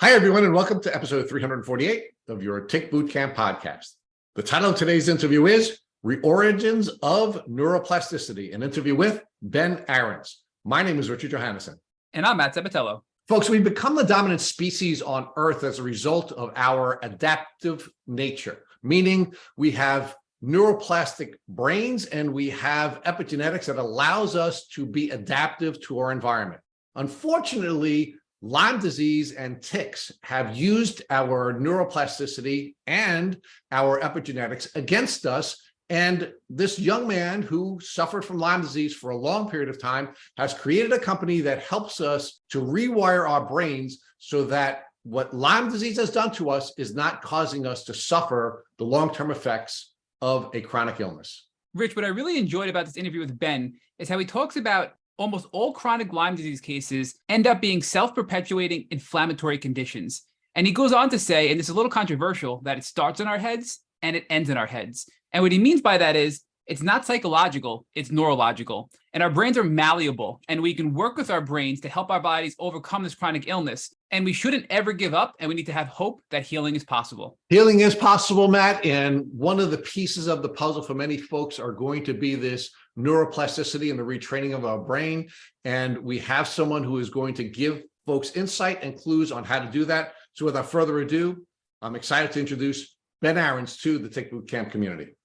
Hi, everyone, and welcome to episode 348 of your Tick Bootcamp podcast. The title of today's interview is Reorigins of Neuroplasticity, an interview with Ben Ahrens. My name is Richard Johannesson. And I'm Matt Sabatello. Folks, we've become the dominant species on Earth as a result of our adaptive nature, meaning we have neuroplastic brains and we have epigenetics that allows us to be adaptive to our environment. Unfortunately, Lyme disease and ticks have used our neuroplasticity and our epigenetics against us. And this young man who suffered from Lyme disease for a long period of time has created a company that helps us to rewire our brains so that what Lyme disease has done to us is not causing us to suffer the long-term effects of a chronic illness. Rich, what I really enjoyed about this interview with Ben is how he talks about almost all chronic Lyme disease cases end up being self-perpetuating inflammatory conditions. And he goes on to say, and this is a little controversial, that it starts in our heads and it ends in our heads. And what he means by that is it's not psychological, it's neurological. And our brains are malleable, and we can work with our brains to help our bodies overcome this chronic illness. And we shouldn't ever give up, and we need to have hope that healing is possible. Healing is possible, Matt, and one of the pieces of the puzzle for many folks are going to be this neuroplasticity and the retraining of our brain. And we have someone who is going to give folks insight and clues on how to do that. So without further ado, I'm excited to introduce Ben Ahrens to the Tick Bootcamp community.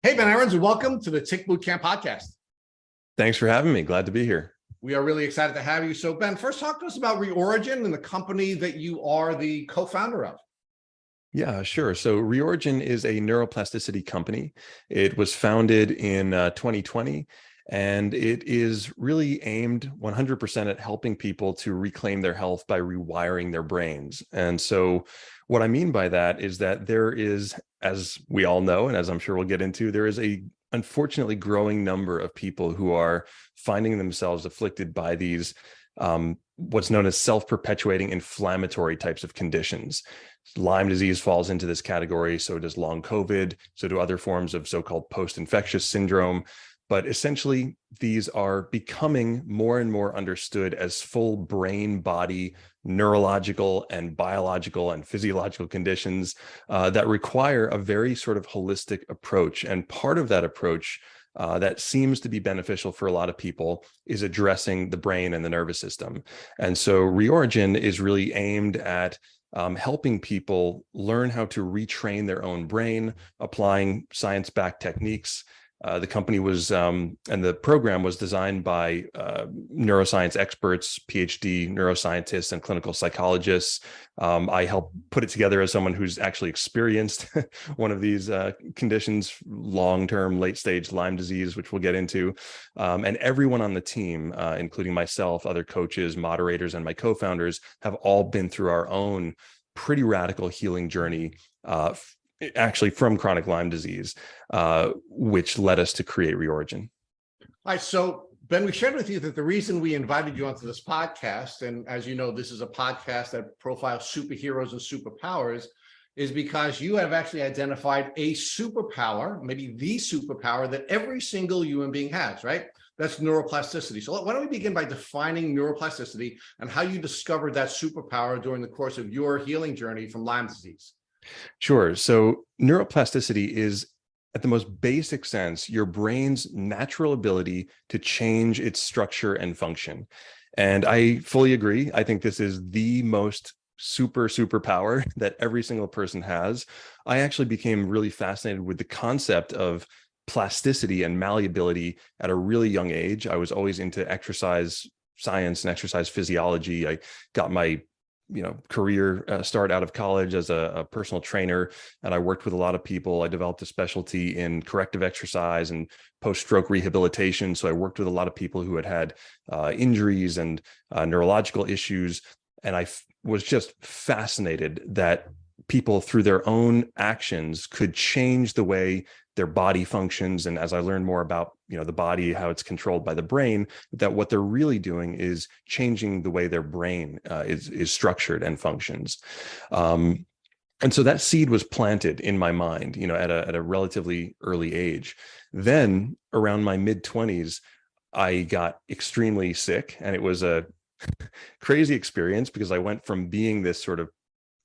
Hey, Ben Ahrens, and welcome to the Tick Bootcamp podcast. Thanks for having me. Glad to be here. We are really excited to have you. So Ben, first talk to us about Reorigin and the company that you are the co-founder of. Yeah, sure. So Reorigin is a neuroplasticity company. It was founded in 2020, and it is really aimed 100% at helping people to reclaim their health by rewiring their brains. And so what I mean by that is that there is, as we all know, and as I'm sure we'll get into, there is a unfortunately growing number of people who are finding themselves afflicted by these what's known as self-perpetuating inflammatory types of conditions. Lyme disease falls into this category, so does long COVID, so do other forms of so-called post-infectious syndrome. But essentially, these are becoming more and more understood as full brain, body, neurological and biological and physiological conditions that require a very sort of holistic approach. And part of that approach that seems to be beneficial for a lot of people is addressing the brain and the nervous system. And so Reorigin is really aimed at helping people learn how to retrain their own brain, applying science-backed techniques. The company was, and the program was designed by neuroscience experts, PhD neuroscientists, and clinical psychologists. I helped put it together as someone who's actually experienced one of these conditions, long-term, late-stage Lyme disease, which we'll get into. And everyone on the team, including myself, other coaches, moderators, and my co-founders, have all been through our own pretty radical healing journey actually from chronic Lyme disease, which led us to create Reorigin. All right, so Ben, we shared with you that the reason we invited you onto this podcast, and as you know, this is a podcast that profiles superheroes and superpowers, is because you have actually identified a superpower, maybe the superpower that every single human being has, right? That's neuroplasticity. So why don't we begin by defining neuroplasticity and how you discovered that superpower during the course of your healing journey from Lyme disease? Sure. So neuroplasticity is, at the most basic sense, your brain's natural ability to change its structure and function. And I fully agree. I think this is the most superpower that every single person has. I actually became really fascinated with the concept of plasticity and malleability at a really young age. I was always into exercise science and exercise physiology. I got my career start out of college as a personal trainer, and I worked with a lot of people. I developed a specialty in corrective exercise and post-stroke rehabilitation. So I worked with a lot of people who had injuries and neurological issues. And I was just fascinated that people, through their own actions, could change the way their body functions. And as I learned more about, the body, how it's controlled by the brain, that what they're really doing is changing the way their brain is structured and functions. And so that seed was planted in my mind, at a relatively early age. Then around my mid-20s, I got extremely sick, and it was a crazy experience because I went from being this sort of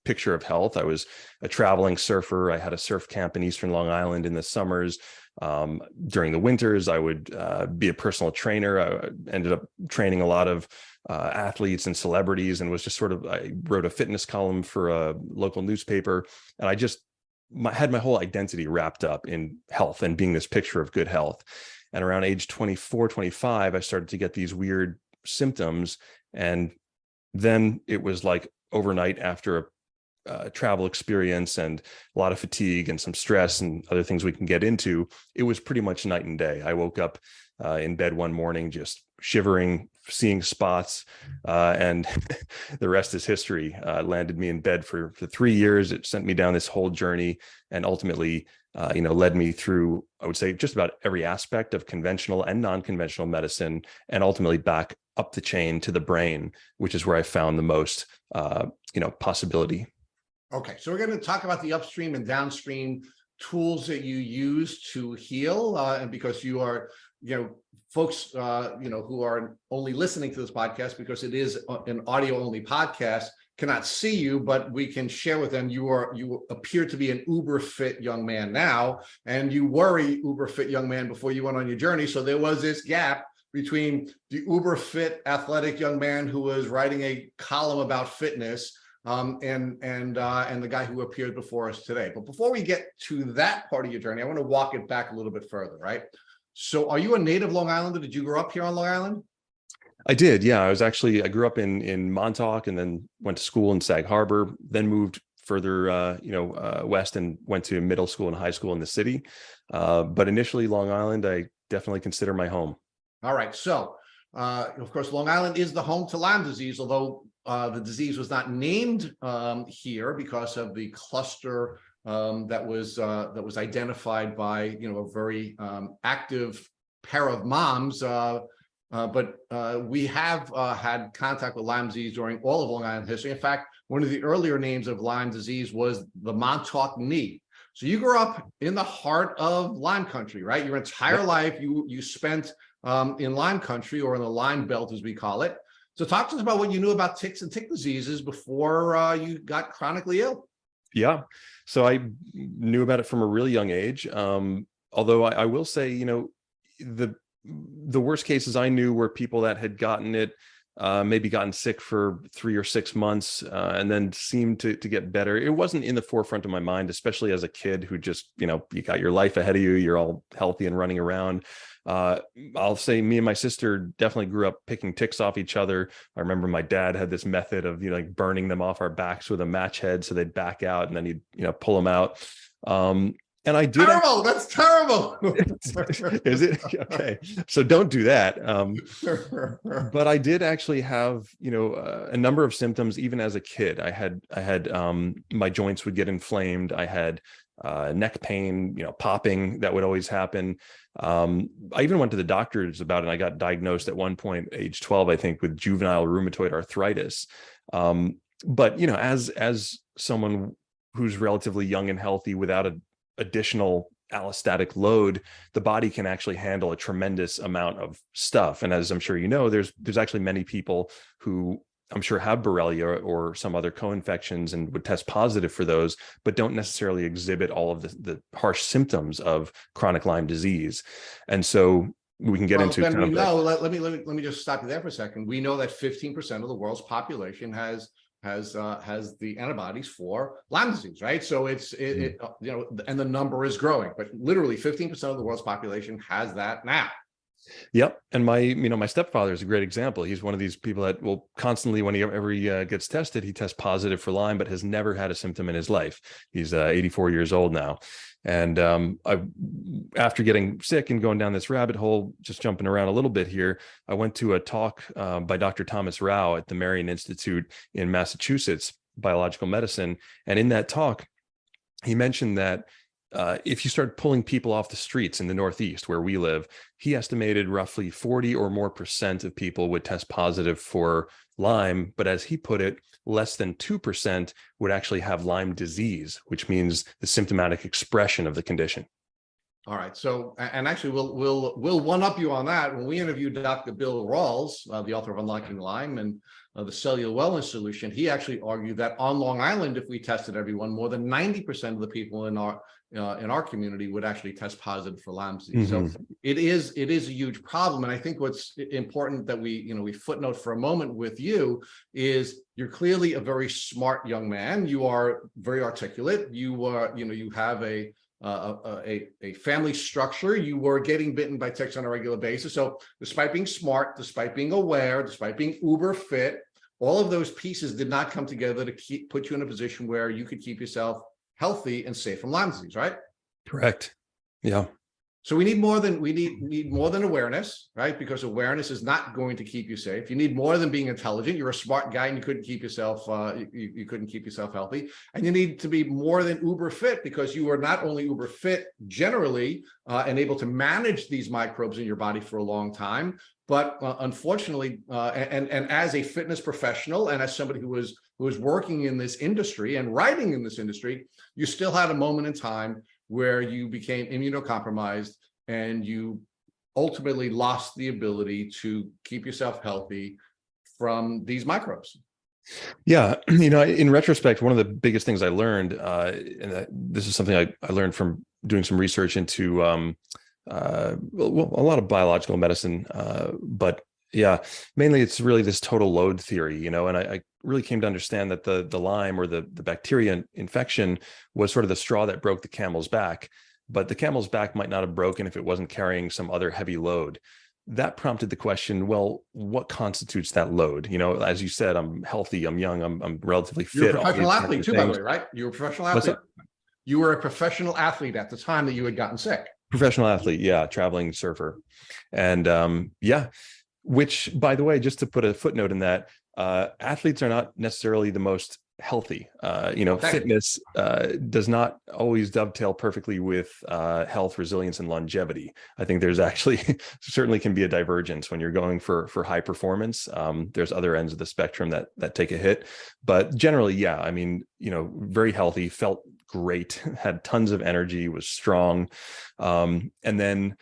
picture of health. I was a traveling surfer. I had a surf camp in Eastern Long Island in the summers. During the winters, I would be a personal trainer. I ended up training a lot of athletes and celebrities, and was just sort of, I wrote a fitness column for a local newspaper. And I just had my whole identity wrapped up in health and being this picture of good health. And around age 24, 25, I started to get these weird symptoms. And then it was like overnight, after a travel experience and a lot of fatigue and some stress and other things we can get into, it was pretty much night and day. I woke up in bed one morning just shivering, seeing spots, and the rest is history. Landed me in bed for 3 years. It sent me down this whole journey, and ultimately led me through, I would say, just about every aspect of conventional and non-conventional medicine, and ultimately back up the chain to the brain, which is where I found the most possibility. Okay, so we're going to talk about the upstream and downstream tools that you use to heal, and because you are, folks, who are only listening to this podcast, because it is an audio-only podcast, cannot see you, but we can share with them. You appear to be an uber fit young man now, and you were a uber fit young man before you went on your journey. So there was this gap between the uber fit athletic young man who was writing a column about fitness, and the guy who appeared before us today. But before we get to that part of your journey, I want to walk it back a little bit further, right? So are you a native Long Islander? Did you grow up here on Long Island? I did, yeah. I grew up in Montauk, and then went to school in Sag Harbor, then moved further west and went to middle school and high school in the city. But initially Long Island, I definitely consider my home. All right. So of course, Long Island is the home to Lyme disease, although the disease was not named here because of the cluster that was identified by a very active pair of moms. But we have had contact with Lyme disease during all of Long Island history. In fact, one of the earlier names of Lyme disease was the Montauk knee. So you grew up in the heart of Lyme country, right? Your entire life you spent in Lyme country, or in the Lyme belt, as we call it. So talk to us about what you knew about ticks and tick diseases before you got chronically ill. Yeah. So I knew about it from a really young age. Although I will say, the worst cases I knew were people that had gotten it, maybe gotten sick for 3 or 6 months, and then seemed to get better. It wasn't in the forefront of my mind, especially as a kid who just, you got your life ahead of you. You're all healthy and running around. I'll say me and my sister definitely grew up picking ticks off each other. I remember my dad had this method of, burning them off our backs with a match head so they'd back out, and then he'd, pull them out. And I did. Terrible. That's terrible. Is it? Okay. So don't do that. But I did actually have, a number of symptoms even as a kid. I had my joints would get inflamed. I had neck pain, popping that would always happen. I even went to the doctors about it, and I got diagnosed at one point, age 12, I think, with juvenile rheumatoid arthritis. But, as someone who's relatively young and healthy without an additional allostatic load, the body can actually handle a tremendous amount of stuff. And as I'm sure there's actually many people who I'm sure have Borrelia or some other co-infections and would test positive for those, but don't necessarily exhibit all of the harsh symptoms of chronic Lyme disease. And so we can get into kind of let me just stop you there for a second. We know that 15% of the world's population has the antibodies for Lyme disease, right? So and the number is growing, but literally 15% of the world's population has that now. Yep. And my stepfather is a great example. He's one of these people that will constantly, whenever he gets tested, he tests positive for Lyme, but has never had a symptom in his life. He's 84 years old now. And after getting sick and going down this rabbit hole, just jumping around a little bit here, I went to a talk by Dr. Thomas Rao at the Marion Institute in Massachusetts, biological medicine. And in that talk, he mentioned that if you start pulling people off the streets in the Northeast where we live, he estimated roughly 40 or more % of people would test positive for Lyme. But as he put it, less than 2% would actually have Lyme disease, which means the symptomatic expression of the condition. All right. So, and actually, we'll one up you on that. When we interviewed Dr. Bill Rawls, the author of Unlocking Lyme and the Cellular Wellness Solution, he actually argued that on Long Island, if we tested everyone, more than 90% of the people in our community would actually test positive for Lyme disease. So it is a huge problem. And I think what's important that we footnote for a moment with you is you're clearly a very smart young man. You are very articulate. You are, you have a family structure. You were getting bitten by ticks on a regular basis. So despite being smart, despite being aware, despite being uber fit, all of those pieces did not come together to put you in a position where you could keep yourself healthy and safe from Lyme disease, right? Correct. Yeah. So we need more than awareness, right? Because awareness is not going to keep you safe. You need more than being intelligent. You're a smart guy and you couldn't keep yourself you couldn't keep yourself healthy. And you need to be more than uber fit, because you are not only uber fit generally and able to manage these microbes in your body for a long time, but unfortunately, and as a fitness professional and as somebody who was working in this industry and writing in this industry, you still had a moment in time where you became immunocompromised and you ultimately lost the ability to keep yourself healthy from these microbes. Yeah. In retrospect, one of the biggest things I learned, and this is something I learned from doing some research into a lot of biological medicine, but yeah, mainly it's really this total load theory, and I really came to understand that the Lyme or the bacteria infection was sort of the straw that broke the camel's back, but the camel's back might not have broken if it wasn't carrying some other heavy load. That prompted the question, well, what constitutes that load? As you said, I'm healthy, I'm young, I'm relatively fit. You're a professional athlete too, by the way, right? You were a professional athlete. You were a professional athlete at the time that you had gotten sick. Professional athlete, yeah, traveling surfer. And which, by the way, just to put a footnote in that, athletes are not necessarily the most healthy. Fitness does not always dovetail perfectly with health, resilience, and longevity. I think there's actually certainly can be a divergence when you're going for high performance. There's other ends of the spectrum that take a hit, but generally, yeah, I mean, very healthy, felt great, had tons of energy, was strong, and then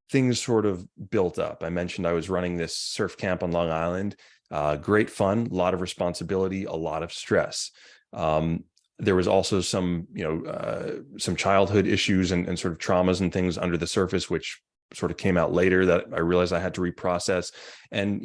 things sort of built up. I mentioned I was running this surf camp on Long Island. Great fun, a lot of responsibility, a lot of stress. There was also some childhood issues and sort of traumas and things under the surface, which sort of came out later that I realized I had to reprocess. And,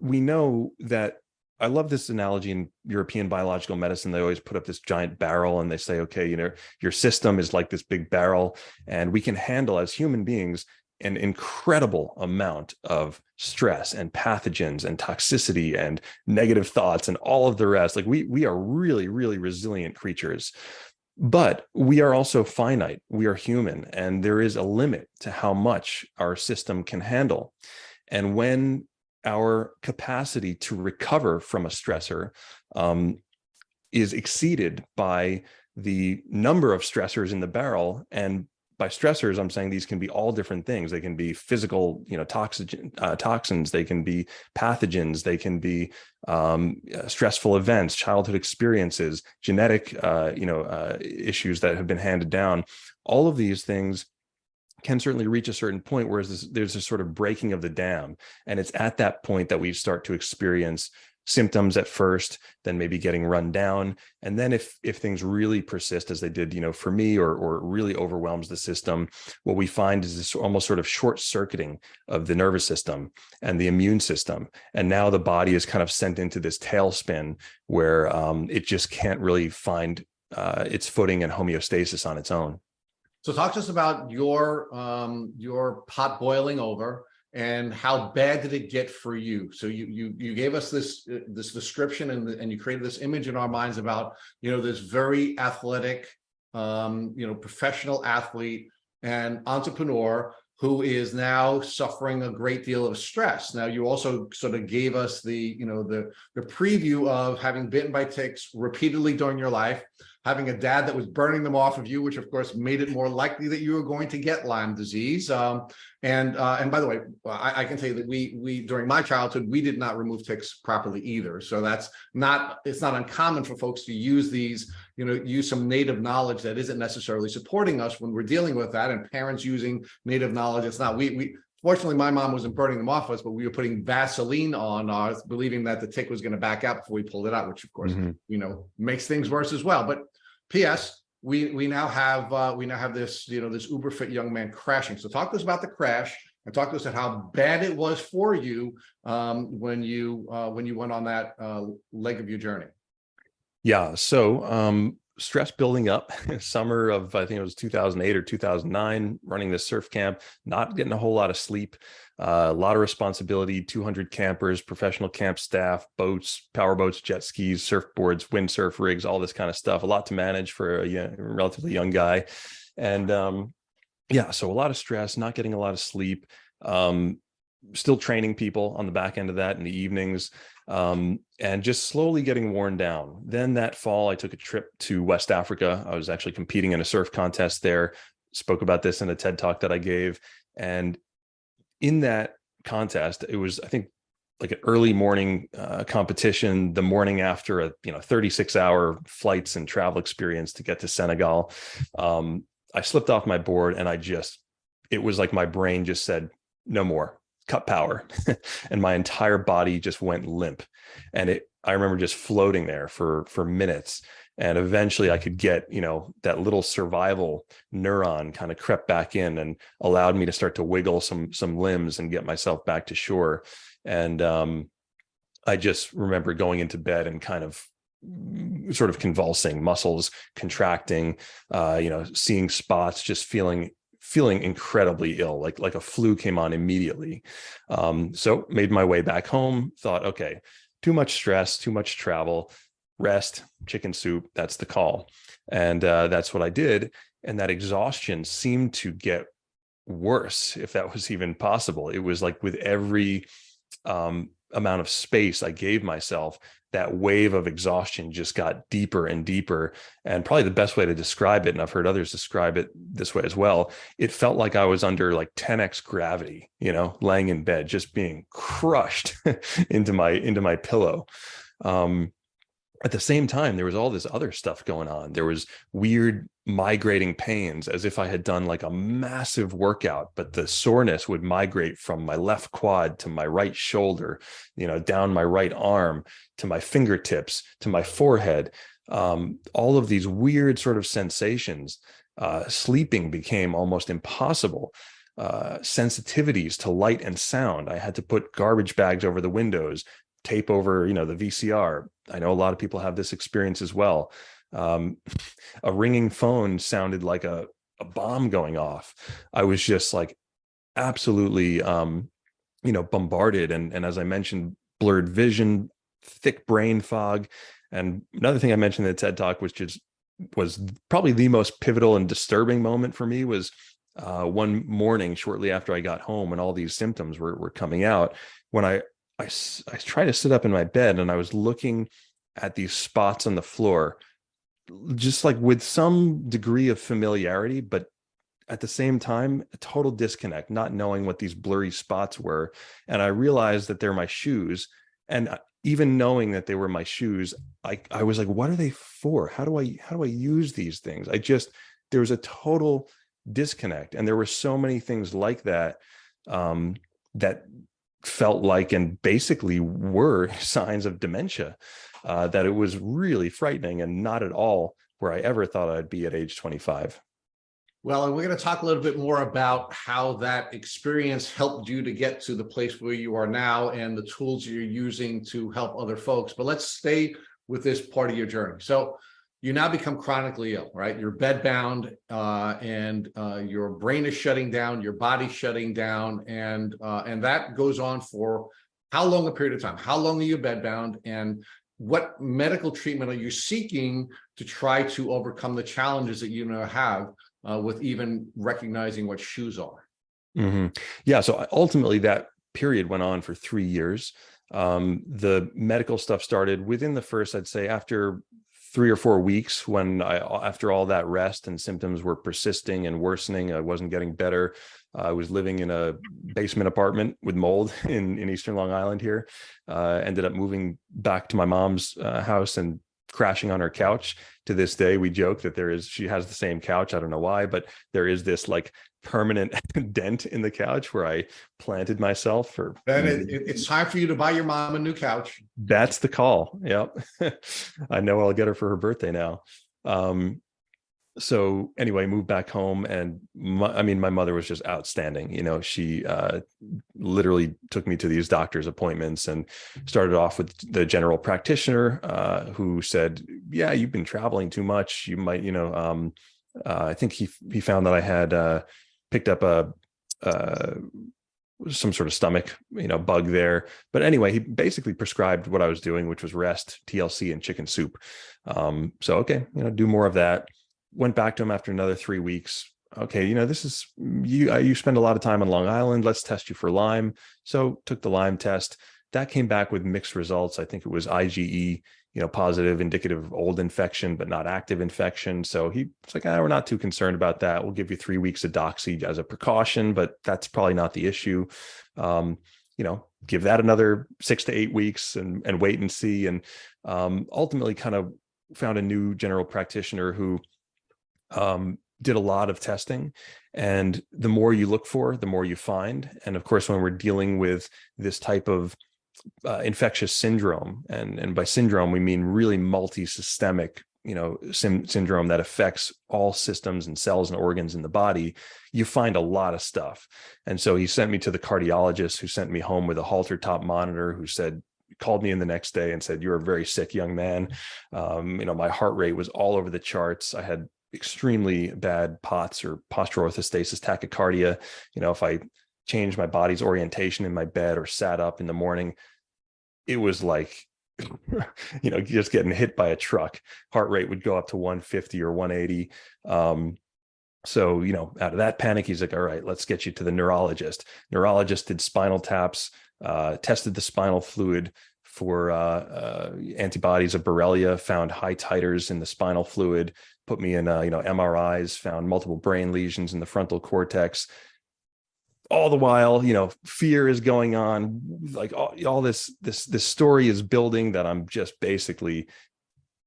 we know that, I love this analogy in European biological medicine. They always put up this giant barrel and they say, okay, your system is like this big barrel, and we can handle as human beings an incredible amount of stress and pathogens and toxicity and negative thoughts and all of the rest. Like we are really, really resilient creatures, but we are also finite. We are human, and there is a limit to how much our system can handle. And when our capacity to recover from a stressor is exceeded by the number of stressors in the barrel, and by stressors, I'm saying these can be all different things. They can be physical, toxins. They can be pathogens. They can be stressful events, childhood experiences, genetic, issues that have been handed down. All of these things can certainly reach a certain point where there's a sort of breaking of the dam. And it's at that point that we start to experience symptoms at first, then maybe getting run down. And then if things really persist as they did, for me, or really overwhelms the system, what we find is this almost sort of short circuiting of the nervous system and the immune system. And now the body is kind of sent into this tailspin where it just can't really find its footing and homeostasis on its own. So talk to us about your pot boiling over. And how bad did it get for you? So you gave us this description and you created this image in our minds about this very athletic, professional athlete and entrepreneur who is now suffering a great deal of stress. Now you also sort of gave us the preview of having bitten by ticks repeatedly during your life, having a dad that was burning them off of you, which of course made it more likely that you were going to get Lyme disease. And by the way, I can tell you that we during my childhood, we did not remove ticks properly either. So it's not uncommon for folks to use these, use some native knowledge that isn't necessarily supporting us when we're dealing with that, and parents using native knowledge. It's not, fortunately, my mom wasn't burning them off us, but we were putting Vaseline on ours, believing that the tick was going to back out before we pulled it out, which of course, makes things worse as well. But P.S. We now have this, this uber fit young man crashing. So talk to us about the crash, and talk to us about how bad it was for you when you went on that leg of your journey. Yeah. So stress building up. Summer of, I think it was 2008 or 2009, running this surf camp, not getting a whole lot of sleep, a lot of responsibility, 200 campers, professional camp staff, boats, power boats, jet skis, surfboards, windsurf rigs, all this kind of stuff. A lot to manage for a relatively young guy. And so a lot of stress, not getting a lot of sleep, still training people on the back end of that in the evenings, and just slowly getting worn down. Then that fall, I took a trip to West Africa. I was actually competing in a surf contest there, spoke about this in a TED Talk that I gave. And in that contest, it was, I think, like an early morning competition, the morning after a 36-hour flights and travel experience to get to Senegal. I slipped off my board, and it was like my brain just said, no more, cut power. And my entire body just went limp. And I remember just floating there for minutes. And eventually I could get, that little survival neuron kind of crept back in and allowed me to start to wiggle some limbs and get myself back to shore. And I just remember going into bed and kind of sort of convulsing, muscles contracting, seeing spots, just feeling incredibly ill, like a flu came on immediately. So made my way back home, thought, okay, too much stress, too much travel, rest, chicken soup, that's the call. And that's what I did. And that exhaustion seemed to get worse, if that was even possible. It was like with every amount of space I gave myself, that wave of exhaustion just got deeper and deeper. And probably the best way to describe it, and I've heard others describe it this way as well, it felt like I was under like 10x gravity, laying in bed, just being crushed into my pillow. At the same time, there was all this other stuff going on. There was weird migrating pains, as if I had done like a massive workout, but the soreness would migrate from my left quad to my right shoulder, down my right arm to my fingertips to my forehead. All of these weird sort of sensations. Sleeping became almost impossible. Sensitivities to light and sound. I had to put garbage bags over the windows, tape over, the VCR. I know a lot of people have this experience as well. A ringing phone sounded like a bomb going off. I was just like absolutely, bombarded. And as I mentioned, blurred vision, thick brain fog. And another thing I mentioned in the TED Talk, which was probably the most pivotal and disturbing moment for me, was one morning shortly after I got home and all these symptoms were coming out, when I tried to sit up in my bed, and I was looking at these spots on the floor, just like with some degree of familiarity, but at the same time, a total disconnect, not knowing what these blurry spots were. And I realized that they're my shoes. And even knowing that they were my shoes, I was like, what are they for? How do I use these things? There was a total disconnect. And there were so many things like that, that felt like, and basically were, signs of dementia, that it was really frightening, and not at all where I ever thought I'd be at age 25. Well, and we're going to talk a little bit more about how that experience helped you to get to the place where you are now and the tools you're using to help other folks. But let's stay with this part of your journey. So you now become chronically ill, right? You're bedbound, and your brain is shutting down, your body's shutting down, and that goes on for how long a period of time? How long are you bedbound, and what medical treatment are you seeking to try to overcome the challenges that you now have with even recognizing what shoes are? Mm-hmm. Yeah. So ultimately, that period went on for 3 years. The medical stuff started within the first, I'd say, after 3 or 4 weeks when after all that rest and symptoms were persisting and worsening, I wasn't getting better. I was living in a basement apartment with mold in Eastern Long Island here. Ended up moving back to my mom's house and crashing on her couch. To this day, we joke that she has the same couch. I don't know why, but there is this like permanent dent in the couch where I planted myself for. Then it's time for you to buy your mom a new couch. That's the call. Yep. I know I'll get her for her birthday now. So anyway, moved back home, and my mother was just outstanding. You know, she literally took me to these doctor's appointments and started off with the general practitioner, who said, yeah, you've been traveling too much. You might, I think he found that I had picked up some sort of stomach, bug there. But anyway, he basically prescribed what I was doing, which was rest, TLC, and chicken soup. So, okay, do more of that. Went back to him after another 3 weeks. Okay, this is you spend a lot of time on Long Island. Let's test you for Lyme. So took the Lyme test. That came back with mixed results. I think it was IgE, positive, indicative of old infection, but not active infection. So he's like, we're not too concerned about that. We'll give you 3 weeks of doxy as a precaution, but that's probably not the issue. Give that another 6 to 8 weeks and wait and see. And ultimately kind of found a new general practitioner who did a lot of testing, and the more you look for, the more you find. And of course, when we're dealing with this type of infectious syndrome, and by syndrome, we mean really multi-systemic, syndrome that affects all systems and cells and organs in the body, you find a lot of stuff. And so he sent me to the cardiologist, who sent me home with a Holter top monitor, who called me in the next day and said, "You're a very sick young man." My heart rate was all over the charts. I had extremely bad POTS, or postural orthostasis tachycardia. If I changed my body's orientation in my bed or sat up in the morning, it was like, just getting hit by a truck. Heart rate would go up to 150 or 180. So, out of that panic, he's like, all right, let's get you to the neurologist. Neurologist did spinal taps, tested the spinal fluid for antibodies of Borrelia, found high titers in the spinal fluid, put me in MRIs, found multiple brain lesions in the frontal cortex. All the while, fear is going on, like all this story is building that I'm just basically,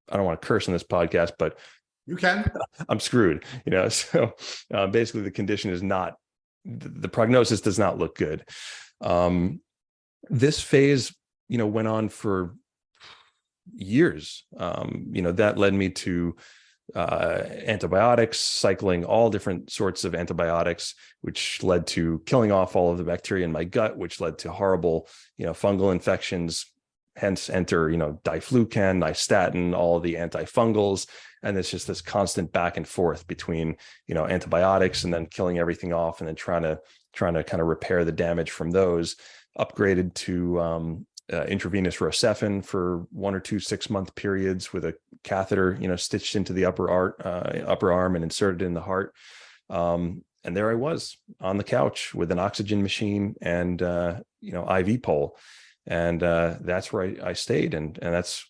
I don't want to curse on this podcast, but you can. I'm screwed, So basically, the condition is not, the prognosis does not look good. This phase, went on for years. That led me to antibiotics, cycling all different sorts of antibiotics, which led to killing off all of the bacteria in my gut, which led to horrible, fungal infections. Hence enter, diflucan, nystatin, all of the antifungals. And it's just this constant back and forth between, antibiotics and then killing everything off, and then trying to kind of repair the damage from those. Upgraded to intravenous Rocephin for 1 or 2 6-month periods with a catheter, stitched into the upper arm and inserted in the heart. And there I was on the couch with an oxygen machine and, IV pole. And that's where I stayed. And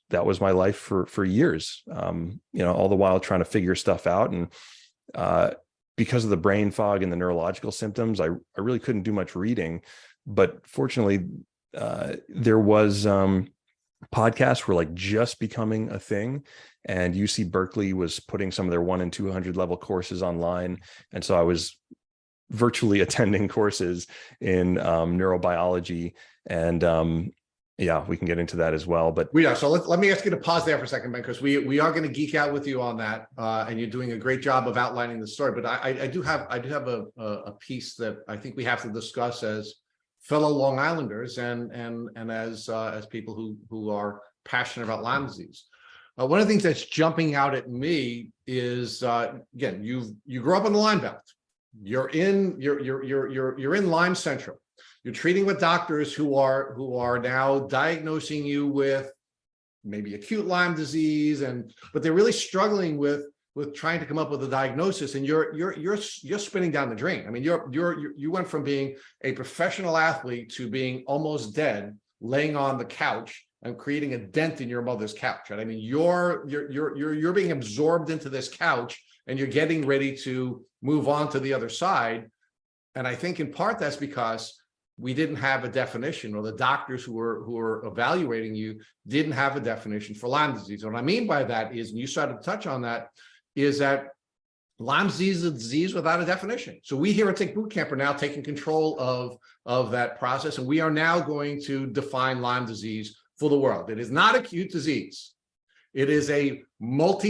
that was my life for years, all the while trying to figure stuff out. And because of the brain fog and the neurological symptoms, I really couldn't do much reading. But fortunately, there was podcasts were like just becoming a thing, and UC Berkeley was putting some of their 1 and 200 level courses online. And so I was virtually attending courses in neurobiology, and we can get into that as well. But so let me ask you to pause there for a second, Ben, because we are going to geek out with you on that, and you're doing a great job of outlining the story. But I do have a piece that I think we have to discuss as fellow Long Islanders and as people who are passionate about Lyme disease. One of the things that's jumping out at me is again, you grew up in the Lyme Belt. You're in Lyme Central. You're treating with doctors who are now diagnosing you with maybe acute Lyme disease, but they're really struggling with trying to come up with a diagnosis, and you're spinning down the drain. I mean, you went from being a professional athlete to being almost dead, laying on the couch and creating a dent in your mother's couch, right? I mean, you're being absorbed into this couch and you're getting ready to move on to the other side. And I think in part that's because we didn't have a definition, or the doctors who were evaluating you didn't have a definition for Lyme disease. And what I mean by that is, and you started to touch on that, is that Lyme disease is a disease without a definition. So we here at Tick Bootcamp are now taking control of that process, and we are now going to define Lyme disease for the world. It is not acute disease. It is a it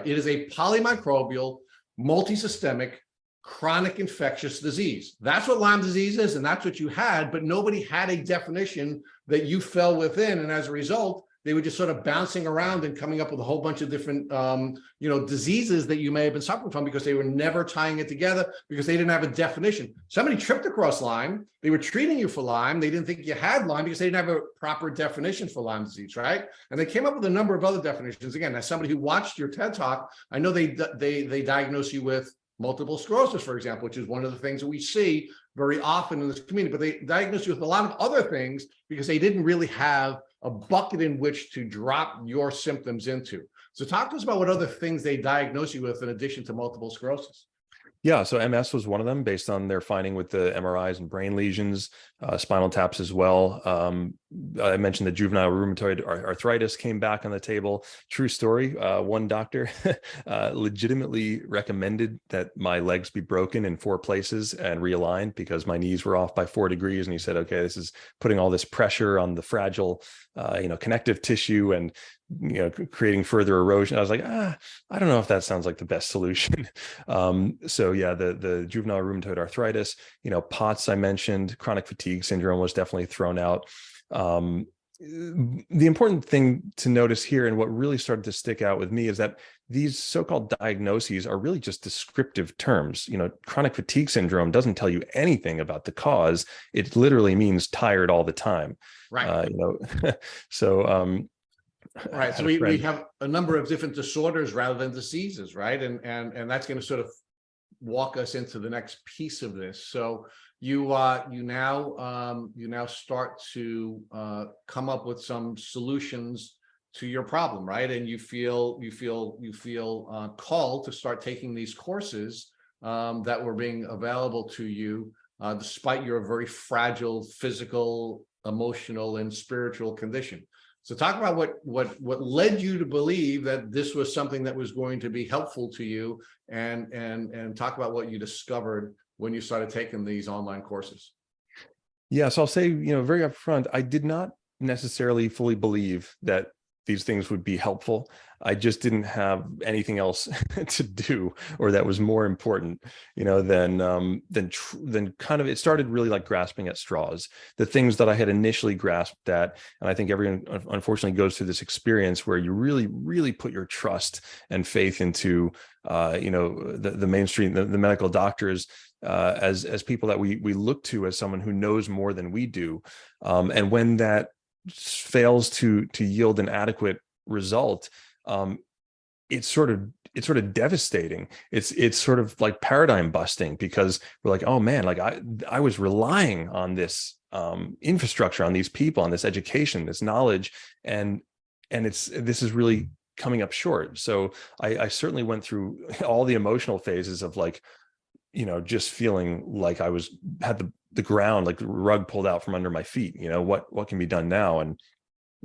is a polymicrobial, multisystemic, chronic infectious disease. That's what Lyme disease is, and that's what you had, but nobody had a definition that you fell within. And as a result, they were just sort of bouncing around and coming up with a whole bunch of different, diseases that you may have been suffering from, because they were never tying it together, because they didn't have a definition. Somebody tripped across Lyme. They were treating you for Lyme. They didn't think you had Lyme because they didn't have a proper definition for Lyme disease, right? And they came up with a number of other definitions. Again, as somebody who watched your TED Talk, I know they diagnose you with multiple sclerosis, for example, which is one of the things that we see very often in this community, but they diagnosed you with a lot of other things because they didn't really have a bucket in which to drop your symptoms into. So talk to us about what other things they diagnosed you with in addition to multiple sclerosis. Yeah, so MS was one of them based on their finding with the MRIs and brain lesions, spinal taps as well. I mentioned the juvenile rheumatoid arthritis came back on the table. True story. One doctor legitimately recommended that my legs be broken in 4 places and realigned because my knees were off by 4 degrees. And he said, okay, this is putting all this pressure on the fragile, connective tissue and creating further erosion. I was like, I don't know if that sounds like the best solution. So yeah, the juvenile rheumatoid arthritis, POTS I mentioned, chronic fatigue syndrome was definitely thrown out. The important thing to notice here, and what really started to stick out with me, is that these so-called diagnoses are really just descriptive terms. Chronic fatigue syndrome doesn't tell you anything about the cause. It literally means tired all the time. Right. So right. So we have a number of different disorders rather than diseases, right? And that's going to sort of walk us into the next piece of this. So you now start to come up with some solutions to your problem, right? And you feel called to start taking these courses that were being available to you, despite your very fragile physical, emotional, and spiritual condition. So talk about what led you to believe that this was something that was going to be helpful to you, and talk about what you discovered when you started taking these online courses. Yeah, so I'll say, very upfront, I did not necessarily fully believe that these things would be helpful. I just didn't have anything else to do, or that was more important, than kind of, it started really like grasping at straws. The things that I had initially grasped at, and I think everyone unfortunately goes through this experience where you really, really put your trust and faith into, the mainstream, the medical doctors, as people that we look to as someone who knows more than we do. And when that fails to yield an adequate result, it's sort of devastating. It's sort of like paradigm busting, because we're like, oh man, like I was relying on this infrastructure, on these people, on this education, this knowledge, and this is really coming up short. So I certainly went through all the emotional phases of like, just feeling like I had the ground, like the rug pulled out from under my feet. What can be done now? And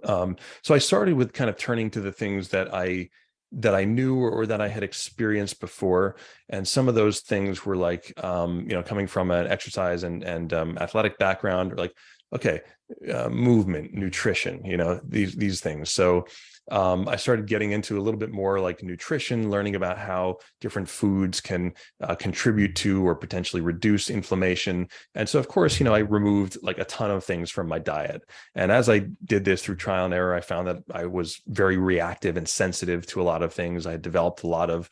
so I started with kind of turning to the things that I knew or that I had experienced before. And some of those things were like, coming from an exercise and athletic background, or like, okay, movement, nutrition, these things. So I started getting into a little bit more like nutrition, learning about how different foods can contribute to or potentially reduce inflammation. And so, of course, I removed like a ton of things from my diet. And as I did this through trial and error, I found that I was very reactive and sensitive to a lot of things. I had developed a lot of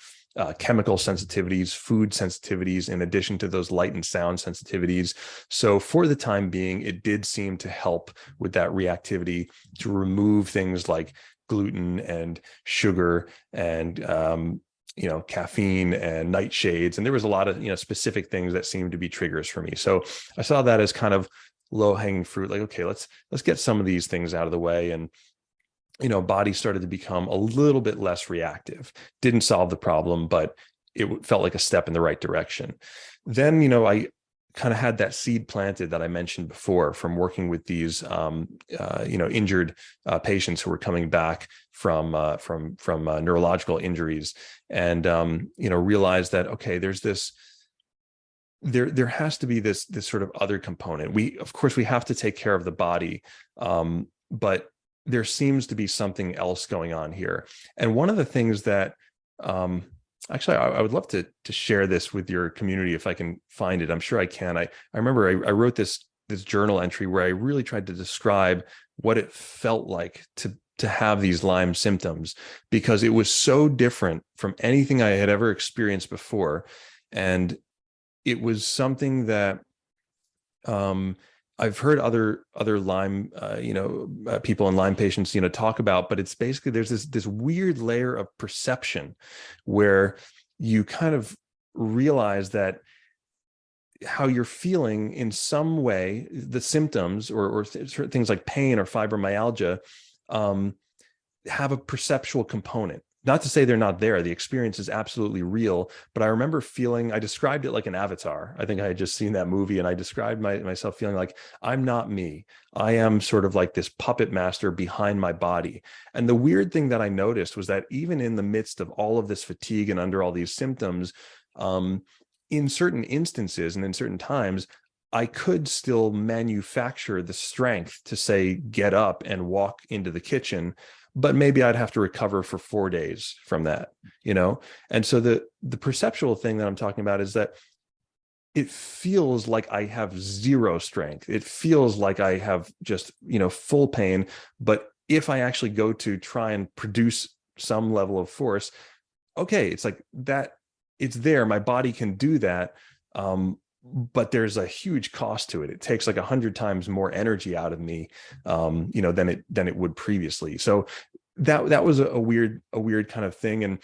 chemical sensitivities, food sensitivities, in addition to those light and sound sensitivities. So for the time being, it did seem to help with that reactivity to remove things like gluten and sugar and caffeine and nightshades. And there was a lot of specific things that seemed to be triggers for me. So I saw that as kind of low hanging fruit, like, okay, let's get some of these things out of the way. And, body started to become a little bit less reactive. Didn't solve the problem, but it felt like a step in the right direction. Then, I kind of had that seed planted that I mentioned before from working with these, injured patients who were coming back from neurological injuries, and realized that, okay, there's this. There has to be this sort of other component. Of course, we have to take care of the body, but there seems to be something else going on here. And one of the things that, actually, I would love to share this with your community if I can find it. I'm sure I can. I remember I wrote this journal entry where I really tried to describe what it felt like to have these Lyme symptoms, because it was so different from anything I had ever experienced before. And it was something that I've heard other Lyme, people and Lyme patients, talk about, but it's basically, there's this weird layer of perception where you kind of realize that how you're feeling in some way, the symptoms or certain things like pain or fibromyalgia have a perceptual component. Not to say they're not there. The experience is absolutely real. But I remember feeling, I described it like an avatar. I think I had just seen that movie, and I described myself feeling like I'm not me. I am sort of like this puppet master behind my body. And the weird thing that I noticed was that even in the midst of all of this fatigue and under all these symptoms, in certain instances and in certain times, I could still manufacture the strength to say, get up and walk into the kitchen. But maybe I'd have to recover for 4 days from that, And so the perceptual thing that I'm talking about is that it feels like I have zero strength. It feels like I have just, full pain. But if I actually go to try and produce some level of force, okay, it's like that, it's there. My body can do that. But there's a huge cost to it. It takes like 100 times more energy out of me, than it would previously. So that was a weird kind of thing. And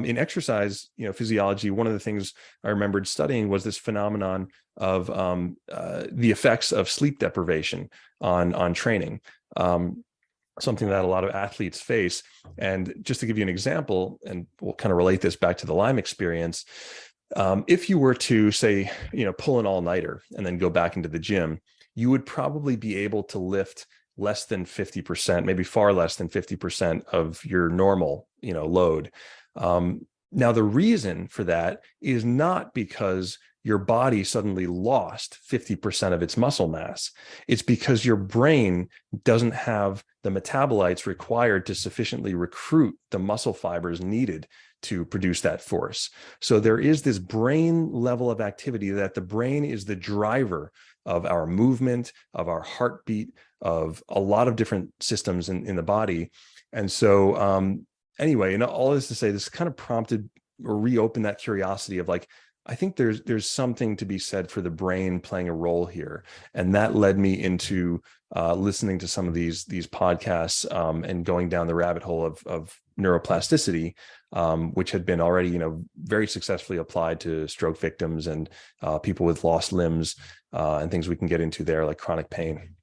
in exercise, physiology, one of the things I remembered studying was this phenomenon of the effects of sleep deprivation on training. Something that a lot of athletes face. And just to give you an example, and we'll kind of relate this back to the Lyme experience. If you were to say, pull an all-nighter and then go back into the gym, you would probably be able to lift less than 50%, maybe far less than 50% of your normal, load. Now, the reason for that is not because your body suddenly lost 50% of its muscle mass. It's because your brain doesn't have the metabolites required to sufficiently recruit the muscle fibers needed to produce that force. So there is this brain level of activity that the brain is the driver of our movement, of our heartbeat, of a lot of different systems in the body. And so anyway, all this to say, this kind of prompted or reopened that curiosity of like, I think there's something to be said for the brain playing a role here. And that led me into listening to some of these podcasts and going down the rabbit hole of neuroplasticity, which had been already, very successfully applied to stroke victims and people with lost limbs and things we can get into there, like chronic pain.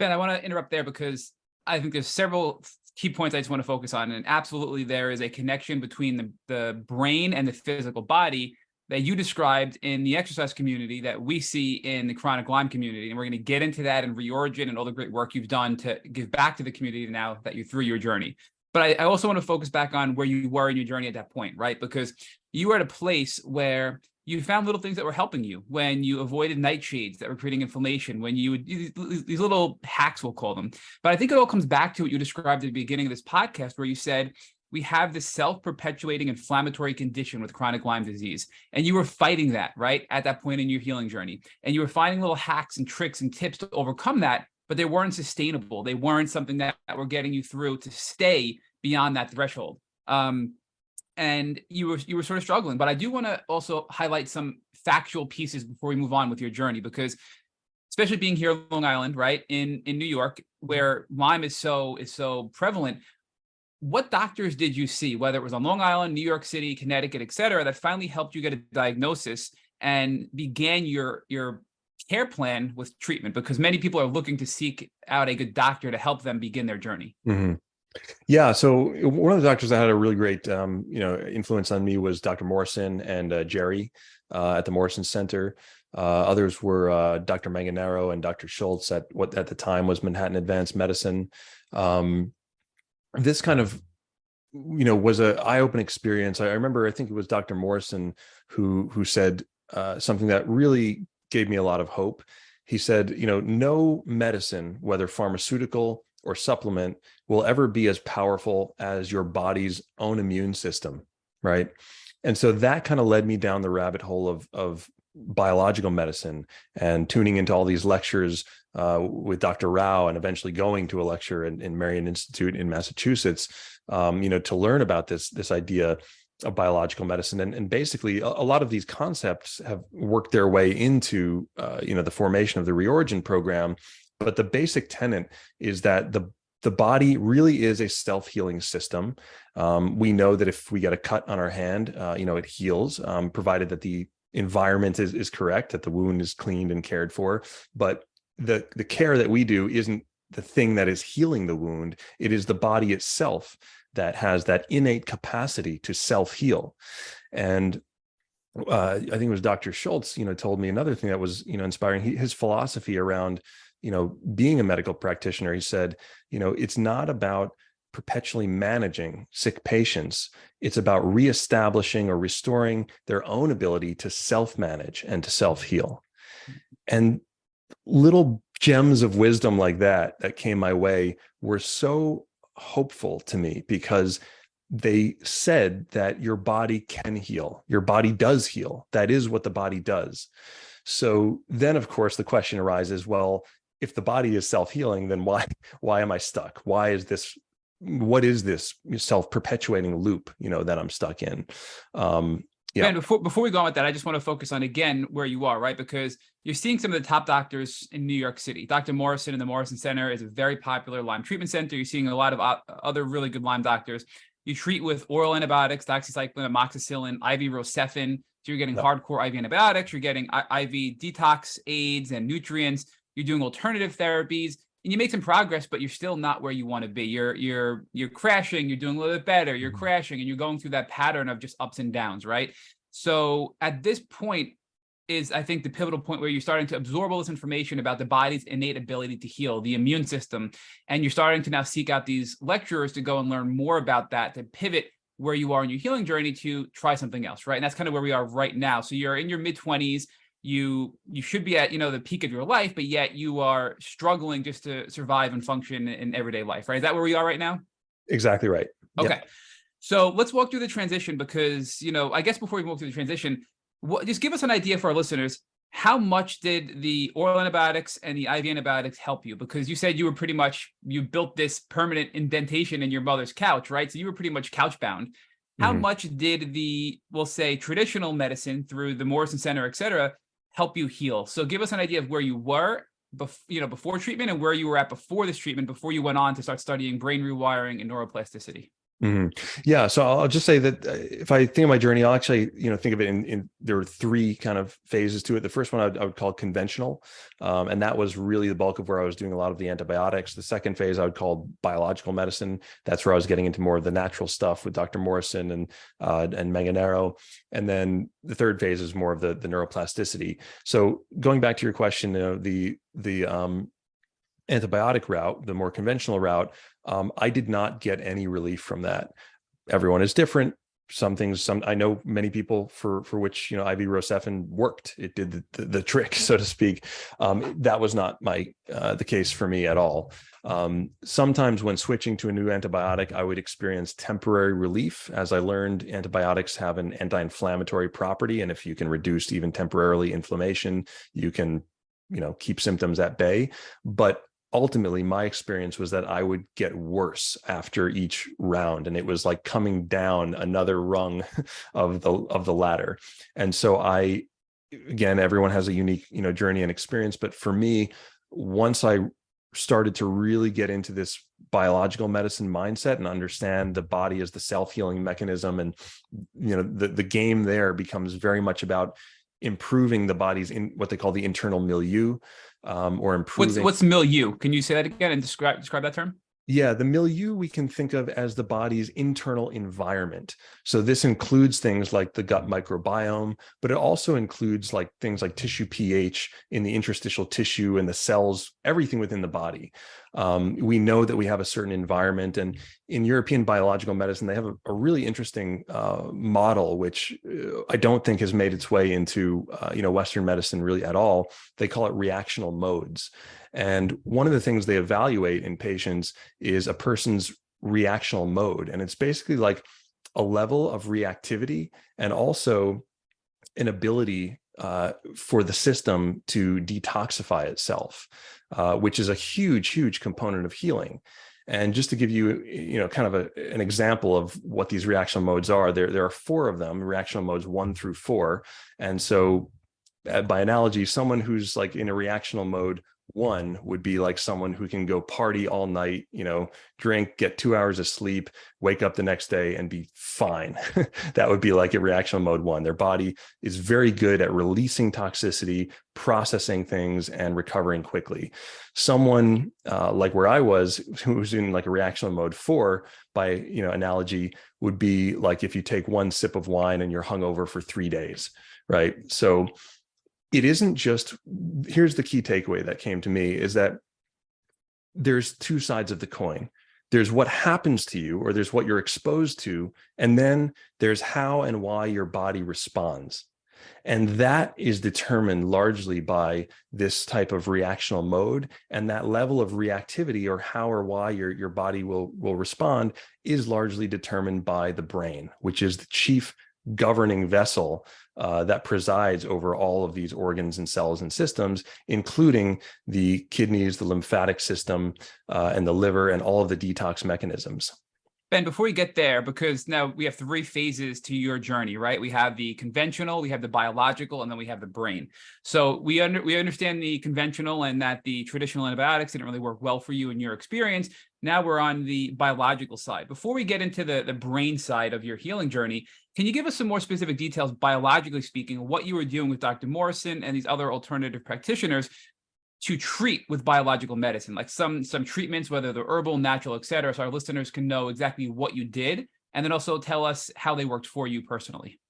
Ben, I want to interrupt there because I think there's several key points I just want to focus on. And absolutely, there is a connection between the brain and the physical body that you described in the exercise community that we see in the chronic Lyme community. And we're going to get into that and Reorigin and all the great work you've done to give back to the community now that you're through your journey. But I also want to focus back on where you were in your journey at that point, right? Because you were at a place where you found little things that were helping you, when you avoided nightshades that were creating inflammation, when you would, these little hacks, we'll call them. But I think it all comes back to what you described at the beginning of this podcast, where you said, we have this self-perpetuating inflammatory condition with chronic Lyme disease. And you were fighting that, right, at that point in your healing journey. And you were finding little hacks and tricks and tips to overcome that, but they weren't sustainable. They weren't something that were getting you through to stay beyond that threshold. And you were sort of struggling. But I do want to also highlight some factual pieces before we move on with your journey, because especially being here on Long Island, right, in New York, where Lyme is so prevalent, what doctors did you see, whether it was on Long Island, New York City, Connecticut, et cetera, that finally helped you get a diagnosis and began your care plan with treatment? Because many people are looking to seek out a good doctor to help them begin their journey. Mm-hmm. Yeah. So one of the doctors that had a really great, influence on me was Dr. Morrison and Jerry at the Morrison Center. Others were Dr. Manganaro and Dr. Schultz at what at the time was Manhattan Advanced Medicine. This kind of, was an eye-opening experience. I remember, I think it was Dr. Morrison who said something that really gave me a lot of hope. He said, no medicine, whether pharmaceutical or supplement, will ever be as powerful as your body's own immune system, right? And so that kind of led me down the rabbit hole of biological medicine and tuning into all these lectures with Dr. Rao, and eventually going to a lecture in Marion Institute in Massachusetts, to learn about this idea of biological medicine. And basically a lot of these concepts have worked their way into, the formation of the Reorigin program. But the basic tenet is that the body really is a self-healing system. We know that if we get a cut on our hand, it heals, provided that the environment is correct, that the wound is cleaned and cared for. But the care that we do isn't the thing that is healing the wound. It is the body itself that has that innate capacity to self-heal. And I think it was Dr. Schultz, told me another thing that was, inspiring. His philosophy around, being a medical practitioner. He said, it's not about perpetually managing sick patients. It's about reestablishing or restoring their own ability to self-manage and to self-heal. And little gems of wisdom like that came my way were so hopeful to me, because they said that your body can heal. Your body does heal. That is what the body does. So then, of course, the question arises, well, if the body is self-healing, then why am I stuck? What is this self-perpetuating loop, that I'm stuck in? Yeah. Ben, before we go on with that, I just want to focus on, again, where you are, right? Because you're seeing some of the top doctors in New York City. Dr. Morrison in the Morrison Center is a very popular Lyme treatment center. You're seeing a lot of other really good Lyme doctors. You treat with oral antibiotics, doxycycline, amoxicillin, IV Rocephin. So you're getting hardcore IV antibiotics. You're getting IV detox aids and nutrients. You're doing alternative therapies, and you make some progress, but you're still not where you want to be. You're crashing. You're doing a little bit better. You're crashing, and you're going through that pattern of just ups and downs, right? So at this point is, I think, the pivotal point where you're starting to absorb all this information about the body's innate ability to heal, the immune system, and you're starting to now seek out these lecturers to go and learn more about that, to pivot where you are in your healing journey to try something else, right? And that's kind of where we are right now. So you're in your mid-20s. You should be at, the peak of your life, but yet you are struggling just to survive and function in everyday life, right? Is that where we are right now? Exactly right. Okay. Yep. So let's walk through the transition, because, I guess before we walk through the transition, just give us an idea for our listeners. How much did the oral antibiotics and the IV antibiotics help you? Because you said you built this permanent indentation in your mother's couch, right? So you were pretty much couch bound. How much did we'll say, traditional medicine through the Morrison Center, et cetera, help you heal? So give us an idea of where you were before treatment, and where you were at before this treatment, before you went on to start studying brain rewiring and neuroplasticity. Yeah. So I'll just say that if I think of my journey, I'll actually, think of it in there are three kind of phases to it. The first one I would call conventional. And that was really the bulk of where I was doing a lot of the antibiotics. The second phase I would call biological medicine. That's where I was getting into more of the natural stuff with Dr. Morrison and Manganaro. And then the third phase is more of the neuroplasticity. So going back to your question, the antibiotic route, the more conventional route, I did not get any relief from that. Everyone is different. I know many people for which, IV Rocephin worked. It did the trick, so to speak. That was not the case for me at all. Sometimes when switching to a new antibiotic, I would experience temporary relief. As I learned, antibiotics have an anti-inflammatory property. And if you can reduce even temporarily inflammation, you can, keep symptoms at bay. But ultimately, my experience was that I would get worse after each round, and it was like coming down another rung of the ladder. And so again, everyone has a unique, journey and experience. But for me, once I started to really get into this biological medicine mindset and understand the body as the self-healing mechanism, and the game there becomes very much about improving the body's in what they call the internal milieu, or improving. What's milieu? Can you say that again and describe that term? Yeah, the milieu we can think of as the body's internal environment. So this includes things like the gut microbiome, but it also includes like things like tissue pH in the interstitial tissue and the cells, everything within the body. We know that we have a certain environment, and in European biological medicine, they have a really interesting model, which I don't think has made its way into Western medicine really at all. They call it reactional modes. And one of the things they evaluate in patients is a person's reactional mode. And it's basically like a level of reactivity and also an ability for the system to detoxify itself, which is a huge component of healing. And just to give you, kind of an example of what these reactional modes are, there are 4 of them, reactional modes 1 through 4. And so by analogy, someone who's like in a reactional mode 1 would be like someone who can go party all night, drink, get 2 hours of sleep, wake up the next day and be fine. That would be like a reactional mode 1. Their body is very good at releasing toxicity, processing things, and recovering quickly. Someone like where I was, who was in like a reactional mode 4, by analogy, would be like if you take 1 sip of wine and you're hungover for 3 days, right? So it isn't just, here's the key takeaway that came to me, is that there's 2 sides of the coin. There's what happens to you, or there's what you're exposed to, and then there's how and why your body responds. And that is determined largely by this type of reactional mode, and that level of reactivity, or how or why your body will respond, is largely determined by the brain, which is the chief governing vessel that presides over all of these organs and cells and systems, including the kidneys, the lymphatic system, and the liver, and all of the detox mechanisms. Ben, before we get there, because now we have 3 phases to your journey, right? We have the conventional, we have the biological, and then we have the brain. So we understand the conventional, and that the traditional antibiotics didn't really work well for you in your experience. Now we're on the biological side. Before we get into the brain side of your healing journey, can you give us some more specific details, biologically speaking, what you were doing with Dr. Morrison and these other alternative practitioners to treat with biological medicine, like some treatments, whether they're herbal, natural, et cetera, so our listeners can know exactly what you did, and then also tell us how they worked for you personally?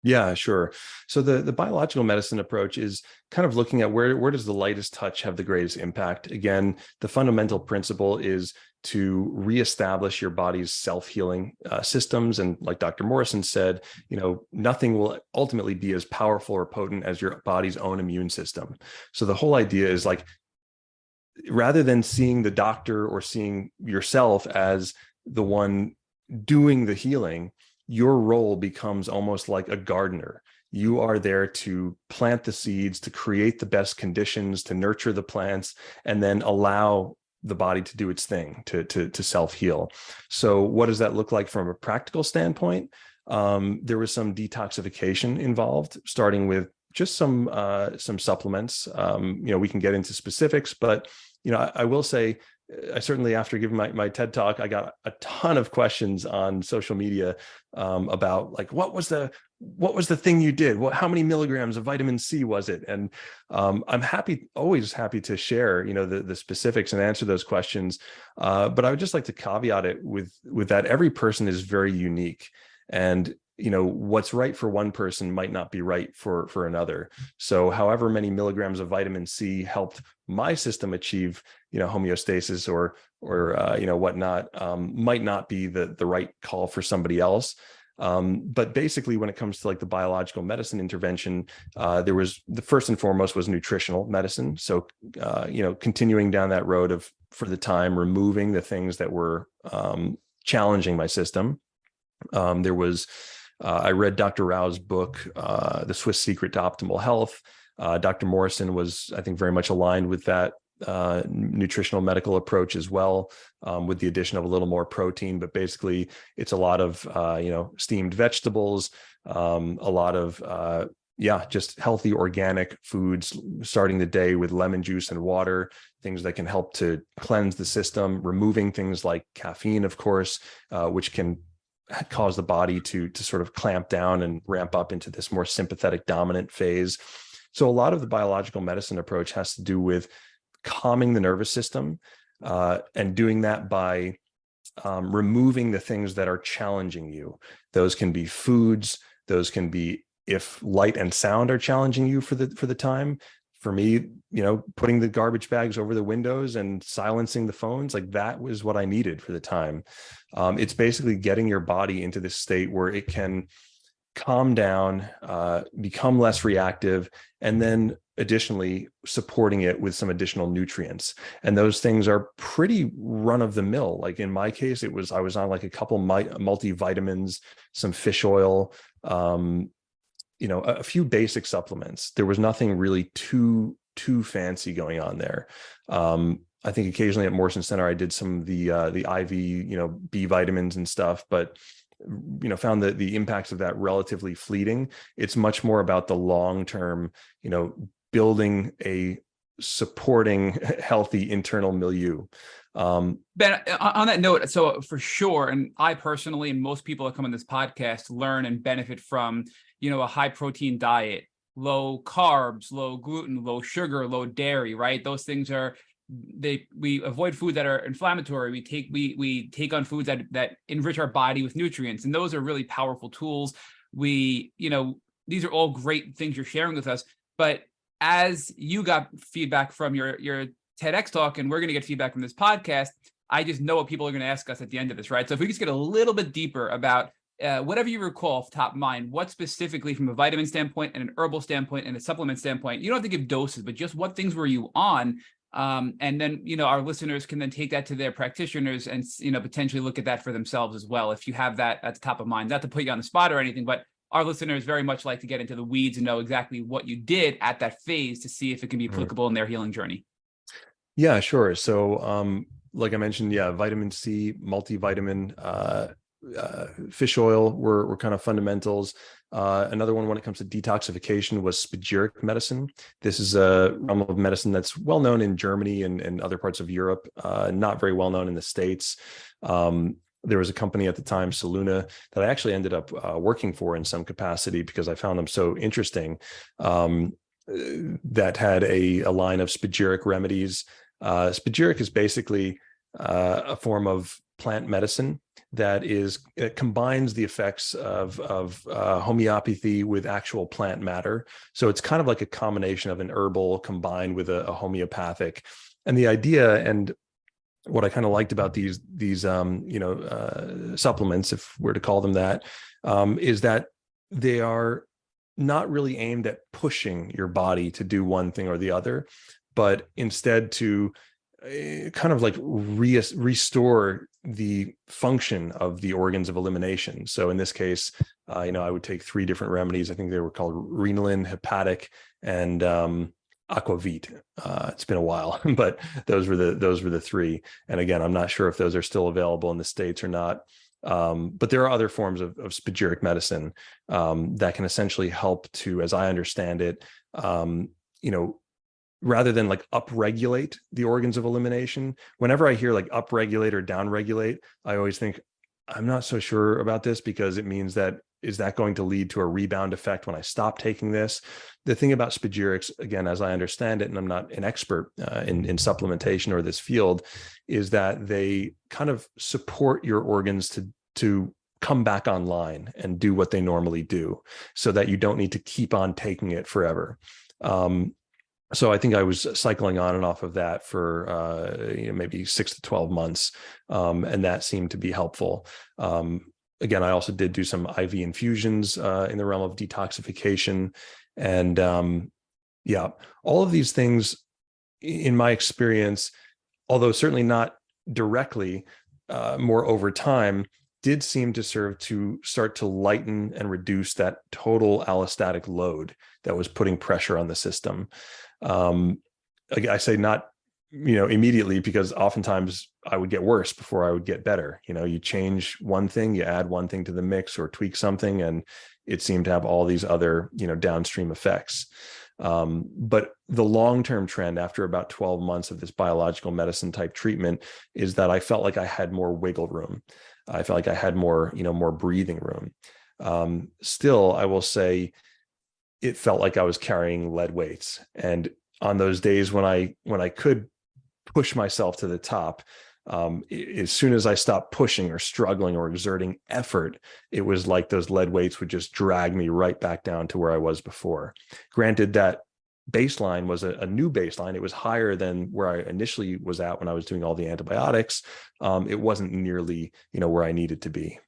Yeah, sure. So the biological medicine approach is kind of looking at where does the lightest touch have the greatest impact. Again, the fundamental principle is to reestablish your body's self-healing systems. And like Dr. Morrison said, nothing will ultimately be as powerful or potent as your body's own immune system. So the whole idea is like, rather than seeing the doctor or seeing yourself as the one doing the healing, your role becomes almost like a gardener. You are there to plant the seeds, to create the best conditions, to nurture the plants, and then allow the body to do its thing, to self-heal. So what does that look like from a practical standpoint? There was some detoxification involved, starting with just some supplements. We can get into specifics, but I will say, I certainly, after giving my TED talk, I got a ton of questions on social media about like, what was the thing you did? How many milligrams of vitamin C was it? And I'm always happy to share, the specifics and answer those questions. But I would just like to caveat it with that every person is very unique, and what's right for one person might not be right for another. So however many milligrams of vitamin C helped my system achieve, homeostasis or whatnot, might not be the right call for somebody else. But basically, when it comes to like the biological medicine intervention, there was, the first and foremost was nutritional medicine. So, continuing down that road of, for the time, removing the things that were challenging my system. There was, I read Dr. Rao's book, The Swiss Secret to Optimal Health. Dr. Morrison was, I think, very much aligned with that nutritional medical approach as well, with the addition of a little more protein. But basically, it's a lot of, steamed vegetables, a lot of, just healthy organic foods, starting the day with lemon juice and water, things that can help to cleanse the system, removing things like caffeine, of course, which can cause the body to sort of clamp down and ramp up into this more sympathetic dominant phase. So a lot of the biological medicine approach has to do with calming the nervous system, and doing that by removing the things that are challenging you. Those can be foods. Those can be, if light and sound are challenging you for the time. For me, putting the garbage bags over the windows and silencing the phones, like that was what I needed for the time. It's basically getting your body into this state where it can calm down, become less reactive, and then additionally supporting it with some additional nutrients. And those things are pretty run of the mill. Like in my case, I was on like a couple multivitamins, some fish oil, a few basic supplements. There was nothing really too fancy going on there. I think occasionally at Morrison Center, I did some of the IV, B vitamins and stuff, but found that the impacts of that relatively fleeting. It's much more about the long-term, building a supporting healthy internal milieu. Ben, on that note, so for sure, and I personally, and most people that come on this podcast learn and benefit from, a high protein diet, low carbs, low gluten, low sugar, low dairy, right? Those things we avoid foods that are inflammatory. We take on foods that enrich our body with nutrients, and those are really powerful tools. These are all great things you're sharing with us. But as you got feedback from your TEDx talk, and we're going to get feedback from this podcast, I just know what people are going to ask us at the end of this, right? So if we just get a little bit deeper about whatever you recall off the top of mind, what specifically from a vitamin standpoint and an herbal standpoint and a supplement standpoint, you don't have to give doses, but just what things were you on? And then, our listeners can then take that to their practitioners and, potentially look at that for themselves as well. If you have that at the top of mind, not to put you on the spot or anything, but our listeners very much like to get into the weeds and know exactly what you did at that phase to see if it can be applicable in their healing journey. Yeah, sure. So, like I mentioned, vitamin C, multivitamin, fish oil were kind of fundamentals. Another one when it comes to detoxification was spagyric medicine. This is a realm of medicine that's well known in Germany and other parts of Europe, not very well known in the States. There was a company at the time, Saluna, that I actually ended up working for in some capacity because I found them so interesting, that had a line of spagyric remedies. Spagyric is basically a form of plant medicine that it combines the effects of homeopathy with actual plant matter. So it's kind of like a combination of an herbal combined with a homeopathic. And the idea, and what I kind of liked about these supplements, if we're to call them that, is that they are not really aimed at pushing your body to do one thing or the other, but instead to kind of like restore the function of the organs of elimination. So in this case, I would take 3 different remedies. I think they were called Renalin, Hepatic, and Aquavit. It's been a while, but those were the 3. And again, I'm not sure if those are still available in the States or not. But there are other forms of spagyric medicine that can essentially help to, as I understand it, rather than like upregulate the organs of elimination. Whenever I hear like upregulate or downregulate, I always think, I'm not so sure about this, because it means that, is that going to lead to a rebound effect when I stop taking this? The thing about spagyrics, again, as I understand it, and I'm not an expert in supplementation or this field, is that they kind of support your organs to come back online and do what they normally do, so that you don't need to keep on taking it forever. So I think I was cycling on and off of that for maybe 6 to 12 months, and that seemed to be helpful. Again, I also did do some IV infusions in the realm of detoxification, and all of these things, in my experience, although certainly not directly, more over time, did seem to serve to start to lighten and reduce that total allostatic load that was putting pressure on the system. I say not, immediately, because oftentimes I would get worse before I would get better. You change one thing, you add one thing to the mix or tweak something, and it seemed to have all these other, downstream effects. But the long-term trend after about 12 months of this biological medicine type treatment is that I felt like I had more wiggle room. I felt like I had more, more breathing room. Still, I will say it felt like I was carrying lead weights. And on those days when I could push myself to the top, as soon as I stopped pushing or struggling or exerting effort, it was like those lead weights would just drag me right back down to where I was before. Granted, that baseline was a new baseline. It was higher than where I initially was at when I was doing all the antibiotics. It wasn't nearly, where I needed to be.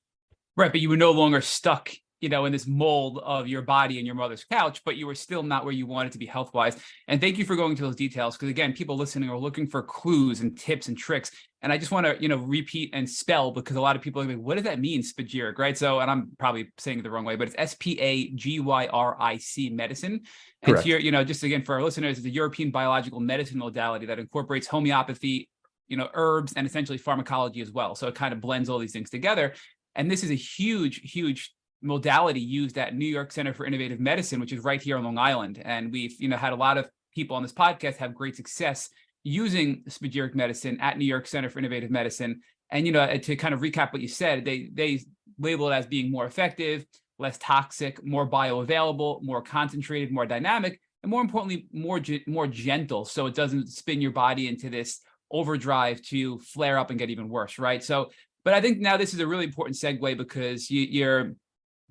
Right, but you were no longer stuck, in this mold of your body and your mother's couch, but you were still not where you wanted to be health-wise. And thank you for going into those details, because again, people listening are looking for clues and tips and tricks. And I just want to, repeat and spell, because a lot of people are like, what does that mean, spagyric, right? So, and I'm probably saying it the wrong way, but it's SPAGYRIC medicine. And Correct. here, just again, for our listeners, it's a European biological medicine modality that incorporates homeopathy, herbs, and essentially pharmacology as well. So it kind of blends all these things together. And this is a huge, huge modality used at New York Center for Innovative Medicine, which is right here on Long Island. And we've, had a lot of people on this podcast have great success using spagyric medicine at New York Center for Innovative Medicine. And, to kind of recap what you said, they label it as being more effective, less toxic, more bioavailable, more concentrated, more dynamic, and more importantly, more gentle. So it doesn't spin your body into this overdrive to flare up and get even worse, right? So, but I think now this is a really important segue, because your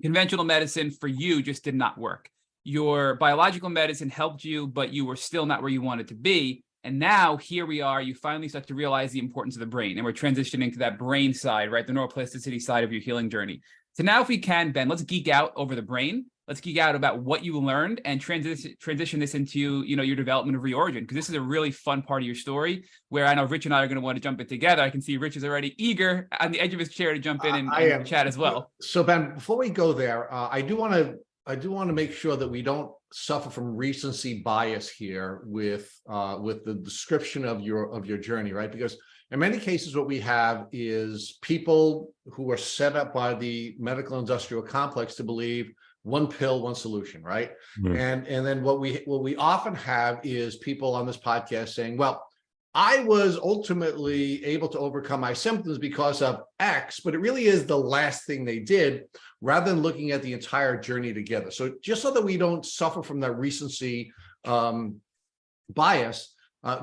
conventional medicine for you just did not work. Your biological medicine helped you, but you were still not where you wanted to be. And now here we are, you finally start to realize the importance of the brain. And we're transitioning to that brain side, right? The neuroplasticity side of your healing journey. So now if we can, Ben, let's geek out over the brain. Let's geek out about what you learned and transition this into, your development of Reorigin, because this is a really fun part of your story where I know Rich and I are going to want to jump in together. I can see Rich is already eager on the edge of his chair to jump in and chat as well. So Ben, before we go there, I do want to make sure that we don't suffer from recency bias here with the description of your journey, right? Because in many cases, what we have is people who are set up by the medical industrial complex to believe one pill, one solution, right? And then what we often have is people on this podcast saying, well, I was ultimately able to overcome my symptoms because of X, but it really is the last thing they did, rather than looking at the entire journey together. So just so that we don't suffer from that recency bias,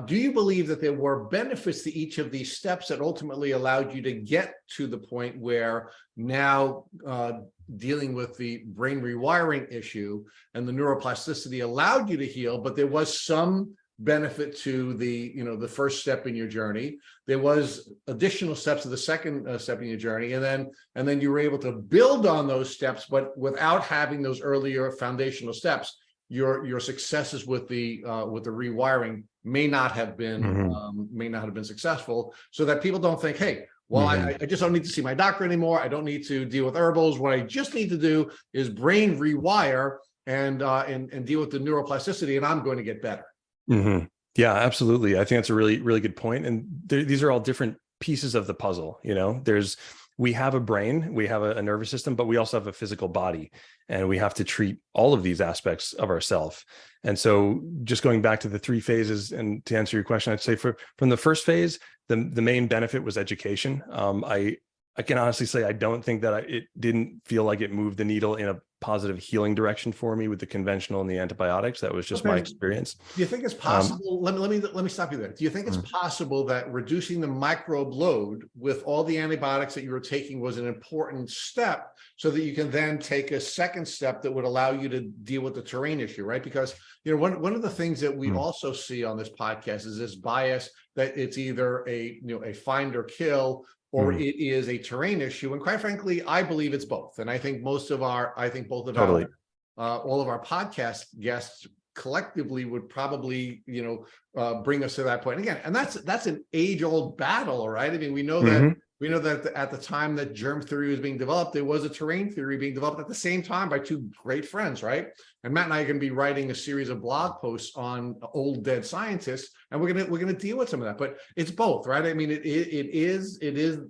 do you believe that there were benefits to each of these steps that ultimately allowed you to get to the point where now dealing with the brain rewiring issue and the neuroplasticity allowed you to heal, but there was some benefit to the first step in your journey. There was additional steps to the second step in your journey, and then you were able to build on those steps, but without having those earlier foundational steps, your successes with the rewiring may not have been successful, so that people don't think, hey, well, I just don't need to see my doctor anymore. I don't need to deal with herbals. What I just need to do is brain rewire and deal with the neuroplasticity, and I'm going to get better. Yeah, absolutely. I think that's a really, really good point. And these are all different pieces of the puzzle. We have a brain, we have a nervous system, but we also have a physical body, and we have to treat all of these aspects of ourselves. And so just going back to the 3 phases, and to answer your question, I'd say from the first phase, the main benefit was education. I can honestly say I don't think that it didn't feel like it moved the needle in a positive healing direction for me with the conventional and the antibiotics. That was just my experience. Do you think it's possible? Let me stop you there. Do you think it's possible that reducing the microbe load with all the antibiotics that you were taking was an important step, so that you can then take a second step that would allow you to deal with the terrain issue, right? Because one of the things that we also see on this podcast is this bias that it's either a find or kill, or it is a terrain issue. And quite frankly, I believe it's both. And I think both of our all of our podcast guests collectively would probably, bring us to that point again. And that's an age-old battle, all right? I mean, we know that at the time that germ theory was being developed, there was a terrain theory being developed at the same time by 2 great friends, right? And Matt and I are going to be writing a series of blog posts on old dead scientists, and we're going to deal with some of that. But it's both, right? I mean, it is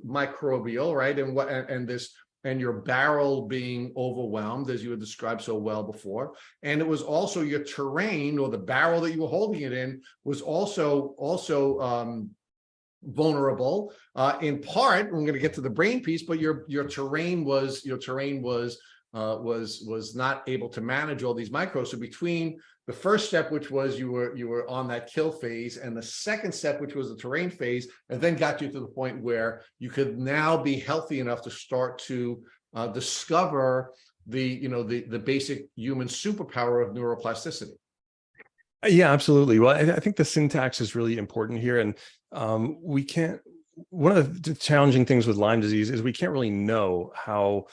microbial, right? And your barrel being overwhelmed, as you had described so well before. And it was also your terrain, or the barrel that you were holding it in, was also vulnerable. In part, I'm going to get to the brain piece, but your terrain was not able to manage all these microbes. So between the first step, which was you were on that kill phase, and the second step, which was the terrain phase, and then got you to the point where you could now be healthy enough to start to discover the basic human superpower of neuroplasticity. Yeah, absolutely. Well, I think the syntax is really important here. And we can't, one of the challenging things with Lyme disease is we can't really know how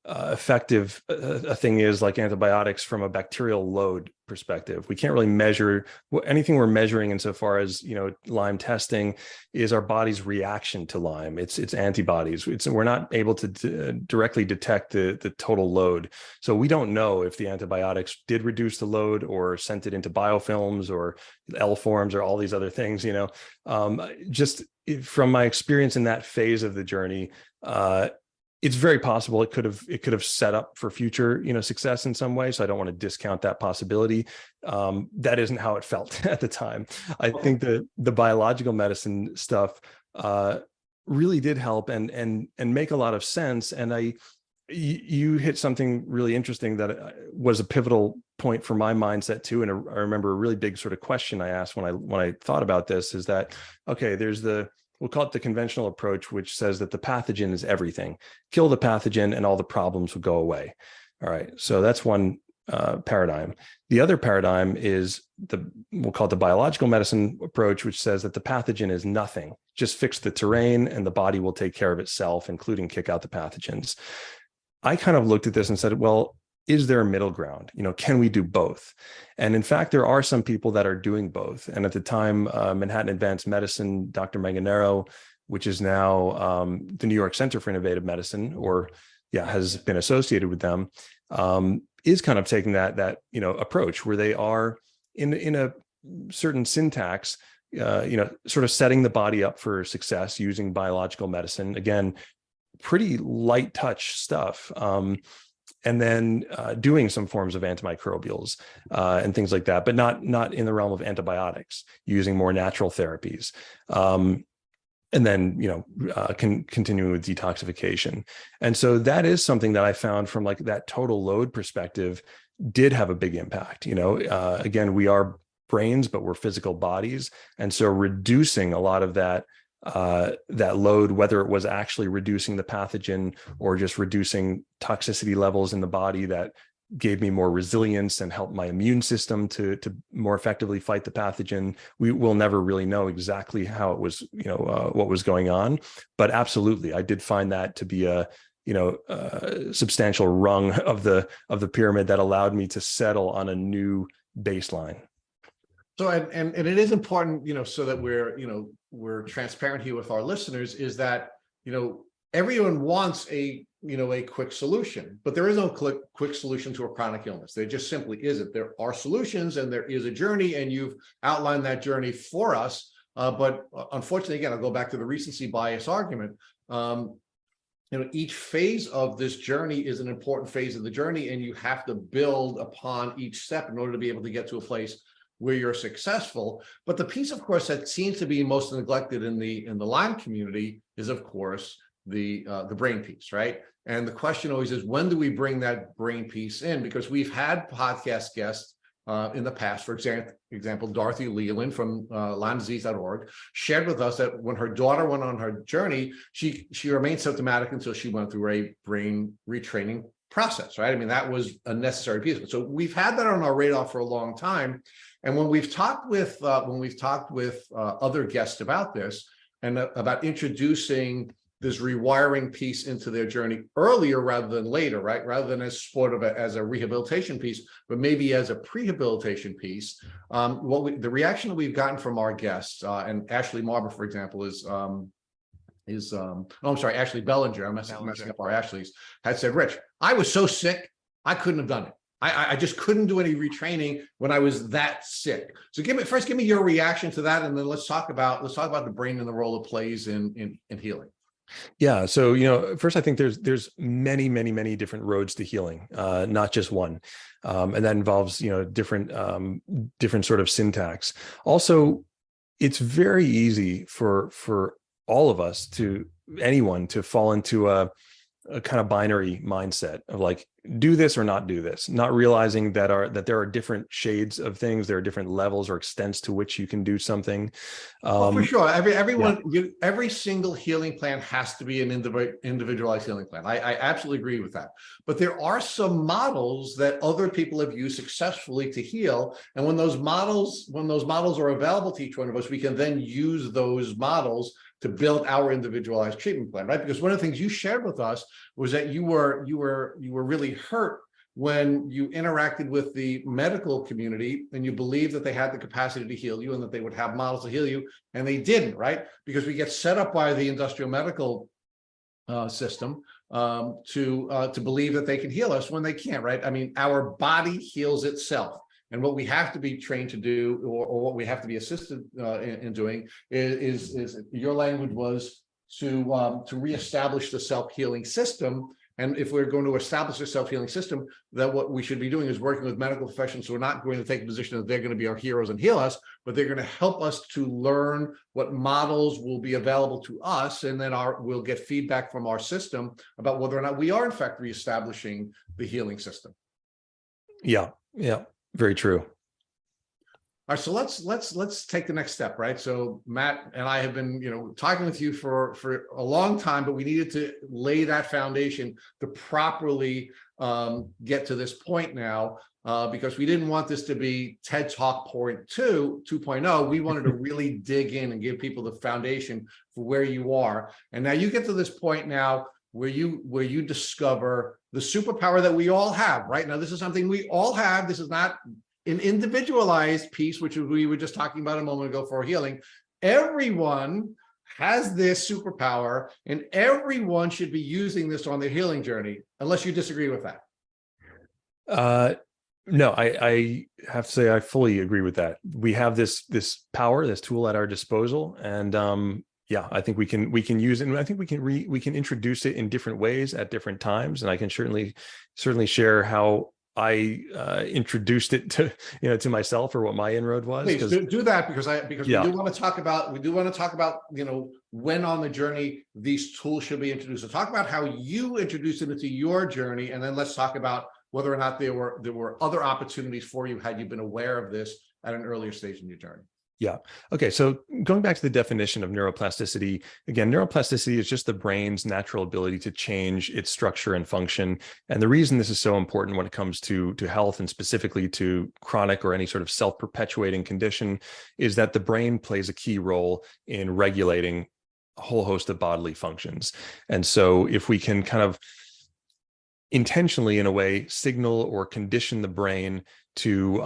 effective a thing is like antibiotics from a bacterial load perspective. We can't really measure anything. We're measuring insofar as, Lyme testing is our body's reaction to Lyme. It's antibodies. We're not able to directly detect the total load. So we don't know if the antibiotics did reduce the load or sent it into biofilms or L forms or all these other things, just from my experience in that phase of the journey, it's very possible it could have set up for future, success in some way. So I don't want to discount that possibility. That isn't how it felt at the time. I think the biological medicine stuff really did help and make a lot of sense. And you hit something really interesting that was a pivotal point for my mindset too. And I remember a really big sort of question I asked when I thought about this is that, okay, there's we'll call it the conventional approach, which says that the pathogen is everything. Kill the pathogen and all the problems will go away. All right. So that's one paradigm. The other paradigm is we'll call it the biological medicine approach, which says that the pathogen is nothing. Just fix the terrain and the body will take care of itself, including kick out the pathogens. I kind of looked at this and said, well, is there a middle ground? Can we do both? And in fact, there are some people that are doing both. And at the time, Manhattan Advanced Medicine, Dr. Manganaro, which is now the New York Center for Innovative Medicine, has been associated with them, is kind of taking that approach where they are in a certain syntax, sort of setting the body up for success using biological medicine. Again, pretty light touch stuff. And then doing some forms of antimicrobials and things like that, but not in the realm of antibiotics, using more natural therapies. And then, continuing with detoxification. And so that is something that I found from like that total load perspective did have a big impact. Again, we are brains, but we're physical bodies. And so reducing a lot of that load, whether it was actually reducing the pathogen or just reducing toxicity levels in the body that gave me more resilience and helped my immune system to more effectively fight the pathogen. We will never really know exactly how it was, what was going on, but absolutely, I did find that to be a substantial rung of the pyramid that allowed me to settle on a new baseline. So, and it is important, so that we're transparent here with our listeners, is that, everyone wants a quick solution, but there is no quick solution to a chronic illness. There just simply isn't. There are solutions and there is a journey, and you've outlined that journey for us. But unfortunately, again, I'll go back to the recency bias argument. Each phase of this journey is an important phase of the journey, and you have to build upon each step in order to be able to get to a place where you're successful. But the piece, of course, that seems to be most neglected in the Lyme community is, of course, the brain piece, right? And the question always is, when do we bring that brain piece in? Because we've had podcast guests in the past. For example, Dorothy Leland from LymeDisease.org shared with us that when her daughter went on her journey, she remained symptomatic until she went through a brain retraining process, right? I mean, that was a necessary piece. So we've had that on our radar for a long time. And when we've talked with other guests about this and about introducing this rewiring piece into their journey earlier rather than later, right? Rather than as as a rehabilitation piece, but maybe as a prehabilitation piece. The reaction that we've gotten from our guests, and Ashley Marber, for example, Ashley Bellinger, I'm messing up our Ashleys, had said, Rich, I was so sick, I couldn't have done it. I just couldn't do any retraining when I was that sick. So give me your reaction to that, and then let's talk about the brain and the role it plays in healing. Yeah. So, first, I think there's many, many, many different roads to healing, not just one. And that involves, different sort of syntax. Also, it's very easy for all of us, to anyone, to fall into a kind of binary mindset of like, do this or not do this, not realizing that there are different shades of things, there are different levels or extents to which you can do something. Well, for sure, every single healing plan has to be an individualized healing plan. I absolutely agree with that. But there are some models that other people have used successfully to heal, and when those models are available to each one of us, we can then use those models to build our individualized treatment plan, right? Because one of the things you shared with us was that you were really hurt when you interacted with the medical community and you believed that they had the capacity to heal you and that they would have models to heal you, and they didn't, right? Because we get set up by the industrial medical system to believe that they can heal us when they can't, right? I mean, our body heals itself. And what we have to be trained to do, or what we have to be assisted in doing, is your language was to reestablish the self-healing system. And if we're going to establish a self-healing system, that what we should be doing is working with medical professionals who are not going to take a position that they're going to be our heroes and heal us, but they're going to help us to learn what models will be available to us, and then we'll get feedback from our system about whether or not we are in fact reestablishing the healing system. Yeah, very true. All right, so let's take the next step, right? So Matt and I have been, talking with you for a long time, but we needed to lay that foundation to properly get to this point now, because we didn't want this to be TED Talk Point 2.0. We wanted to really dig in and give people the foundation for where you are. And now you get to this point now where you discover the superpower that we all have, right? Now, this is something we all have. This is not an individualized piece, which we were just talking about a moment ago for healing. Everyone has this superpower, and everyone should be using this on their healing journey, unless you disagree with that. No, I have to say I fully agree with that. We have this power, this tool at our disposal, and I think we can use it, and I think we can introduce it in different ways at different times. And I can certainly share how I introduced it to myself, or what my inroad was. Please do that, because we do want to talk about when on the journey these tools should be introduced. So talk about how you introduced it into your journey, and then let's talk about whether or not there were other opportunities for you had you been aware of this at an earlier stage in your journey. Yeah. Okay. So going back to the definition of neuroplasticity, again, neuroplasticity is just the brain's natural ability to change its structure and function. And the reason this is so important when it comes to health, and specifically to chronic or any sort of self-perpetuating condition, is that the brain plays a key role in regulating a whole host of bodily functions. And so if we can kind of intentionally, in a way, signal or condition the brain to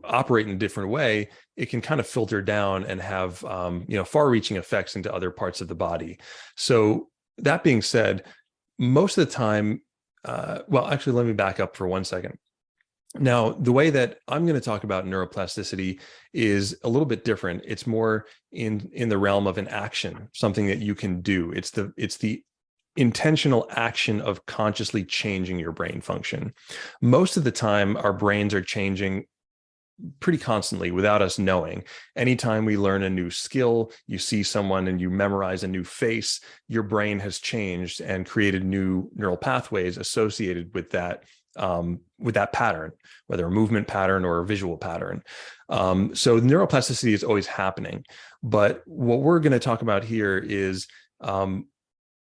operate in a different way, it can kind of filter down and have far-reaching effects into other parts of the body. So that being said, most of the time, actually, let me back up for 1 second. Now, the way that I'm going to talk about neuroplasticity is a little bit different. It's more in the realm of an action, something that you can do. It's the intentional action of consciously changing your brain function. Most of the time, our brains are changing pretty constantly without us knowing. Anytime we learn a new skill, you see someone and you memorize a new face, your brain has changed and created new neural pathways associated with that pattern, whether a movement pattern or a visual pattern. So neuroplasticity is always happening. But what we're going to talk about here is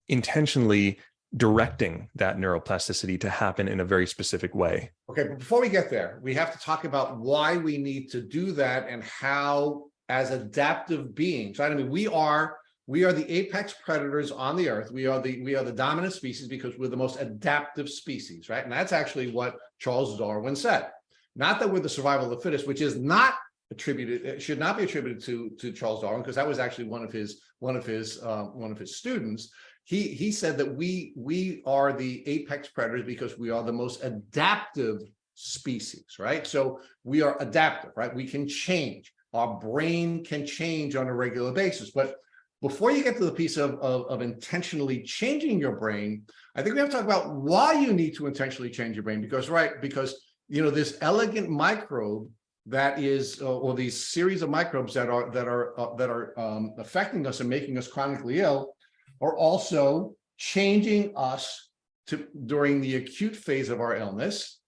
intentionally directing that neuroplasticity to happen in a very specific way. Okay, but before we get there, we have to talk about why we need to do that, and how, as adaptive beings, right? I mean, we are the apex predators on the earth. We are the dominant species because we're the most adaptive species, right? And that's actually what Charles Darwin said. Not that we're the survival of the fittest, which is not attributed, it should not be attributed to Charles Darwin, because that was actually one of his students. He said that we are the apex predators because we are the most adaptive species, right? So we are adaptive, right? We can change. Our brain can change on a regular basis. But before you get to the piece of intentionally changing your brain, I think we have to talk about why you need to intentionally change your brain. Because this elegant microbe that is, or these series of microbes that are affecting us and making us chronically ill, are also changing us during the acute phase of our illness.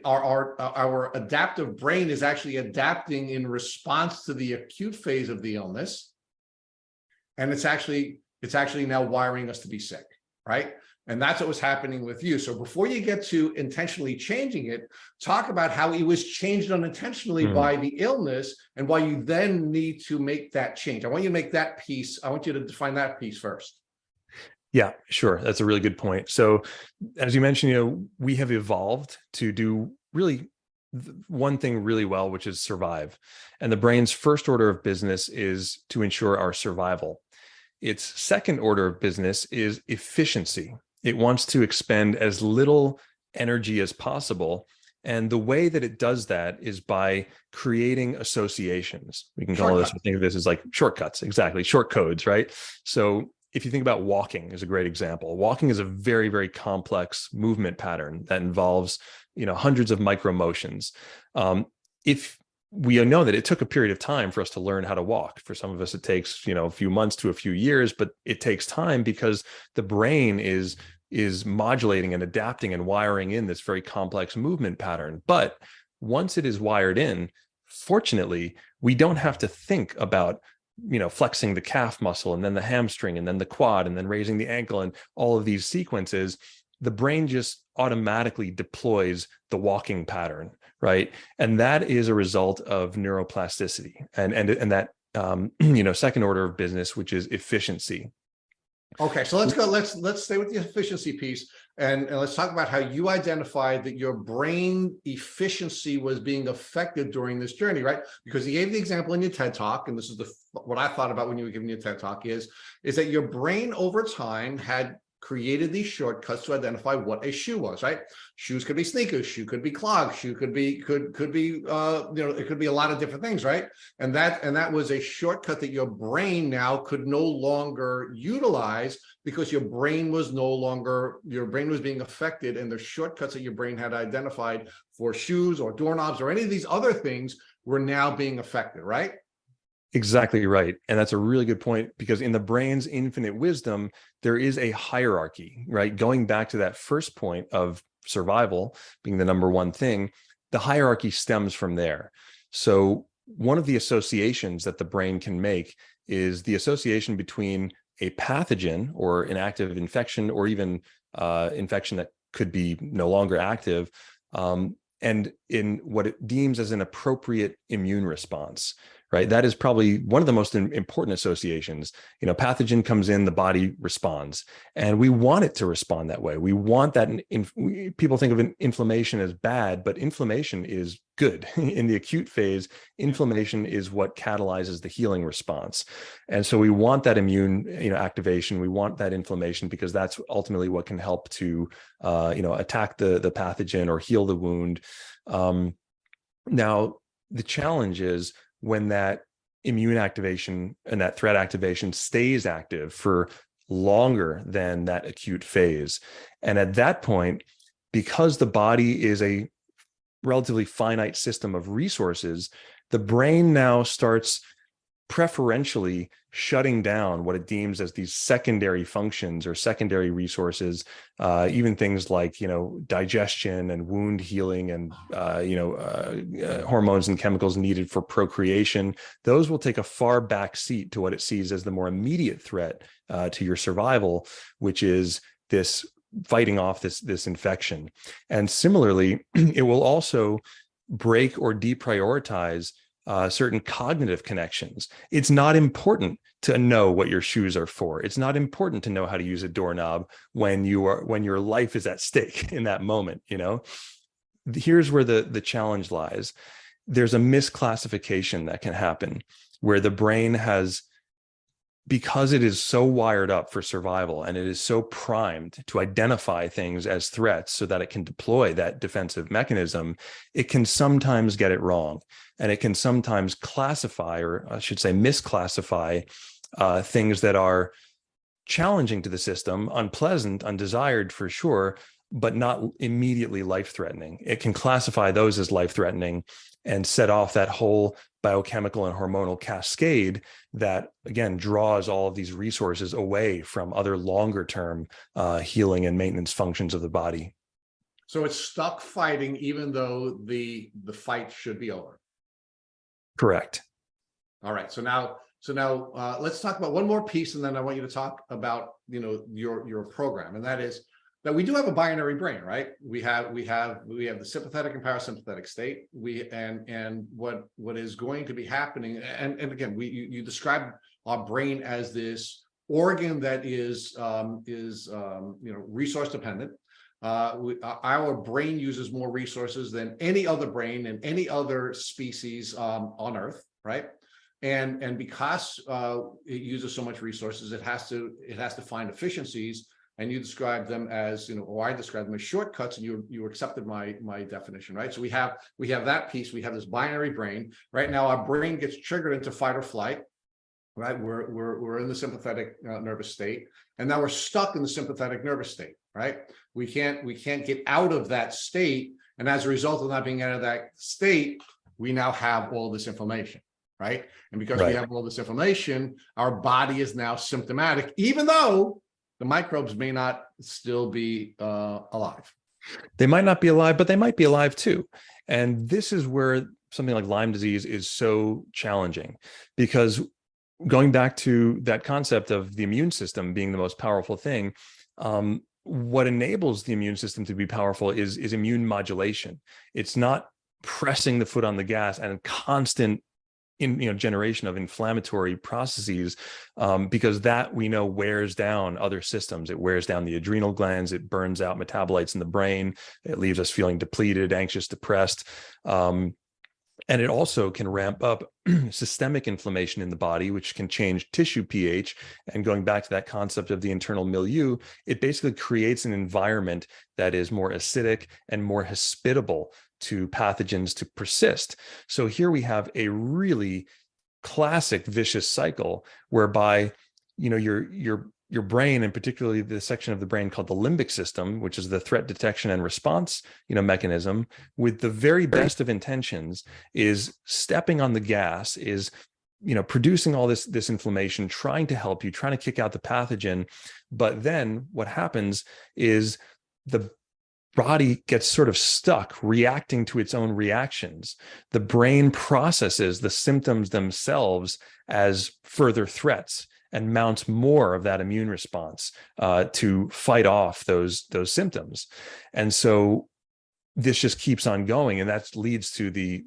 Our adaptive brain is actually adapting in response to the acute phase of the illness, and it's actually now wiring us to be sick, right? And that's what was happening with you. So before you get to intentionally changing it, talk about how it was changed unintentionally by the illness and why you then need to make that change. I want you to make that piece. I want you to define that piece first. Yeah, sure. That's a really good point. So as you mentioned, we have evolved to do really one thing really well, which is survive. And the brain's first order of business is to ensure our survival. Its second order of business is efficiency. It wants to expend as little energy as possible. And the way that it does that is by creating associations. We can call this, I think of this as like shortcuts, exactly, short codes, right? So if you think about walking is a great example. Walking is a very, very complex movement pattern that involves, hundreds of micro motions. If we know that it took a period of time for us to learn how to walk. For some of us, it takes, a few months to a few years, but it takes time because the brain is modulating and adapting and wiring in this very complex movement pattern. But once it is wired in, fortunately, we don't have to think about flexing the calf muscle and then the hamstring and then the quad and then raising the ankle and all of these sequences. The brain just automatically deploys the walking pattern, right? And that is a result of neuroplasticity and that second order of business, which is efficiency. Okay, so let's go. Let's stay with the efficiency piece, and let's talk about how you identified that your brain efficiency was being affected during this journey, right? Because you gave the example in your TED Talk, and this is what I thought about when you were giving your TED Talk is that your brain over time had created these shortcuts to identify what a shoe was, right? Shoes could be sneakers, shoe could be clogs, shoe could be it could be a lot of different things, right? And that was a shortcut that your brain now could no longer utilize because your brain was being affected, and the shortcuts that your brain had identified for shoes or doorknobs or any of these other things were now being affected, right? Exactly right. And that's a really good point, because in the brain's infinite wisdom, there is a hierarchy, right? Going back to that first point of survival being the number one thing, the hierarchy stems from there. So one of the associations that the brain can make is the association between a pathogen or an active infection, or even infection that could be no longer active, and in what it deems as an appropriate immune response. Right. That is probably one of the most important associations. Pathogen comes in, the body responds, and we want it to respond that way. We want that. People think of inflammation as bad, but inflammation is good. In the acute phase, inflammation is what catalyzes the healing response. And so we want that immune, activation. We want that inflammation because that's ultimately what can help to, attack the pathogen or heal the wound. Now, the challenge is when that immune activation and that threat activation stays active for longer than that acute phase. And at that point, because the body is a relatively finite system of resources, the brain now starts preferentially shutting down what it deems as these secondary functions or secondary resources, even things like, digestion and wound healing and, hormones and chemicals needed for procreation. Those will take a far back seat to what it sees as the more immediate threat to your survival, which is this fighting off this infection. And similarly, it will also break or deprioritize certain cognitive connections. It's not important to know what your shoes are for. It's not important to know how to use a doorknob when your life is at stake in that moment. Here's where the challenge lies. There's a misclassification that can happen where the brain has, because it is so wired up for survival and it is so primed to identify things as threats so that it can deploy that defensive mechanism, it can sometimes get it wrong. And it can sometimes classify, or I should say misclassify, things that are challenging to the system, unpleasant, undesired for sure, but not immediately life-threatening. It can classify those as life-threatening and set off that whole biochemical and hormonal cascade that, again, draws all of these resources away from other longer-term healing and maintenance functions of the body. So it's stuck fighting, even though the fight should be over. Correct. All right. So now let's talk about one more piece, and then I want you to talk about your program, and that is that we do have a binary brain, right? We have the sympathetic and parasympathetic state. And what is going to be happening, and again, you describe our brain as this organ that is resource dependent. Our brain uses more resources than any other brain in any other species on Earth, right? And because it uses so much resources, it has to find efficiencies. And you describe them as, or I describe them as shortcuts, and you accepted my definition, right? So we have that piece. We have this binary brain. Right now, our brain gets triggered into fight or flight. Right, we're in the sympathetic nervous state, and now we're stuck in the sympathetic nervous state. Right, we can't get out of that state, and as a result of not being out of that state, we now have all this inflammation. Right, and because we have all this inflammation, our body is now symptomatic, even though the microbes may not still be alive. They might not be alive, but they might be alive too. And this is where something like Lyme disease is so challenging, because going back to that concept of the immune system being the most powerful thing, what enables the immune system to be powerful is immune modulation. It's not pressing the foot on the gas and constant generation of inflammatory processes, because that, we know, wears down other systems. It wears down the adrenal glands. It burns out metabolites in the brain. It leaves us feeling depleted, anxious, depressed. And it also can ramp up systemic inflammation in the body, which can change tissue pH. And going back to that concept of the internal milieu, it basically creates an environment that is more acidic and more hospitable to pathogens to persist. So here we have a really classic vicious cycle whereby, your brain, and particularly the section of the brain called the limbic system, which is the threat detection and response, mechanism, with the very best of intentions, is stepping on the gas, is, producing all this inflammation, trying to help you, trying to kick out the pathogen. But then what happens is the body gets sort of stuck reacting to its own reactions. The brain processes the symptoms themselves as further threats and mounts more of that immune response to fight off those symptoms. And so this just keeps on going, and that leads to the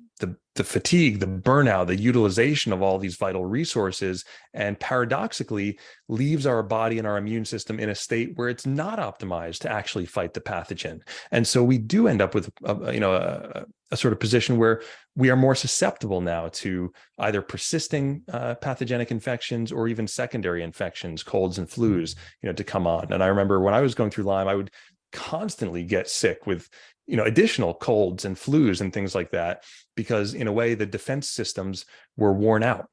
fatigue, the burnout, the utilization of all these vital resources, and paradoxically leaves our body and our immune system in a state where it's not optimized to actually fight the pathogen. And so we do end up with a sort of position where we are more susceptible now to either persisting pathogenic infections or even secondary infections, colds and flus, to come on. And I remember when I was going through Lyme, I would constantly get sick with additional colds and flus and things like that, because in a way the defense systems were worn out.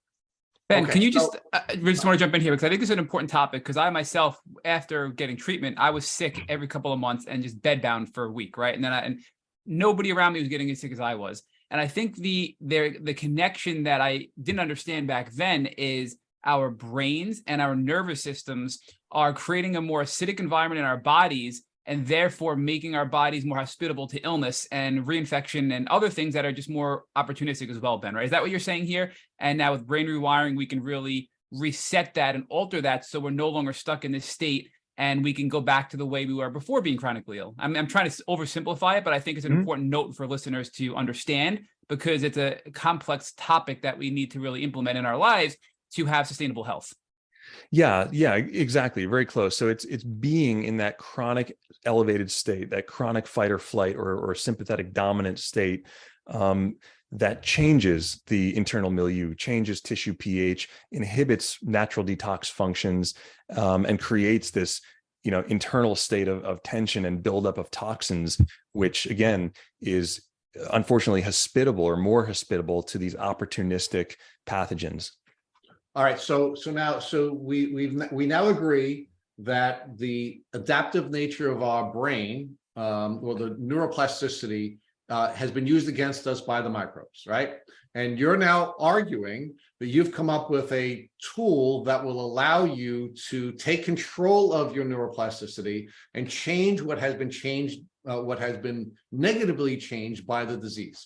Ben, can you just want to jump in here, because I think this is an important topic, because I myself, after getting treatment, I was sick every couple of months and just bedbound for a week, right? And then nobody around me was getting as sick as I was. And I think the connection that I didn't understand back then is our brains and our nervous systems are creating a more acidic environment in our bodies, and therefore making our bodies more hospitable to illness and reinfection and other things that are just more opportunistic as well, Ben, right? Is that what you're saying here? And now with brain rewiring, we can really reset that and alter that so we're no longer stuck in this state, and we can go back to the way we were before being chronically ill. I'm trying to oversimplify it, but I think it's an important note for listeners to understand, because it's a complex topic that we need to really implement in our lives to have sustainable health. Yeah, exactly. Very close. So it's being in that chronic elevated state, that chronic fight or flight or sympathetic dominant state, that changes the internal milieu, changes tissue pH, inhibits natural detox functions, and creates this, internal state of tension and buildup of toxins, which again is unfortunately hospitable or more hospitable to these opportunistic pathogens. All right, so we now agree that the adaptive nature of our brain or the neuroplasticity has been used against us by the microbes, right? And you're now arguing that you've come up with a tool that will allow you to take control of your neuroplasticity and change what has been changed, what has been negatively changed by the disease.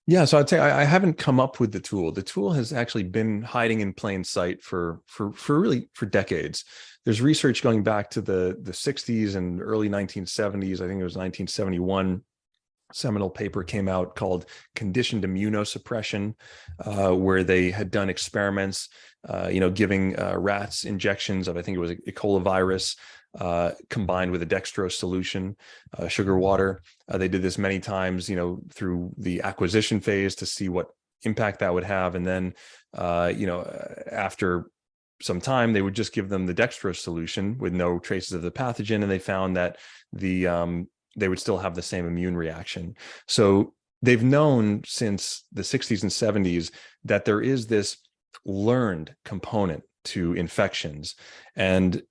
Yeah, so I'd say I haven't come up with the tool. The tool has actually been hiding in plain sight for decades. There's research going back to the 60s and early 1970s. I think it was 1971. Seminal paper came out called Conditioned Immunosuppression, where they had done experiments, giving rats injections of, I think it was E. coli virus, combined with a dextrose solution, sugar water. They did this many times, through the acquisition phase to see what impact that would have. And then, after some time, they would just give them the dextrose solution with no traces of the pathogen. And they found that they would still have the same immune reaction. So they've known since the 60s and 70s that there is this learned component to infections. And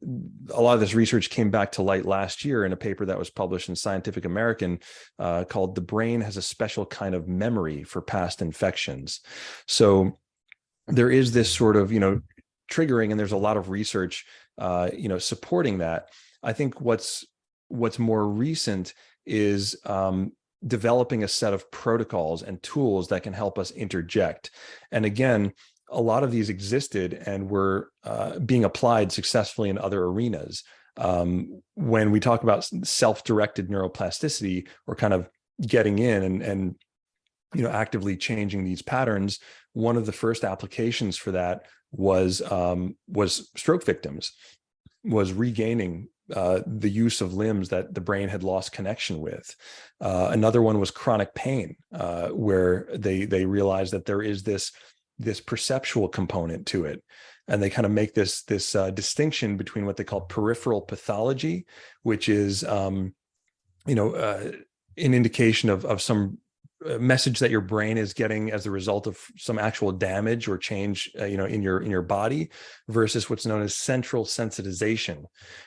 a lot of this research came back to light last year in a paper that was published in Scientific American called "The Brain Has a Special Kind of Memory for Past Infections." So there is this sort of, triggering, and there's a lot of research, supporting that. I think what's more recent is developing a set of protocols and tools that can help us interject. And again, a lot of these existed and were being applied successfully in other arenas. When we talk about self-directed neuroplasticity, or kind of getting in and actively changing these patterns, one of the first applications for that was stroke victims, was regaining the use of limbs that the brain had lost connection with. Another one was chronic pain, where they realized that there is this perceptual component to it. And they kind of make this distinction between what they call peripheral pathology, which is an indication of some message that your brain is getting as a result of some actual damage or change, in your body, versus what's known as central sensitization,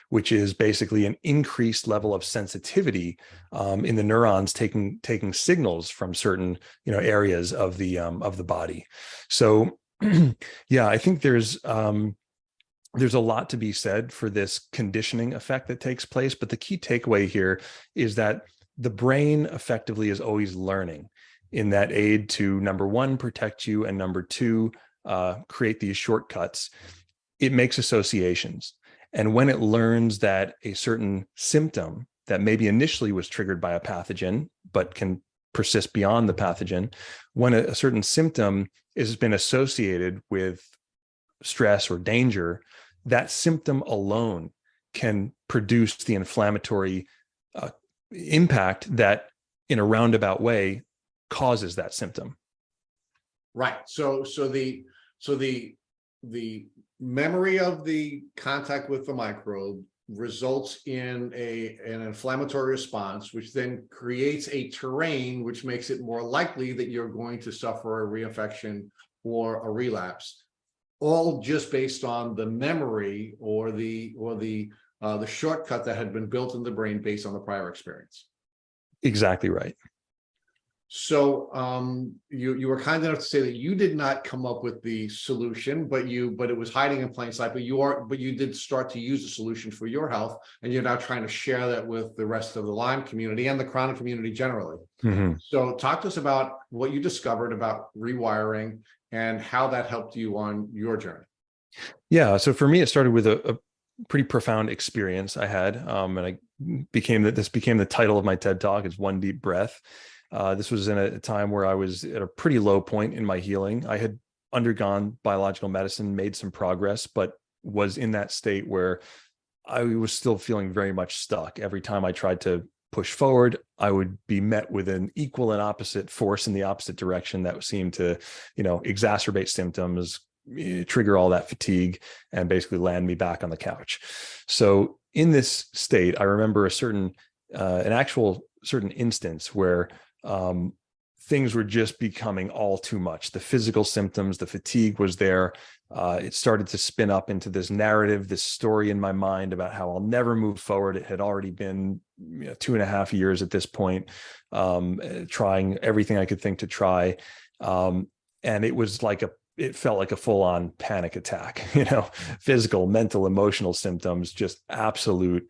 which is basically an increased level of sensitivity in the neurons taking signals from certain areas of the body. So yeah, I think there's a lot to be said for this conditioning effect that takes place, but the key takeaway here is that the brain effectively is always learning in that aid to, number one, protect you, and number two, create these shortcuts. It makes associations. And when it learns that a certain symptom that maybe initially was triggered by a pathogen, but can persist beyond the pathogen, when a certain symptom has been associated with stress or danger, that symptom alone can produce the inflammatory impact that, in a roundabout way, causes that symptom. Right. So the memory of the contact with the microbe results in an inflammatory response, which then creates a terrain which makes it more likely that you're going to suffer a reinfection or a relapse, all just based on the memory or the shortcut that had been built in the brain based on the prior experience. Exactly right. So you were kind enough to say that you did not come up with the solution, but it was hiding in plain sight. But you did start to use the solution for your health, and you're now trying to share that with the rest of the Lyme community and the chronic community generally. Mm-hmm. So talk to us about what you discovered about rewiring and how that helped you on your journey. Yeah. So for me, it started with a pretty profound experience I had, and this became the title of my TED Talk. It's One Deep Breath. This was in a time where I was at a pretty low point in my healing. I had undergone biological medicine, made some progress, but was in that state where I was still feeling very much stuck. Every time I tried to push forward, I would be met with an equal and opposite force in the opposite direction that seemed to, exacerbate symptoms, trigger all that fatigue, and basically land me back on the couch. So in this state, I remember an actual certain instance where things were just becoming all too much. The physical symptoms, the fatigue was there. It started to spin up into this narrative, this story in my mind about how I'll never move forward. It had already been 2.5 years at this point, trying everything I could think to try. And it was like it felt like a full-on panic attack, physical, mental, emotional symptoms, just absolute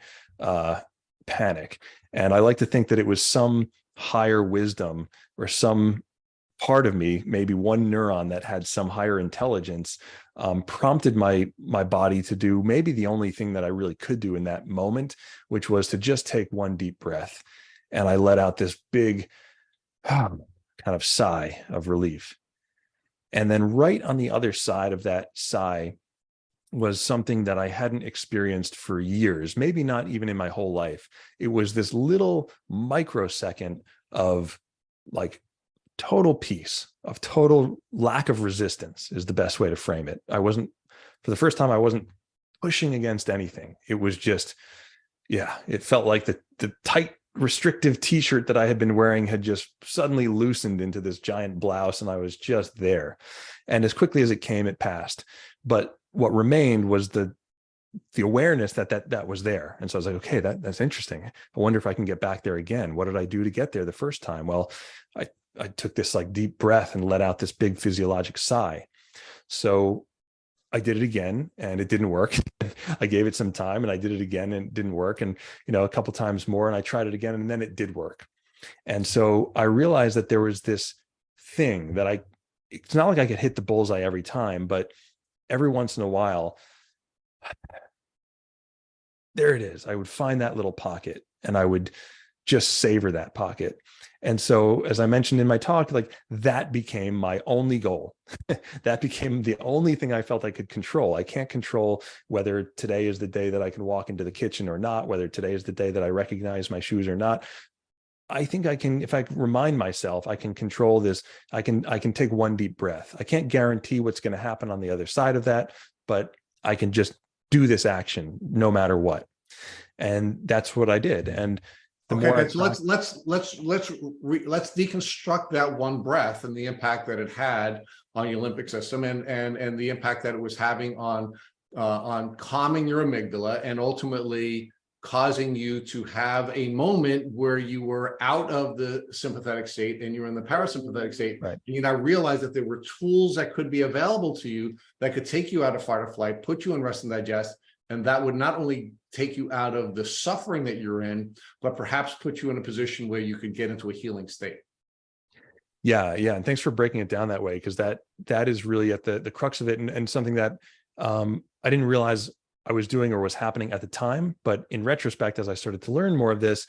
panic. And I like to think that it was some higher wisdom or some part of me, maybe one neuron that had some higher intelligence, prompted my body to do maybe the only thing that I really could do in that moment, which was to just take one deep breath. And I let out this big kind of sigh of relief. And then right on the other side of that sigh was something that I hadn't experienced for years, maybe not even in my whole life. It was this little microsecond of like total peace, of total lack of resistance is the best way to frame it. For the first time, I wasn't pushing against anything. It was just, it felt like the tight, restrictive t-shirt that I had been wearing had just suddenly loosened into this giant blouse, and I was just there. And as quickly as it came, it passed. But what remained was the awareness that was there. And so I was like, okay, that's interesting. I wonder if I can get back there again. What did I do to get there the first time? Well, I took this like deep breath and let out this big physiologic sigh. So I did it again and it didn't work. I gave it some time and I did it again and it didn't work. And, a couple times more and I tried it again and then it did work. And so I realized that there was this thing that it's not like I could hit the bullseye every time, but every once in a while, there it is. I would find that little pocket and I would just savor that pocket. And so, as I mentioned in my talk, like that became my only goal. That became the only thing I felt I could control. I can't control whether today is the day that I can walk into the kitchen or not, whether today is the day that I recognize my shoes or not. I think I can, if I remind myself, I can control this. I can take one deep breath. I can't guarantee what's going to happen on the other side of that, but I can just do this action no matter what. And that's what I did. And the more so let's deconstruct that one breath and the impact that it had on the limbic system and the impact that it was having on calming your amygdala and ultimately causing you to have a moment where you were out of the sympathetic state and you're in the parasympathetic state. Right. And you now realize that there were tools that could be available to you that could take you out of fight or flight, put you in rest and digest, and that would not only take you out of the suffering that you're in, but perhaps put you in a position where you could get into a healing state. Yeah. And thanks for breaking it down that way, because that is really at the crux of it, and something that I didn't realize I was doing or was happening at the time. But in retrospect, as I started to learn more of this,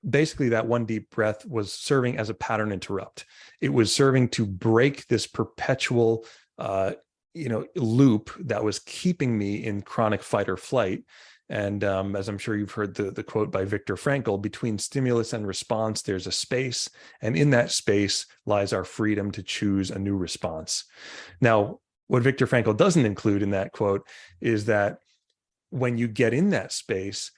basically that one deep breath was serving as a pattern interrupt. It was serving to break this perpetual loop that was keeping me in chronic fight or flight. And as I'm sure you've heard the quote by Viktor Frankl, between stimulus and response, there's a space. And in that space lies our freedom to choose a new response. Now, what Viktor Frankl doesn't include in that quote is that when you get in that space,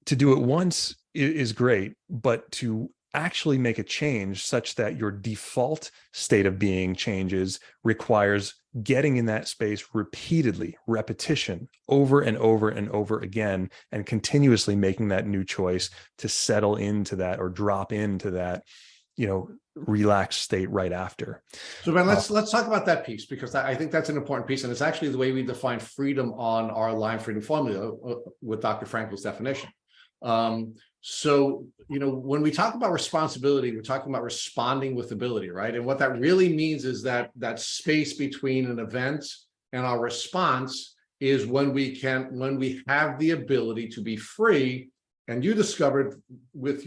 to do it once is great, but to actually make a change such that your default state of being changes requires getting in that space repeatedly, repetition, over and over and over again, and continuously making that new choice to settle into that or drop into that, relaxed state right after. So Ben, let's talk about that piece, because I think that's an important piece, and it's actually the way we define freedom on our Lyme freedom formula with Dr. Frankl's definition. So, when we talk about responsibility, we're talking about responding with ability, right? And what that really means is that space between an event and our response is when we have the ability to be free. And you discovered with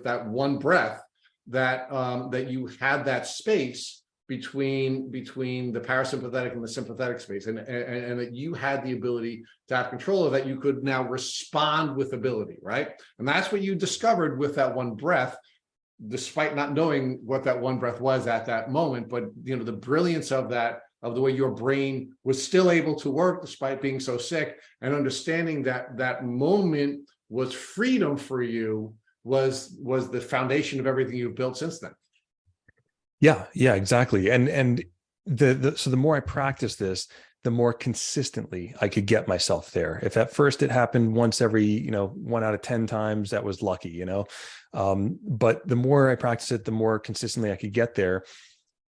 that one breath that you had that space between the parasympathetic and the sympathetic space, and that you had the ability to have control of that. You could now respond with ability, right? And that's what you discovered with that one breath, despite not knowing what that one breath was at that moment. But the brilliance of that, of the way your brain was still able to work despite being so sick, and understanding that moment was freedom for you was the foundation of everything you've built since then. Yeah, exactly. And so the more I practice this, the more consistently I could get myself there. If at first it happened once every, 1 out of 10 times, that was lucky, but the more I practice it, the more consistently I could get there.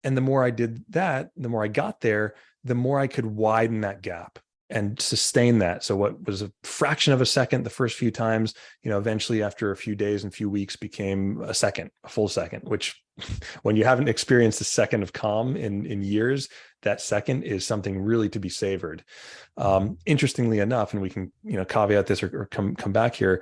And the more I did that, the more I got there, the more I could widen that gap and sustain that. So what was a fraction of a second the first few times, eventually after a few days and few weeks became a full second, which when you haven't experienced a second of calm in years, that second is something really to be savored. Interestingly enough, and we can, caveat this or come back here.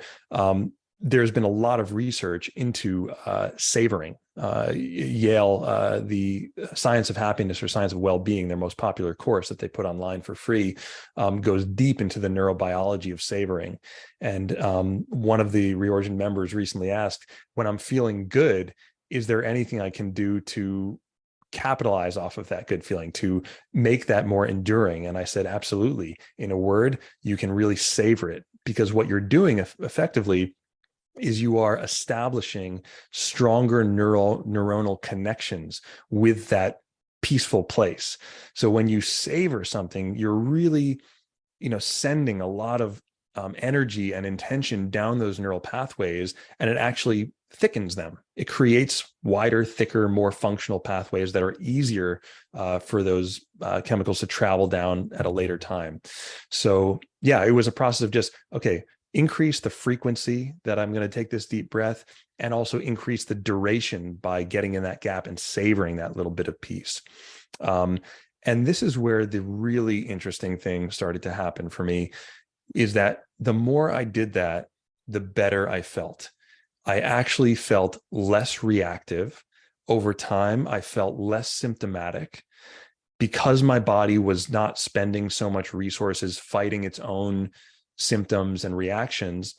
There's been a lot of research into savoring. Yale, the Science of Happiness or Science of Well-Being, their most popular course that they put online for free, goes deep into the neurobiology of savoring. And one of the Reorigin members recently asked, when I'm feeling good, is there anything I can do to capitalize off of that good feeling, to make that more enduring? And I said, absolutely. In a word, you can really savor it, because what you're doing effectively is you are establishing stronger neuronal connections with that peaceful place. So when you savor something, you're really, sending a lot of energy and intention down those neural pathways, and it actually thickens them. It creates wider, thicker, more functional pathways that are easier for those chemicals to travel down at a later time. So yeah, it was a process of just, okay, increase the frequency that I'm going to take this deep breath, and also increase the duration by getting in that gap and savoring that little bit of peace. And this is where the really interesting thing started to happen for me, is that the more I did that, the better I felt. I actually felt less reactive. Over time, I felt less symptomatic, because my body was not spending so much resources fighting its own symptoms and reactions.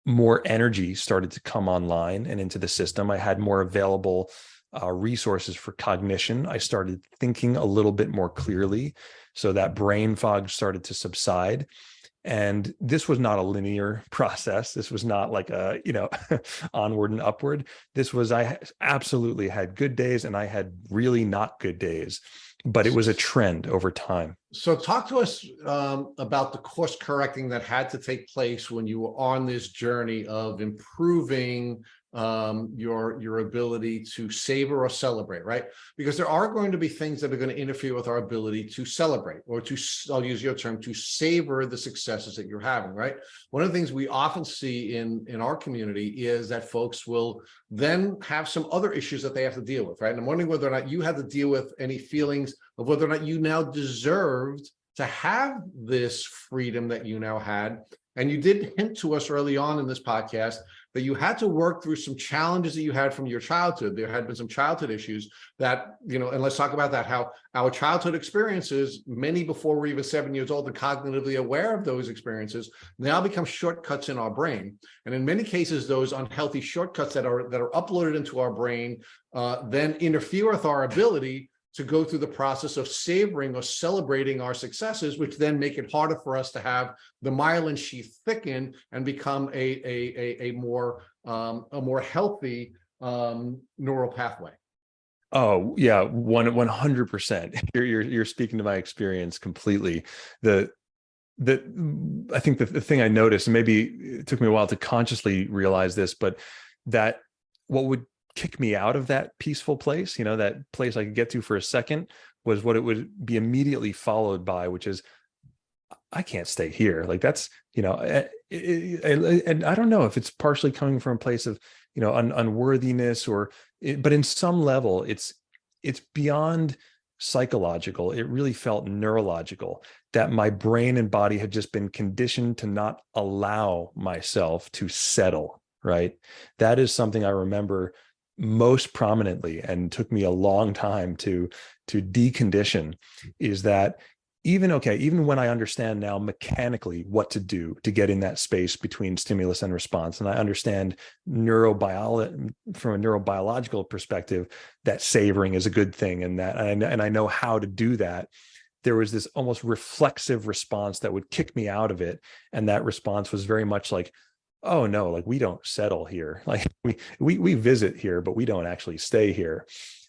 More energy started to come online and into the system. I had more available resources for cognition. I started thinking a little bit more clearly. So that brain fog started to subside. And this was not a linear process. This was not like a, onward and upward. This was, I absolutely had good days and I had really not good days, but it was a trend over time. So talk to us about the course correcting that had to take place when you were on this journey of improving your ability to savor or celebrate, right? Because there are going to be things that are going to interfere with our ability to celebrate, or to, I'll use your term, to savor the successes that you're having, right? One of the things we often see in our community is that folks will then have some other issues that they have to deal with, right? And I'm wondering whether or not you had to deal with any feelings of whether or not you now deserved to have this freedom that you now had. And you did hint to us early on in this podcast that you had to work through some challenges that you had from your childhood. There had been some childhood issues that, and let's talk about that, how our childhood experiences, many before we're even 7 years old and cognitively aware of those experiences, now become shortcuts in our brain. And in many cases, those unhealthy shortcuts that are uploaded into our brain then interfere with our ability to go through the process of savoring or celebrating our successes, which then make it harder for us to have the myelin sheath thicken and become a more healthy neural pathway. Oh yeah, 100%. You're speaking to my experience completely. I think the thing I noticed, and maybe it took me a while to consciously realize this, but that what would kick me out of that peaceful place, that place I could get to for a second, was what it would be immediately followed by, which is, I can't stay here. Like that's, and I don't know if it's partially coming from a place of, unworthiness but in some level, it's beyond psychological. It really felt neurological, that my brain and body had just been conditioned to not allow myself to settle, right? That is something I remember most prominently, and took me a long time to decondition, is that even when I understand now mechanically what to do to get in that space between stimulus and response, and I understand from a neurobiological perspective that savoring is a good thing, and I know how to do that, there was this almost reflexive response that would kick me out of it. And that response was very much like, oh no, like we don't settle here. Like we visit here, but we don't actually stay here.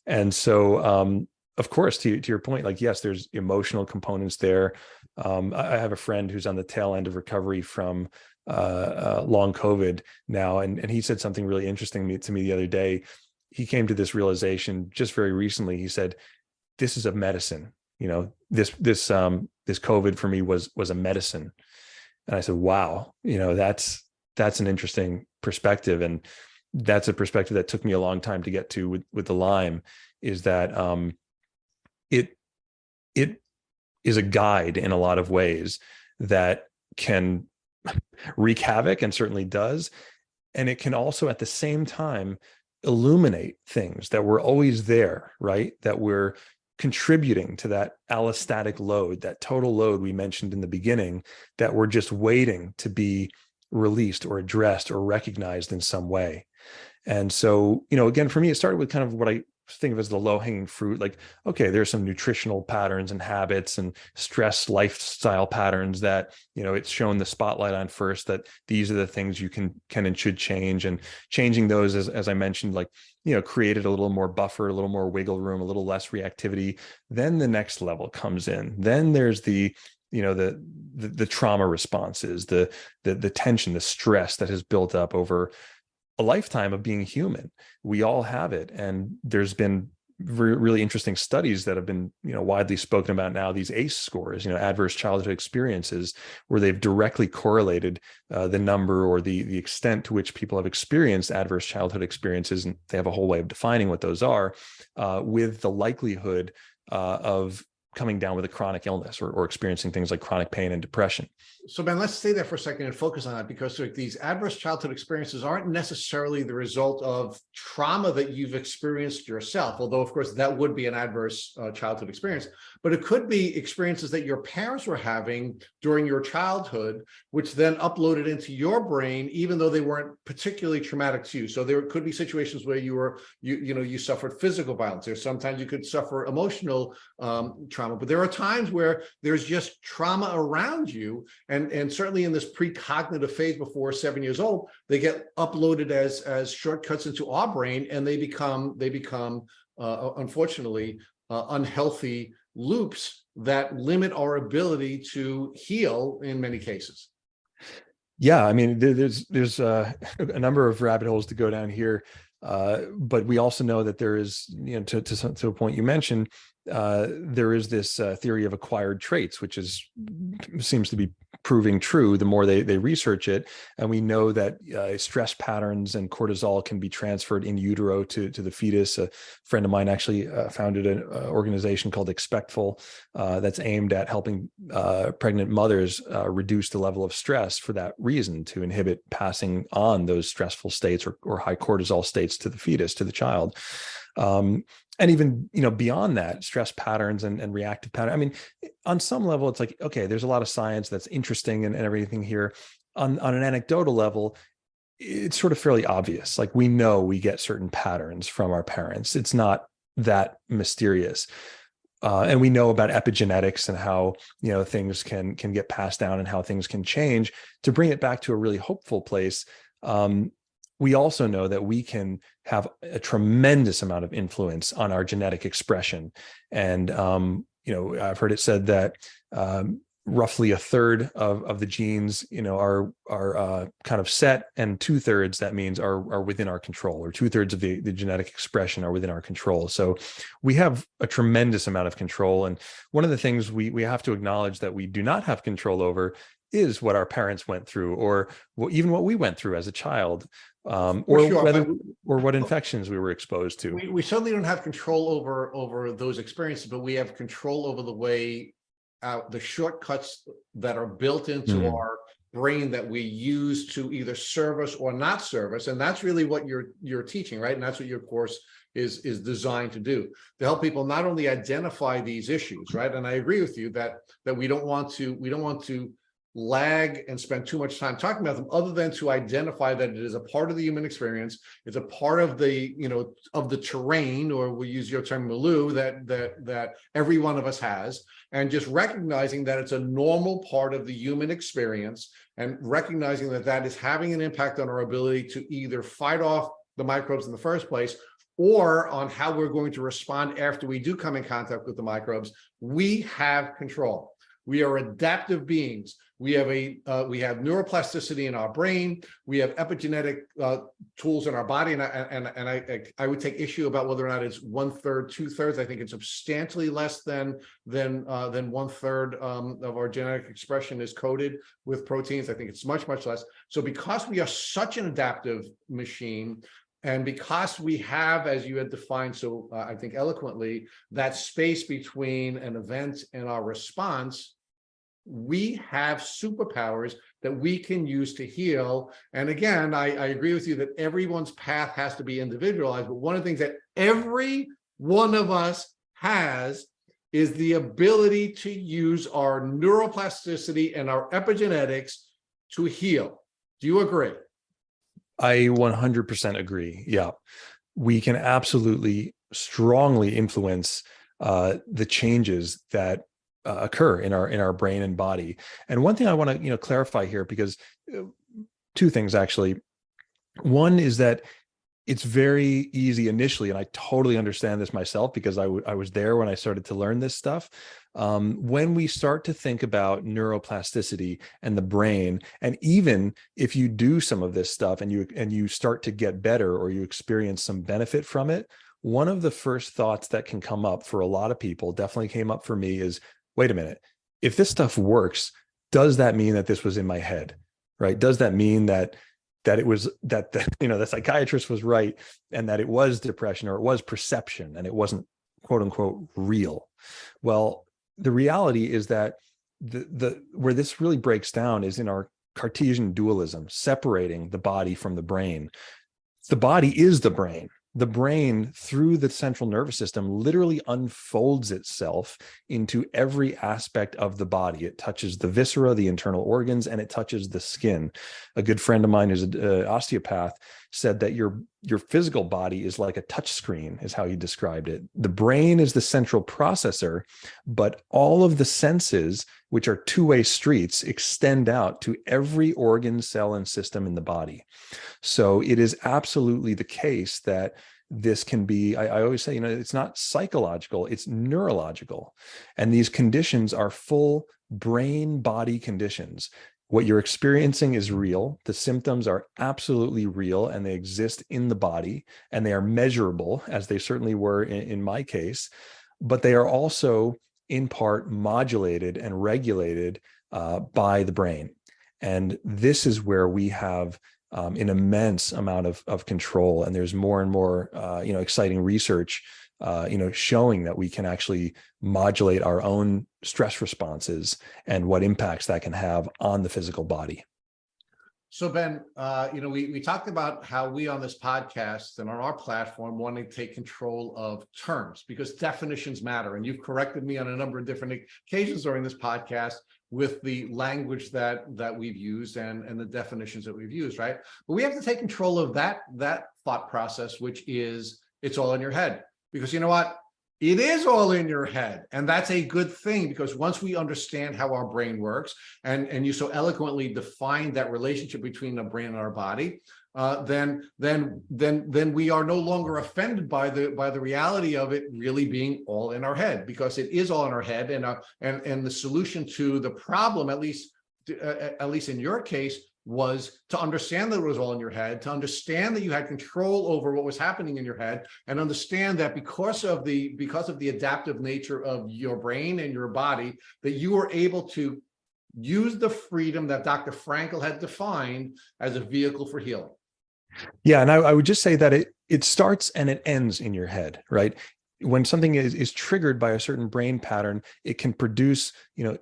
And so, of course, to your point, like, yes, there's emotional components there. I have a friend who's on the tail end of recovery from long COVID now, and he said something really interesting to me the other day. He came to this realization just very recently. He said, "This is a medicine. You know, this COVID for me was a medicine." And I said, "Wow, you know, that's an interesting perspective." And that's a perspective that took me a long time to get to with the Lyme, is that it is a guide in a lot of ways that can wreak havoc, and certainly does. And it can also at the same time illuminate things that were always there, right? That we're contributing to that allostatic load, that total load we mentioned in the beginning, that we're just waiting to be released or addressed or recognized in some way. And so, you know, again, for me, it started with kind of what I think of as the low-hanging fruit. Like, okay, there's some nutritional patterns and habits and stress lifestyle patterns that, you know, it's shown the spotlight on first, that these are the things you can and should change. And changing those, as I mentioned, like, you know, created a little more buffer, a little more wiggle room, a little less reactivity. Then the next level comes in. Then there's the, you know, the trauma responses, the tension, the stress that has built up over a lifetime of being human. We all have it. And there's been really interesting studies that have been, you know, widely spoken about now, these ACE scores, you know, adverse childhood experiences, where they've directly correlated the number or the extent to which people have experienced adverse childhood experiences, and they have a whole way of defining what those are, with the likelihood of coming down with a chronic illness or experiencing things like chronic pain and depression. So Ben, let's stay there for a second and focus on that, because like, these adverse childhood experiences aren't necessarily the result of trauma that you've experienced yourself, although of course that would be an adverse childhood experience, but it could be experiences that your parents were having during your childhood, which then uploaded into your brain, even though they weren't particularly traumatic to you. So there could be situations where you suffered physical violence, or sometimes you could suffer emotional trauma, but there are times where there's just trauma around you. And certainly in this precognitive phase before 7 years old, they get uploaded as shortcuts into our brain, and they become unfortunately unhealthy loops that limit our ability to heal in many cases. Yeah, I mean, there's a number of rabbit holes to go down here, but we also know that there is, you know, to a point you mentioned, there is this theory of acquired traits, which seems to be proving true the more they research it. And we know that stress patterns and cortisol can be transferred in utero to the fetus. A friend of mine actually founded an organization called Expectful that's aimed at helping pregnant mothers reduce the level of stress for that reason, to inhibit passing on those stressful states or high cortisol states to the fetus, to the child. And even, you know, beyond that, stress patterns and reactive patterns. I mean, on some level, it's like, okay, there's a lot of science that's interesting and everything here. On an anecdotal level, it's sort of fairly obvious. Like, we know we get certain patterns from our parents. It's not that mysterious. And we know about epigenetics and how, you know, things can get passed down and how things can change. To bring it back to a really hopeful place, we also know that we can have a tremendous amount of influence on our genetic expression. And, you know, I've heard it said that roughly a third of the genes, you know, are kind of set, and 2/3, that means are within our control, or 2/3 of the genetic expression are within our control. So we have a tremendous amount of control. And one of the things we have to acknowledge that we do not have control over is what our parents went through, or even what we went through as a child. Or what infections we were exposed to. We certainly don't have control over those experiences, but we have control over the way the shortcuts that are built into our brain that we use to either serve us or not serve us. And that's really what you're teaching, right? And that's what your course is designed to do, to help people not only identify these issues, right? And I agree with you that we don't want to lag and spend too much time talking about them, other than to identify that it is a part of the human experience. It's a part of the, you know, of the terrain, or we use your term, milieu, that every one of us has, and just recognizing that it's a normal part of the human experience, and recognizing that is having an impact on our ability to either fight off the microbes in the first place, or on how we're going to respond after we do come in contact with the microbes, we have control. We are adaptive beings. We have neuroplasticity in our brain. We have epigenetic tools in our body, and I would take issue about whether or not it's 1/3, 2/3. I think it's substantially less than 1/3 of our genetic expression is coded with proteins. I think it's much less. So because we are such an adaptive machine, and because we have, as you had defined so I think eloquently, that space between an event and our response, we have superpowers that we can use to heal. And again, I agree with you that everyone's path has to be individualized, but one of the things that every one of us has is the ability to use our neuroplasticity and our epigenetics to heal. Do you agree? I 100% agree. Yeah, we can absolutely strongly influence the changes that occur in our brain and body. And one thing I want to clarify here, because two things actually. One is that it's very easy initially, and I totally understand this myself because I was there when I started to learn this stuff. When we start to think about neuroplasticity and the brain, and even if you do some of this stuff and you start to get better or you experience some benefit from it, one of the first thoughts that can come up for a lot of people, definitely came up for me, is, wait a minute, if this stuff works, does that mean that this was in my head, right? Does that mean that it was that the psychiatrist was right and that it was depression or it was perception and it wasn't quote unquote real? Well, the reality is that the where this really breaks down is in our Cartesian dualism, separating the body from the brain. The body is the brain. The brain, through the central nervous system, literally unfolds itself into every aspect of the body. It touches the viscera, the internal organs, and it touches the skin. A good friend of mine who's an osteopath said that your physical body is like a touch screen, is how he described it. The brain is the central processor, but all of the senses, which are two-way streets, extend out to every organ, cell, and system in the body. So it is absolutely the case that this can be, I always say, it's not psychological, it's neurological. And these conditions are full brain-body conditions. What you're experiencing is real. The symptoms are absolutely real, and they exist in the body, and they are measurable, as they certainly were in my case, but they are also in part modulated and regulated by the brain. And this is where we have an immense amount of control. And there's more and more, exciting research, showing that we can actually modulate our own stress responses and what impacts that can have on the physical body. So Ben, we talked about how we on this podcast and on our platform want to take control of terms because definitions matter. And you've corrected me on a number of different occasions during this podcast with the language that we've used and the definitions that we've used, right? But we have to take control of that thought process, which is it's all in your head. Because you know what? It is all in your head. And that's a good thing, because once we understand how our brain works, and you so eloquently defined that relationship between the brain and our body, then we are no longer offended by the reality of it really being all in our head, because it is all in our head. And the solution to the problem, at least in your case, was to understand that it was all in your head, to understand that you had control over what was happening in your head, and understand that because of the adaptive nature of your brain and your body, that you were able to use the freedom that Dr. Frankl had defined as a vehicle for healing. Yeah, and I would just say that it starts and it ends in your head, right? When something is triggered by a certain brain pattern, it can produce,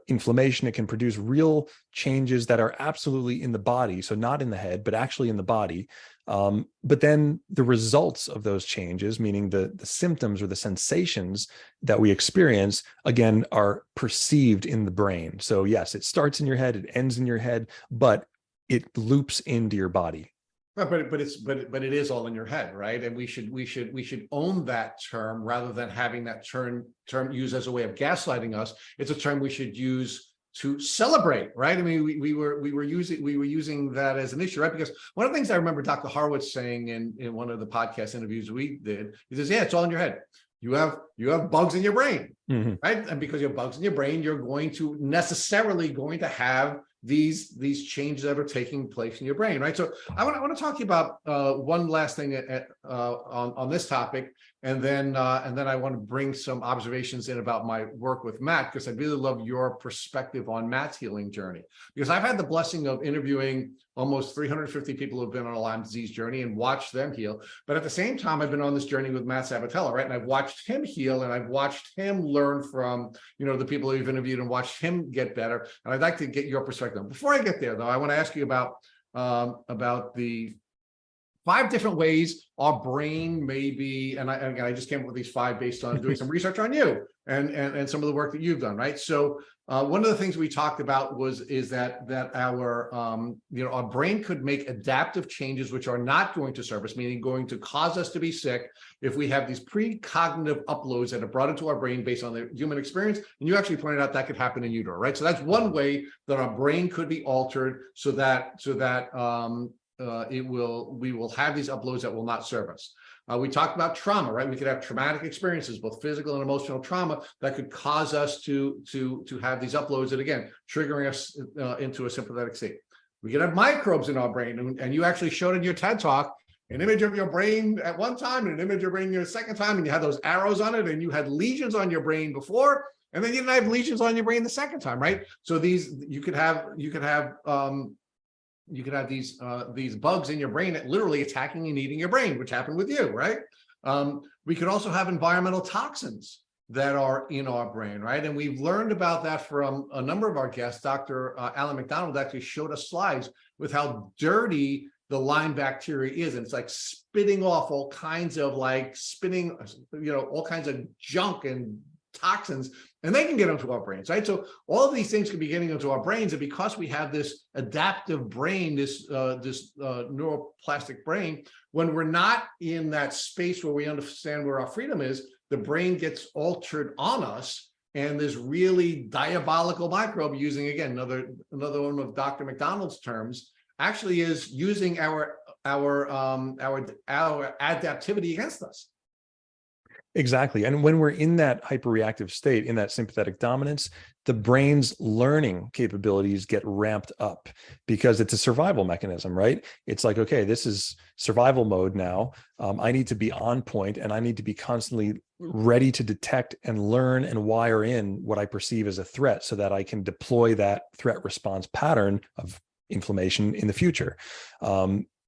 inflammation. It can produce real changes that are absolutely in the body. So not in the head, but actually in the body. But then the results of those changes, meaning the symptoms or the sensations that we experience, again, are perceived in the brain. So yes, it starts in your head, it ends in your head, but it loops into your body. But it is all in your head, right? And we should own that term rather than having that term used as a way of gaslighting us. It's a term we should use to celebrate, right? I mean, we were using that as an issue, right? Because one of the things I remember Dr. Horowitz saying in one of the podcast interviews we did, he says, yeah, it's all in your head. You have bugs in your brain, right? And because you have bugs in your brain, you're going to necessarily have these changes that are taking place in your brain, right? So I want to talk to you about one last thing on this topic, and then I want to bring some observations in about my work with Matt, because I really love your perspective on Matt's healing journey. Because I've had the blessing of interviewing almost 350 people who've been on a Lyme disease journey and watched them heal. But at the same time, I've been on this journey with Matt Sabatella, right? And I've watched him heal, and I've watched him learn from, the people who've interviewed and watched him get better. And I'd like to get your perspective. Before I get there, though, I want to ask you about the 5 different ways our brain may be, and I just came up with these 5 based on doing some research on you and some of the work that you've done, right? So one of the things we talked about is that our our brain could make adaptive changes which are not going to serve us, meaning going to cause us to be sick if we have these precognitive uploads that are brought into our brain based on the human experience. And you actually pointed out that could happen in utero, right? So that's one way that our brain could be altered so that we will have these uploads that will not serve us. We talked about trauma, right? We could have traumatic experiences, both physical and emotional trauma, that could cause us to have these uploads that, again, triggering us into a sympathetic state. We could have microbes in our brain, and you actually showed in your TED Talk an image of your brain at one time and an image of your brain your second time, and you had those arrows on it, and you had lesions on your brain before, and then you didn't have lesions on your brain the second time, right? So you could have these bugs in your brain that literally attacking and eating your brain, which happened with you, right? We could also have environmental toxins that are in our brain, right? And we've learned about that from a number of our guests. Dr. Alan McDonald actually showed us slides with how dirty the Lyme bacteria is. And it's like spitting off all kinds of all kinds of junk and toxins, and they can get into our brains, right? So all of these things can be getting into our brains, and because we have this adaptive brain, this neuroplastic brain, when we're not in that space where we understand where our freedom is, the brain gets altered on us, and this really diabolical microbe, using again another one of Dr. McDonald's terms, actually is using our adaptivity against us. Exactly. And when we're in that hyperreactive state, in that sympathetic dominance, the brain's learning capabilities get ramped up because it's a survival mechanism, right? It's like, okay, this is survival mode now. I need to be on point, and I need to be constantly ready to detect and learn and wire in what I perceive as a threat so that I can deploy that threat response pattern of inflammation in the future.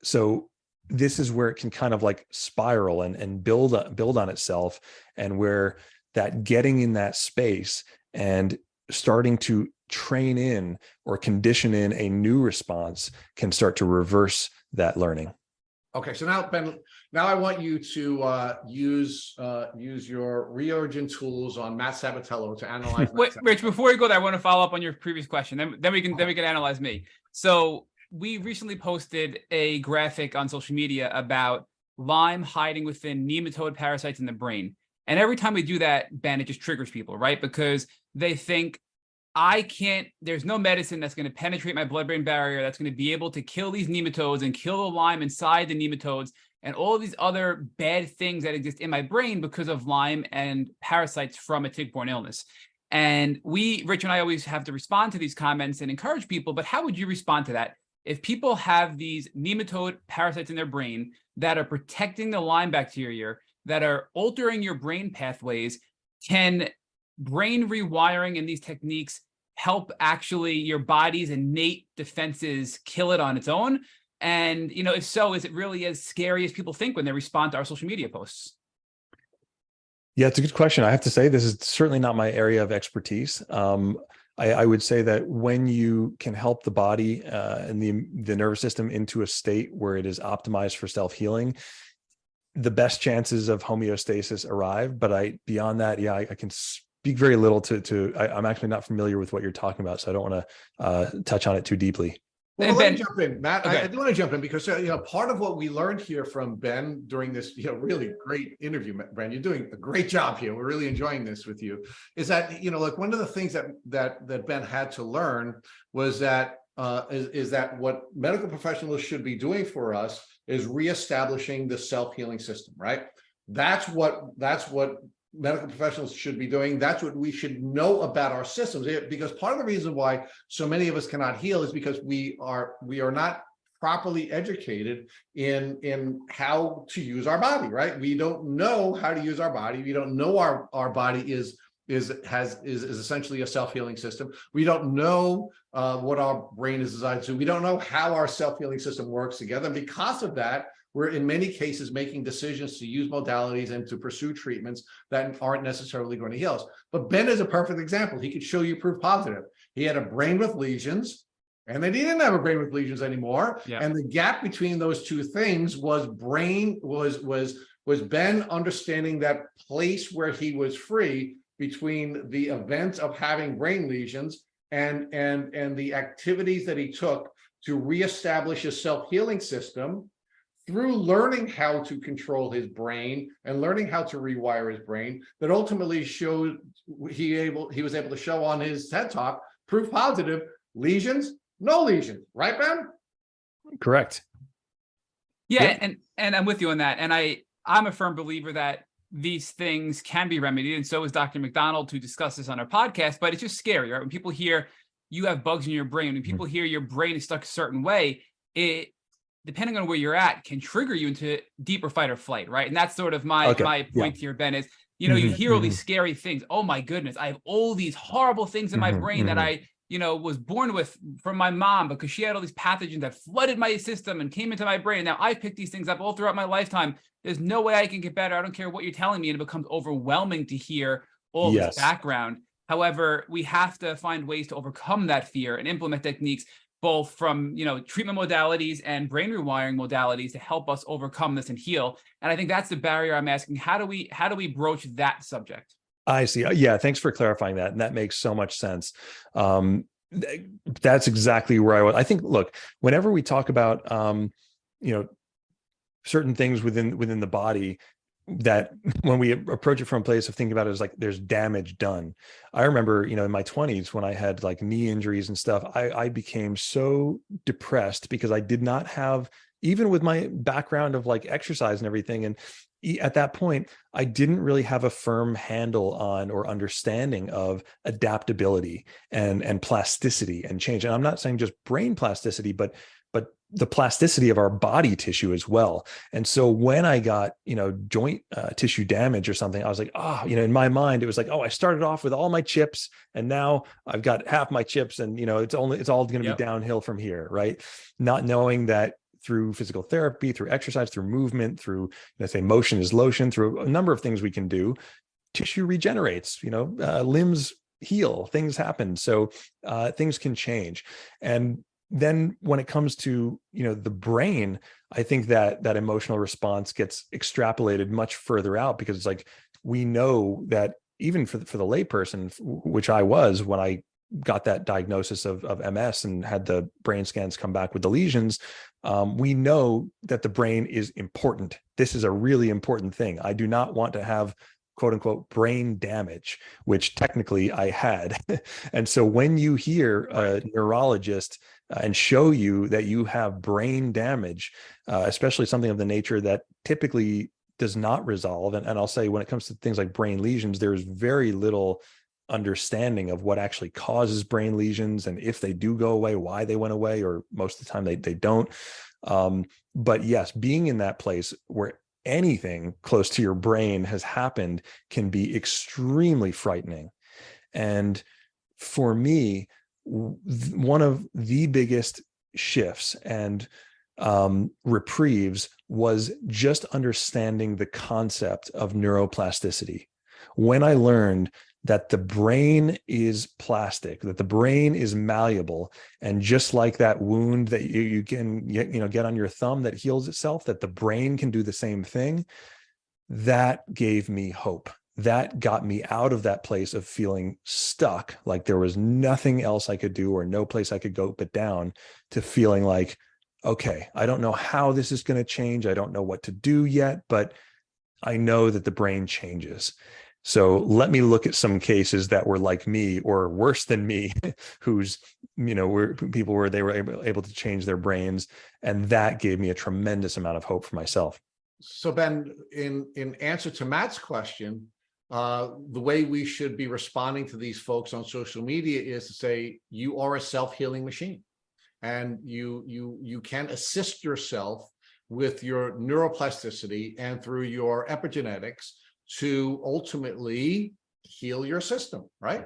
So this is where it can kind of like spiral and build on itself, and where that getting in that space and starting to train in or condition in a new response can start to reverse that learning. Okay, so now, Ben, I want you to use your reorigin tools on Matt Sabatello to analyze. Wait, Rich, before you go there, I want to follow up on your previous question. Then we can analyze me. So we recently posted a graphic on social media about Lyme hiding within nematode parasites in the brain. And every time we do that, Ben, it just triggers people, right? Because they think, there's no medicine that's going to penetrate my blood-brain barrier that's going to be able to kill these nematodes and kill the Lyme inside the nematodes and all of these other bad things that exist in my brain because of Lyme and parasites from a tick-borne illness. And Rich and I always have to respond to these comments and encourage people, but how would you respond to that? If people have these nematode parasites in their brain that are protecting the Lyme bacteria, that are altering your brain pathways, can brain rewiring and these techniques help actually your body's innate defenses kill it on its own? And, if so, is it really as scary as people think when they respond to our social media posts? Yeah, it's a good question. I have to say, this is certainly not my area of expertise. I would say that when you can help the body and the nervous system into a state where it is optimized for self-healing, the best chances of homeostasis arrive. But beyond that, I can speak very little I'm actually not familiar with what you're talking about, so I don't want to touch on it too deeply. Well, And let me Ben, jump in, Matt. okay. I do want to jump in because part of what we learned here from Ben during this really great interview, Ben, you're doing a great job here. We're really enjoying this with you. Is that like one of the things that Ben had to learn was that is that what medical professionals should be doing for us is reestablishing the self-healing system, right? That's what medical professionals should be doing. That's what we should know about our systems, because part of the reason why so many of us cannot heal is because we are not properly educated in how to use our body, right? We don't know how to use our body. We don't know our body is essentially a self-healing system. We don't know what our brain is designed to. We don't know how our self-healing system works together. And because of that, we're in many cases making decisions to use modalities and to pursue treatments that aren't necessarily going to heal us. But Ben is a perfect example. He could show you proof positive. He had a brain with lesions, and then he didn't have a brain with lesions anymore. Yeah. And the gap between those two things was Ben understanding that place where he was free between the event of having brain lesions and the activities that he took to reestablish a self-healing system through learning how to control his brain and learning how to rewire his brain, that ultimately showed he was able to show on his TED Talk proof positive, lesions, no lesions, right, Ben? Correct. Yeah, yep. and I'm with you on that. And I'm a firm believer that these things can be remedied, and so is Dr. McDonald, who discussed this on our podcast. But it's just scary, right? When people hear you have bugs in your brain, when people hear your brain is stuck a certain way, it, depending on where you're at, can trigger you into deeper fight or flight, right? And that's sort of my point here, Ben, is, you hear all these scary things. Oh my goodness, I have all these horrible things in my brain that I, was born with from my mom, because she had all these pathogens that flooded my system and came into my brain. And now I picked these things up all throughout my lifetime. There's no way I can get better. I don't care what you're telling me. And it becomes overwhelming to hear all this background. However, we have to find ways to overcome that fear and implement techniques both from, treatment modalities and brain rewiring modalities to help us overcome this and heal. And I think that's the barrier I'm asking. How do we broach that subject? I see. Yeah. Thanks for clarifying that. And that makes so much sense. That's exactly where I was. I think, look, whenever we talk about, certain things within the body, that when we approach it from a place of thinking about it as like there's damage done. I remember, in my 20s when I had like knee injuries and stuff, I became so depressed because I did not have, even with my background of like exercise and everything. And at that point, I didn't really have a firm handle on or understanding of adaptability and plasticity and change. And I'm not saying just brain plasticity, but the plasticity of our body tissue as well. And so when I got, joint tissue damage or something, I was like, in my mind, it was like, I started off with all my chips and now I've got half my chips and, it's all going to be downhill from here. Right. Not knowing that through physical therapy, through exercise, through movement, through, let's say motion is lotion, through a number of things we can do, tissue regenerates, limbs heal, things happen. So things can change. And then when it comes to, the brain, I think that emotional response gets extrapolated much further out, because it's like, we know that even for the layperson, which I was when I got that diagnosis of MS and had the brain scans come back with the lesions, we know that the brain is important. This is a really important thing. I do not want to have quote unquote brain damage, which technically I had. And so when you hear a neurologist and show you that you have brain damage, especially something of the nature that typically does not resolve. And I'll say when it comes to things like brain lesions, there's very little understanding of what actually causes brain lesions, and if they do go away, why they went away, or most of the time they don't. But yes, being in that place where anything close to your brain has happened can be extremely frightening. And for me, one of the biggest shifts and reprieves was just understanding the concept of neuroplasticity. When I learned that the brain is plastic, that the brain is malleable, and just like that wound that you can get on your thumb that heals itself, that the brain can do the same thing, that gave me hope. that got me out of that place of feeling stuck, like there was nothing else I could do or no place I could go but down, to feeling like, okay, I don't know how this is going to change. I don't know what to do yet, but I know that the brain changes. So let me look at some cases that were like me or worse than me, who's, were people where they were able to change their brains. And that gave me a tremendous amount of hope for myself. So Ben, in answer to Matt's question, the way we should be responding to these folks on social media is to say, you are a self-healing machine, and you can assist yourself with your neuroplasticity and through your epigenetics to ultimately heal your system, right?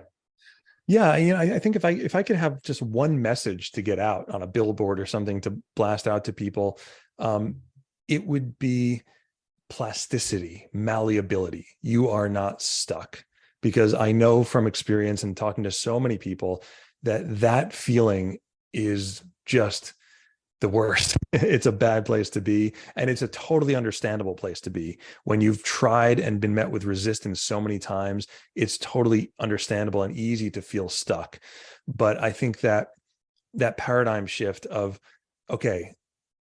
Yeah, I think if I could have just one message to get out on a billboard or something to blast out to people, it would be plasticity, malleability. You are not stuck, because I know from experience and talking to so many people that feeling is just the worst. It's a bad place to be. And it's a totally understandable place to be. When you've tried and been met with resistance so many times, it's totally understandable and easy to feel stuck. But I think that paradigm shift of, okay,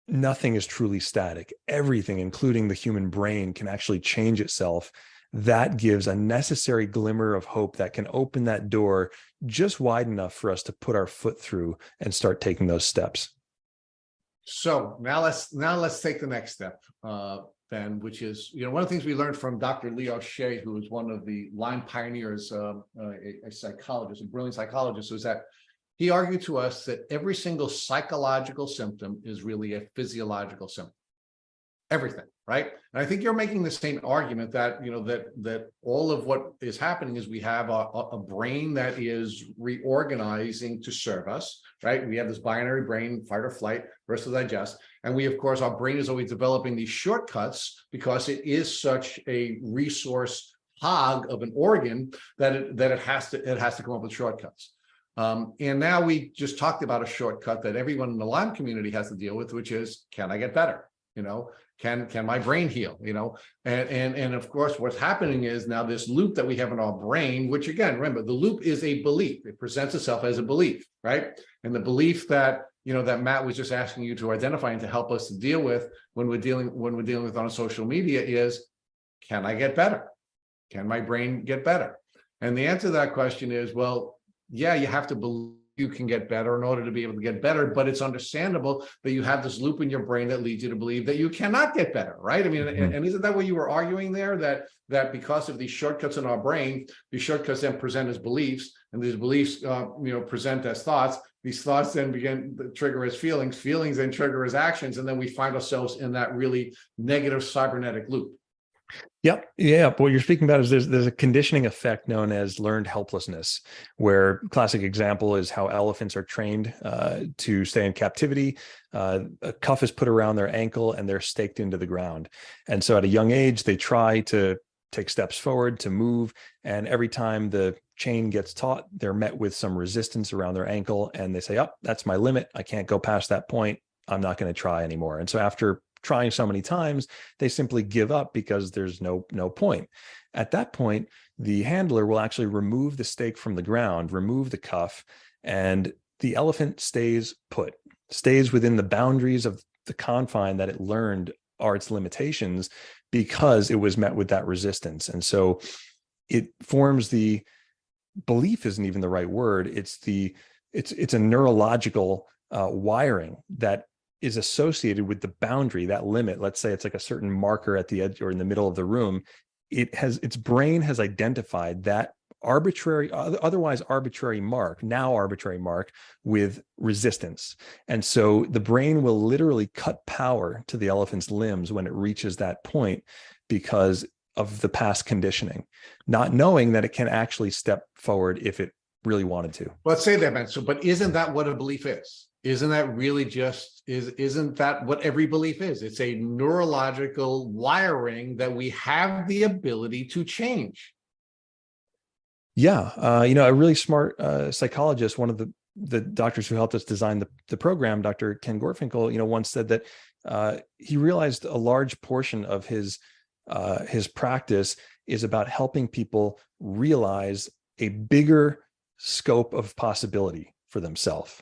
nothing is truly static. Everything, including the human brain, can actually change itself. That gives a necessary glimmer of hope that can open that door just wide enough for us to put our foot through and start taking those steps. So now let's take the next step, Ben, which is, one of the things we learned from Dr. Leo Shea, who was one of the Lyme pioneers, a psychologist, a brilliant psychologist, was that he argued to us that every single psychological symptom is really a physiological symptom. Everything, right? And I think you're making the same argument that, that all of what is happening is we have a brain that is reorganizing to serve us, right? We have this binary brain, fight or flight versus digest. And we, of course, our brain is always developing these shortcuts because it is such a resource hog of an organ that it has to come up with shortcuts. And now we just talked about a shortcut that everyone in the Lyme community has to deal with, which is, can I get better? Can my brain heal? And of course, what's happening is now this loop that we have in our brain, which again, remember, the loop is a belief. It presents itself as a belief, right? And the belief that, that Matt was just asking you to identify and to help us to deal with when we're dealing with on social media is, can I get better? Can my brain get better? And the answer to that question is, well, yeah, you have to believe you can get better in order to be able to get better, but it's understandable that you have this loop in your brain that leads you to believe that you cannot get better, right? I mean, and isn't that what you were arguing there, that because of these shortcuts in our brain, these shortcuts then present as beliefs, and these beliefs present as thoughts, these thoughts then begin to trigger as feelings, feelings then trigger as actions, and then we find ourselves in that really negative cybernetic loop. Yep. Yeah. What you're speaking about is there's a conditioning effect known as learned helplessness, where classic example is how elephants are trained to stay in captivity. A cuff is put around their ankle and they're staked into the ground. And so at a young age, they try to take steps forward to move. And every time the chain gets taut, they're met with some resistance around their ankle. And they say, oh, that's my limit. I can't go past that point. I'm not going to try anymore. And so after trying so many times, they simply give up because there's no point. At that point, the handler will actually remove the stake from the ground, remove the cuff, and the elephant stays put, stays within the boundaries of the confine that it learned are its limitations, because it was met with that resistance. And so it forms the belief, isn't even the right word. It's a neurological wiring that is associated with the boundary, that limit. Let's say it's like a certain marker at the edge or in the middle of the room. Its brain has identified that otherwise arbitrary mark with resistance. And so the brain will literally cut power to the elephant's limbs when it reaches that point, because of the past conditioning, not knowing that it can actually step forward if it really wanted to. Well, let's say that, man. So, but isn't that what a belief is? Isn't that really isn't that what every belief is? It's a neurological wiring that we have the ability to change. Yeah. A really smart psychologist, one of the doctors who helped us design the program, Dr. Ken Gorfinkel, once said that he realized a large portion of his his practice is about helping people realize a bigger scope of possibility for themselves.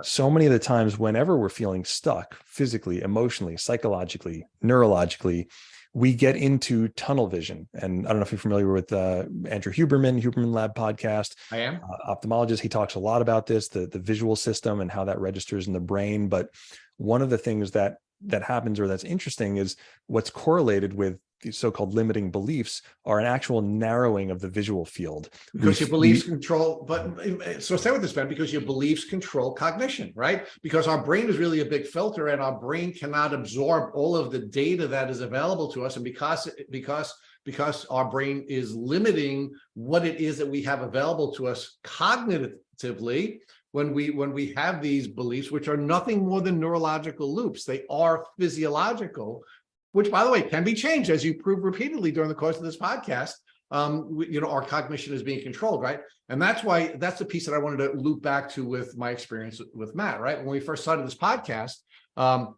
So many of the times, whenever we're feeling stuck physically, emotionally, psychologically, neurologically, we get into tunnel vision. And I don't know if you're familiar with Andrew Huberman Lab podcast. I am. Ophthalmologist. He talks a lot about this, the visual system and how that registers in the brain. But one of the things that happens, or that's interesting, is what's correlated with these so-called limiting beliefs are an actual narrowing of the visual field. Because your beliefs control, but so stay with this, Ben, because your beliefs control cognition, right? Because our brain is really a big filter, and our brain cannot absorb all of the data that is available to us. And because our brain is limiting what it is that we have available to us cognitively, when we have these beliefs, which are nothing more than neurological loops, they are physiological, which, by the way, can be changed, as you proved repeatedly during the course of this podcast. Our cognition is being controlled, right? And that's the piece that I wanted to loop back to with my experience with Matt, right? When we first started this podcast,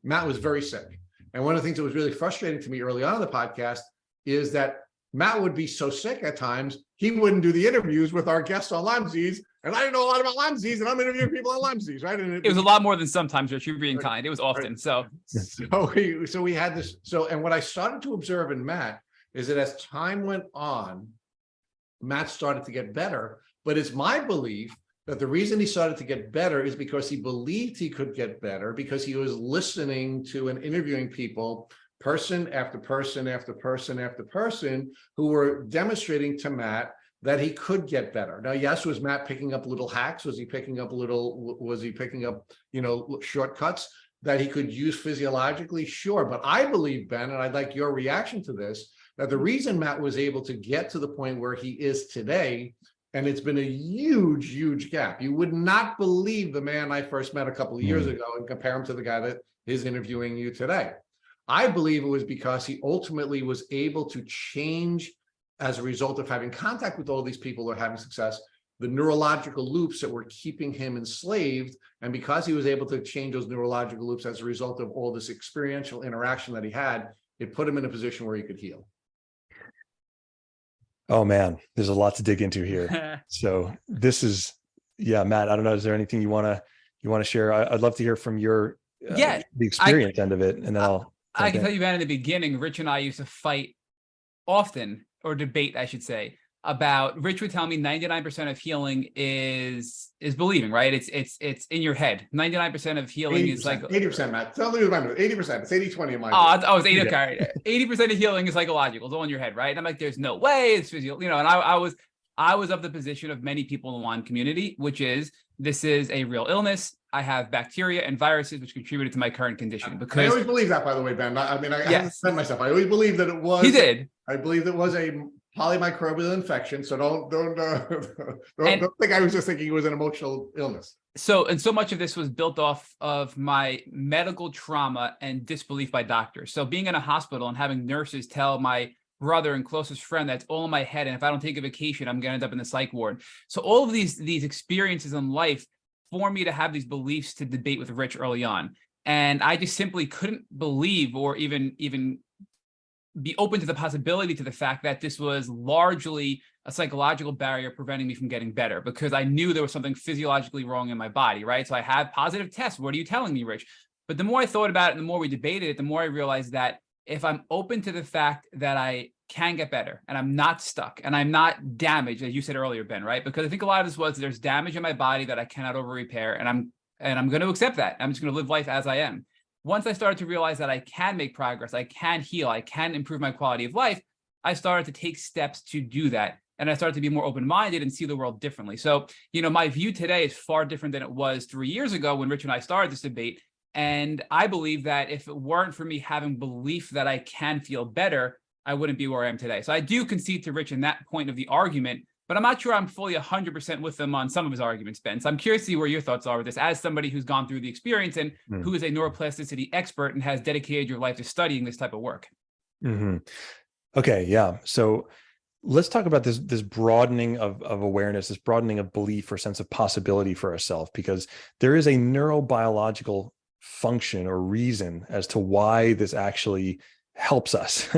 Matt was very sick. And one of the things that was really frustrating to me early on in the podcast is that Matt would be so sick at times, he wouldn't do the interviews with our guests on Lyme disease. And I didn't know a lot about Lyme disease, and I'm interviewing people on Lyme disease, right? And it was a lot more than sometimes, Rich. You're being kind. It was often. Right. So we had this. And what I started to observe in Matt is that as time went on, Matt started to get better. But it's my belief that the reason he started to get better is because he believed he could get better, because he was listening to and interviewing people, person after person after person after person, who were demonstrating to Matt that he could get better. Now, yes, was Matt picking up little hacks? Was he picking up shortcuts that he could use physiologically? Sure. But I believe, Ben, and I'd like your reaction to this, that the reason Matt was able to get to the point where he is today, and it's been a huge, huge gap. You would not believe the man I first met a couple of years ago and compare him to the guy that is interviewing you today. I believe it was because he ultimately was able to change, as a result of having contact with all these people who are having success, the neurological loops that were keeping him enslaved. And because he was able to change those neurological loops as a result of all this experiential interaction that he had, it put him in a position where he could heal. Oh man, there's a lot to dig into here. So this is, Matt, I don't know, is there anything you want to share? I'd love to hear from your the experience end of it, and then I can tell you, Ben, in the beginning, Rich and I used to fight often, or debate, I should say, about, Rich would tell me 99% of healing is believing, right? It's in your head. 99% of healing is like 80%, Matt. Tell me about it. 80%. It's 80-20 in my I was 80. Okay. 80% of healing is psychological. It's all in your head, right? And I'm like, there's no way it's physical, and I was of the position of many people in the Lyme community, which is, this is a real illness. I have bacteria and viruses which contributed to my current condition. Because I always believe that, by the way, Ben. I haven't said myself. I always believe that it was. He did. I believe it was a polymicrobial infection. So don't think I was just thinking it was an emotional illness. So much of this was built off of my medical trauma and disbelief by doctors. So being in a hospital and having nurses tell my brother and closest friend that's all in my head, and if I don't take a vacation, I'm going to end up in the psych ward. So all of these experiences in life formed me to have these beliefs to debate with Rich early on. And I just simply couldn't believe, or even be open to the possibility, to the fact that this was largely a psychological barrier preventing me from getting better, because I knew there was something physiologically wrong in my body, right? So I had positive tests. What are you telling me, Rich? But the more I thought about it and the more we debated it, the more I realized that if I'm open to the fact that I can get better and I'm not stuck and I'm not damaged, as you said earlier, Ben, right? Because I think a lot of this was, there's damage in my body that I cannot over repair, and I'm going to accept that. I'm just going to live life as I am. Once I started to realize that I can make progress, I can heal, I can improve my quality of life, I started to take steps to do that. And I started to be more open-minded and see the world differently. So, my view today is far different than it was 3 years ago when Rich and I started this debate. And I believe that if it weren't for me having belief that I can feel better, I wouldn't be where I am today. So I do concede to Rich in that point of the argument, but I'm not sure I'm fully 100% with them on some of his arguments, Ben. So I'm curious to see where your thoughts are with this, as somebody who's gone through the experience and who is a neuroplasticity expert and has dedicated your life to studying this type of work. Mm-hmm. Okay, yeah. So let's talk about this broadening of awareness, this broadening of belief or sense of possibility for ourselves, because there is a neurobiological function or reason as to why this actually helps us.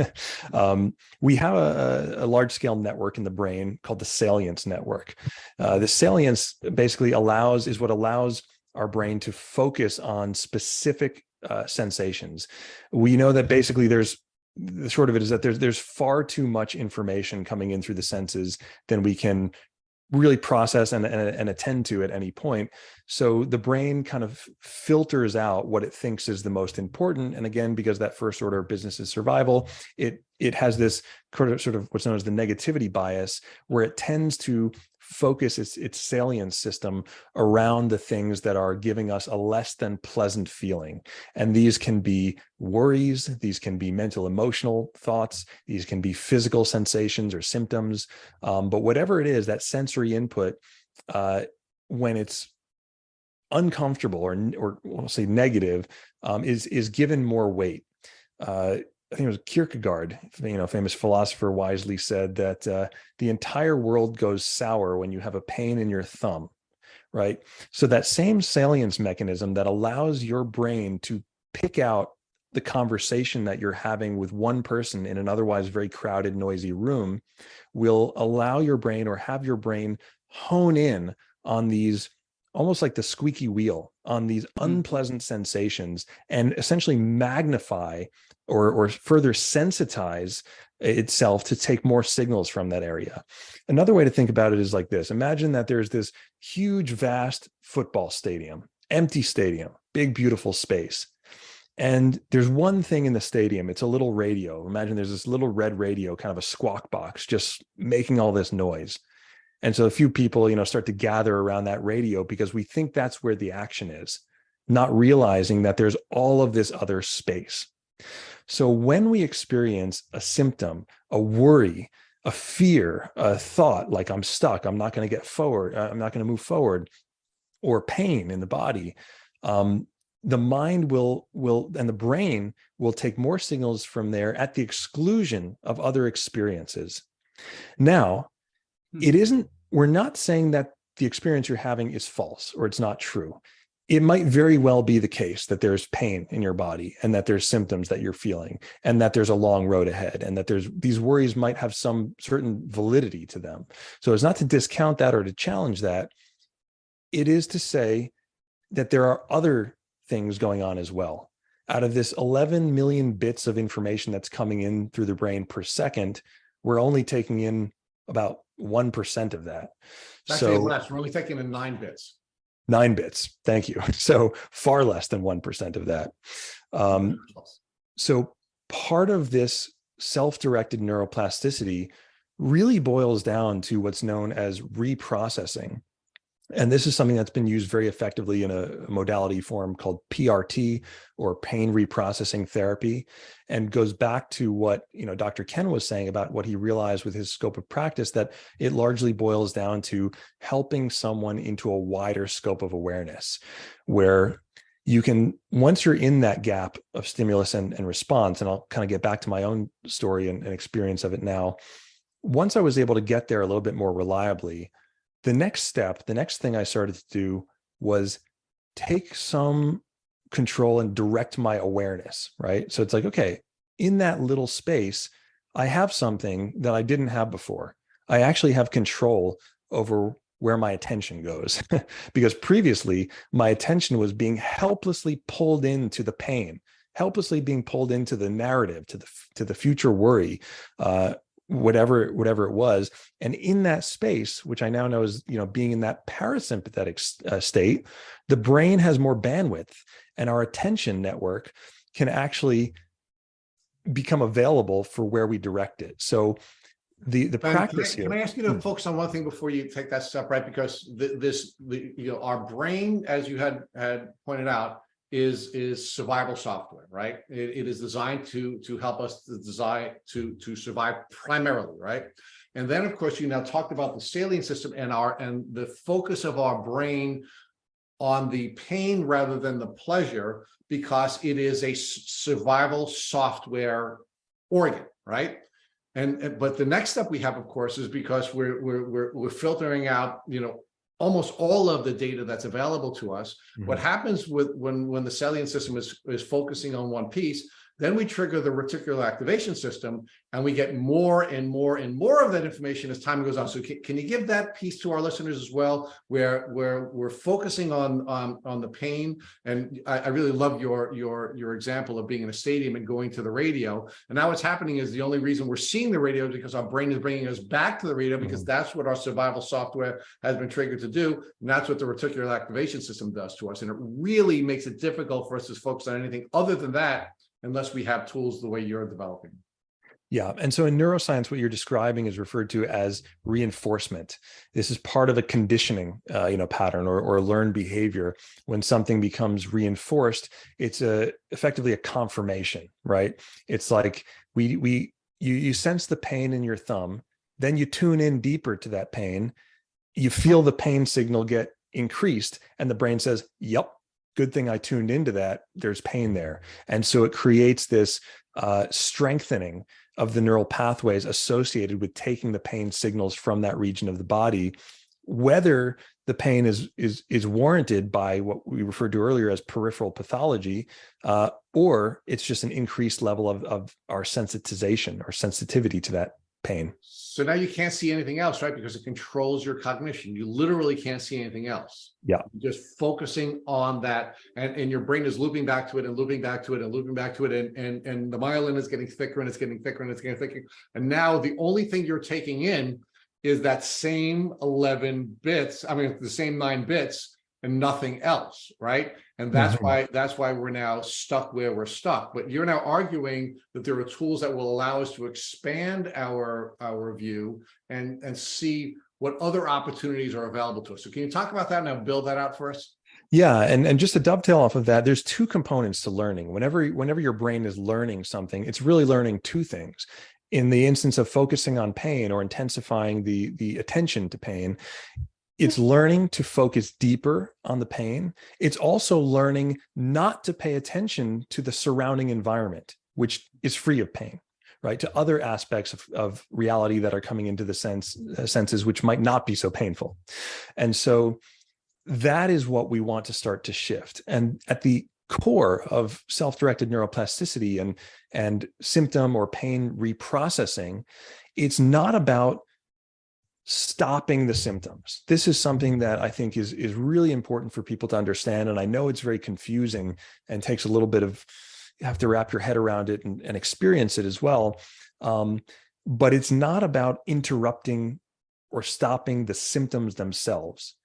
We have a large-scale network in the brain called the salience network. The salience basically is what allows our brain to focus on specific sensations. We know that basically the short of it is that there's far too much information coming in through the senses than we can really process and attend to at any point. So the brain kind of filters out what it thinks is the most important. And again, because that first order of business is survival, it has this sort of what's known as the negativity bias, where it tends to focus its salience system around the things that are giving us a less than pleasant feeling. And these can be worries, these can be mental emotional thoughts, these can be physical sensations or symptoms. But whatever it is, that sensory input, when it's uncomfortable or we'll say negative, is given more weight. I think it was Kierkegaard, famous philosopher, wisely said that the entire world goes sour when you have a pain in your thumb, right? So that same salience mechanism that allows your brain to pick out the conversation that you're having with one person in an otherwise very crowded, noisy room will allow your brain, or have your brain, hone in on these, almost like the squeaky wheel, on these unpleasant sensations, and essentially magnify or further sensitize itself to take more signals from that area. Another way to think about it is like this. Imagine that there's this huge, vast football stadium, empty stadium, big, beautiful space. And there's one thing in the stadium. It's a little radio. Imagine there's this little red radio, kind of a squawk box, just making all this noise. And so a few people, start to gather around that radio because we think that's where the action is, not realizing that there's all of this other space. So when we experience a symptom, a worry, a fear, a thought like I'm stuck, I'm not going to get forward, I'm not going to move forward, or pain in the body, the mind will and the brain will take more signals from there at the exclusion of other experiences. Now, we're not saying that the experience you're having is false or it's not true. It might very well be the case that there's pain in your body, and that there's symptoms that you're feeling, and that there's a long road ahead, and that these worries might have some certain validity to them. So it's not to discount that or to challenge that. It is to say that there are other things going on as well. Out of this 11 million bits of information that's coming in through the brain per second, we're only taking in about 1% of that. Actually less. We're only taking in 9 bits. 9 bits. Thank you. So far less than 1% of that. So part of this self-directed neuroplasticity really boils down to what's known as reprocessing. And this is something that's been used very effectively in a modality form called PRT, or pain reprocessing therapy, and goes back to what Dr. Ken was saying about what he realized with his scope of practice, that it largely boils down to helping someone into a wider scope of awareness, where you can, once you're in that gap of stimulus and response, and I'll kind of get back to my own story and experience of it now, once I was able to get there a little bit more reliably, the next thing I started to do was take some control and direct my awareness, right? So it's like, okay, in that little space, I have something that I didn't have before. I actually have control over where my attention goes, because previously my attention was being helplessly pulled into the pain, helplessly being pulled into the narrative, to the future worry, whatever it was. And in that space, which I now know is, being in that parasympathetic state, the brain has more bandwidth, and our attention network can actually become available for where we direct it. So the practice here. Can I ask you to focus on one thing before you take that step, right? Because our brain, as you had pointed out, is survival software, right? It is designed to help us to survive primarily, right? And then, of course, you now talked about the salient system and the focus of our brain on the pain rather than the pleasure, because it is a survival software organ, right? But the next step we have, of course, is because we're filtering out, almost all of the data that's available to us. Mm-hmm. What happens when the salient system is focusing on one piece, Then we trigger the reticular activation system, and we get more and more and more of that information as time goes on. So can you give that piece to our listeners as well, where we're focusing on the pain? And I really love your example of being in a stadium and going to the radio. And now what's happening is the only reason we're seeing the radio is because our brain is bringing us back to the radio, because that's what our survival software has been triggered to do. And that's what the reticular activation system does to us. And it really makes it difficult for us to focus on anything other than that, unless we have tools the way you're developing. Yeah. And so in neuroscience, what you're describing is referred to as reinforcement. This is part of a conditioning, pattern or learned behavior. When something becomes reinforced, it's effectively a confirmation, right? It's like you sense the pain in your thumb, then you tune in deeper to that pain, you feel the pain signal get increased, and the brain says, yep, good thing I tuned into that. There's pain there. And so it creates this strengthening of the neural pathways associated with taking the pain signals from that region of the body, whether the pain is warranted by what we referred to earlier as peripheral pathology, or it's just an increased level of our sensitization or sensitivity to that pain. So now you can't see anything else, right? Because it controls your cognition. You literally can't see anything else. Yeah. You're just focusing on that, and your brain is looping back to it and looping back to it and looping back to it. And the myelin is getting thicker and it's getting thicker and it's getting thicker. And now the only thing you're taking in is that same 11 bits, the same 9 bits and nothing else, right? And that's why we're now stuck where we're stuck. But you're now arguing that there are tools that will allow us to expand our view and see what other opportunities are available to us. So can you talk about that now, build that out for us? Yeah, and just to dovetail off of that, there's 2 components to learning. Whenever your brain is learning something, it's really learning 2 things. In the instance of focusing on pain or intensifying the attention to pain, it's learning to focus deeper on the pain. It's also learning not to pay attention to the surrounding environment, which is free of pain, right? To other aspects of reality that are coming into the senses, which might not be so painful. And so that is what we want to start to shift. And at the core of self-directed neuroplasticity and symptom or pain reprocessing, it's not about stopping the symptoms. This is something that I think is really important for people to understand. And I know it's very confusing and takes a little bit of, you have to wrap your head around it and experience it as well. But it's not about interrupting or stopping the symptoms themselves.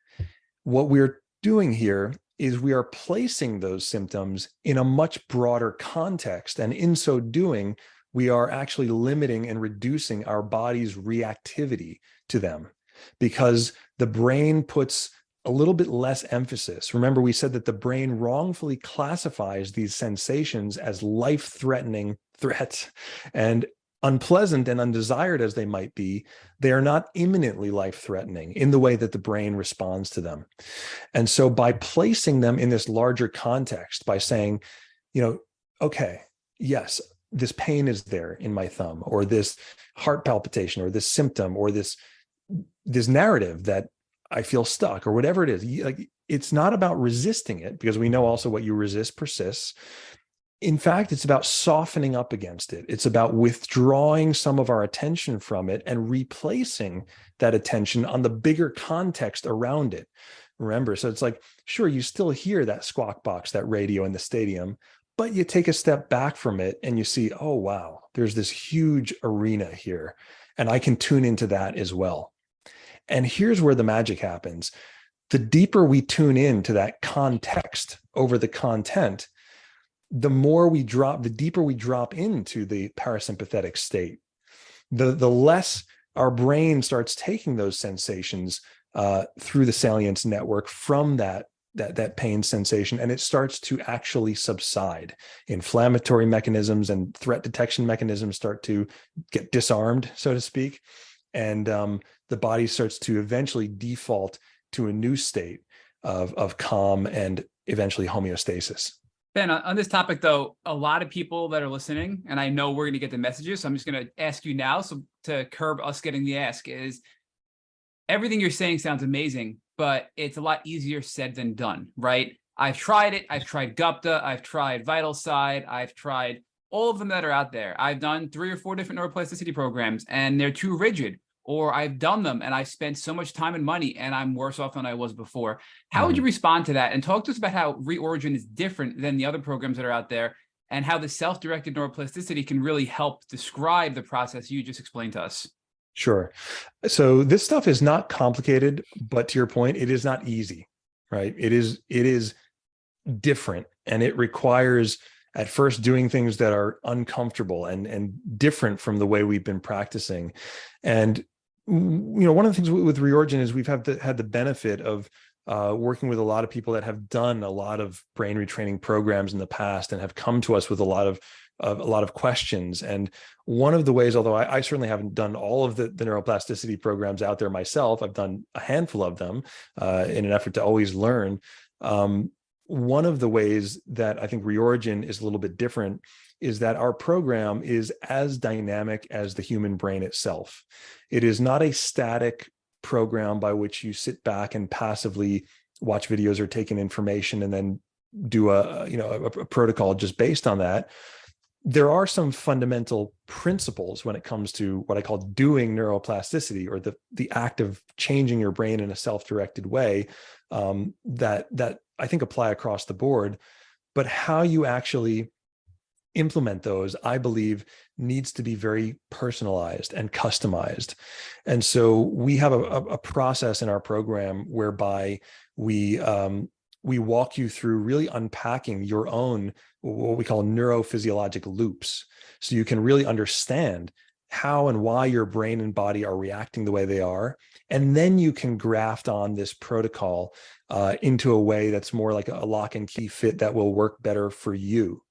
What we're doing here is we are placing those symptoms in a much broader context. And in so doing, we are actually limiting and reducing our body's reactivity to them, because the brain puts a little bit less emphasis. Remember, we said that the brain wrongfully classifies these sensations as life-threatening threats, and unpleasant and undesired as they might be, they are not imminently life-threatening in the way that the brain responds to them. And so by placing them in this larger context, by saying, okay, yes, this pain is there in my thumb, or this heart palpitation, or this symptom, or this narrative that I feel stuck, or whatever it is. Like, it's not about resisting it, because we know also what you resist persists. In fact, it's about softening up against it. It's about withdrawing some of our attention from it and replacing that attention on the bigger context around it. Remember, so it's like, sure, you still hear that squawk box, that radio in the stadium, but you take a step back from it and you see, oh, wow, there's this huge arena here, and I can tune into that as well. And here's where the magic happens. The deeper we tune into that context over the content, the deeper we drop into the parasympathetic state, the less our brain starts taking those sensations through the salience network from that pain sensation, and it starts to actually subside. Inflammatory mechanisms and threat detection mechanisms start to get disarmed, so to speak, and the body starts to eventually default to a new state of calm and eventually homeostasis. Ben, on this topic, though, a lot of people that are listening, and I know we're going to get the messages, so I'm just going to ask you now, so to curb us getting the ask, is everything you're saying sounds amazing, but it's a lot easier said than done, right? I've tried it. I've tried Gupta. I've tried Vital Side. I've tried all of them that are out there. I've done 3 or 4 different neuroplasticity programs and they're too rigid, or I've done them and I spent so much time and money and I'm worse off than I was before. How would you respond to that? And talk to us about how Reorigin is different than the other programs that are out there, and how the self-directed neuroplasticity can really help describe the process you just explained to us. Sure. So this stuff is not complicated, but to your point, it is not easy, right? It is different, and it requires at first doing things that are uncomfortable and different from the way we've been practicing. And one of the things with Reorigin is we've had the benefit of working with a lot of people that have done a lot of brain retraining programs in the past and have come to us with a lot of questions. And one of the ways, although I certainly haven't done all of the neuroplasticity programs out there myself, I've done a handful of them in an effort to always learn. One of the ways that I think Reorigin is a little bit different is that our program is as dynamic as the human brain itself. It is not a static program by which you sit back and passively watch videos or take in information and then do a protocol just based on that. There are some fundamental principles when it comes to what I call doing neuroplasticity, or the act of changing your brain in a self-directed way, that I think apply across the board. But how you actually implement those, I believe, needs to be very personalized and customized. And so we have a process in our program whereby we walk you through really unpacking your own, what we call neurophysiologic loops. So you can really understand how and why your brain and body are reacting the way they are. And then you can graft on this protocol into a way that's more like a lock and key fit that will work better for you.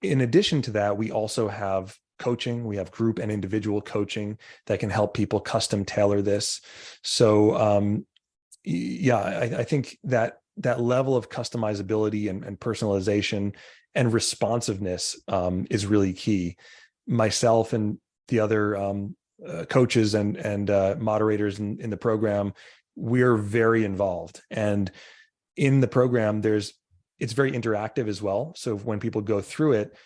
In addition to that, we also have coaching. We have group and individual coaching that can help people custom tailor this. So I think that level of customizability and personalization and responsiveness is really key. Myself and the other coaches and moderators in the program, we're very involved. And in the program, it's very interactive as well. So when people go through it,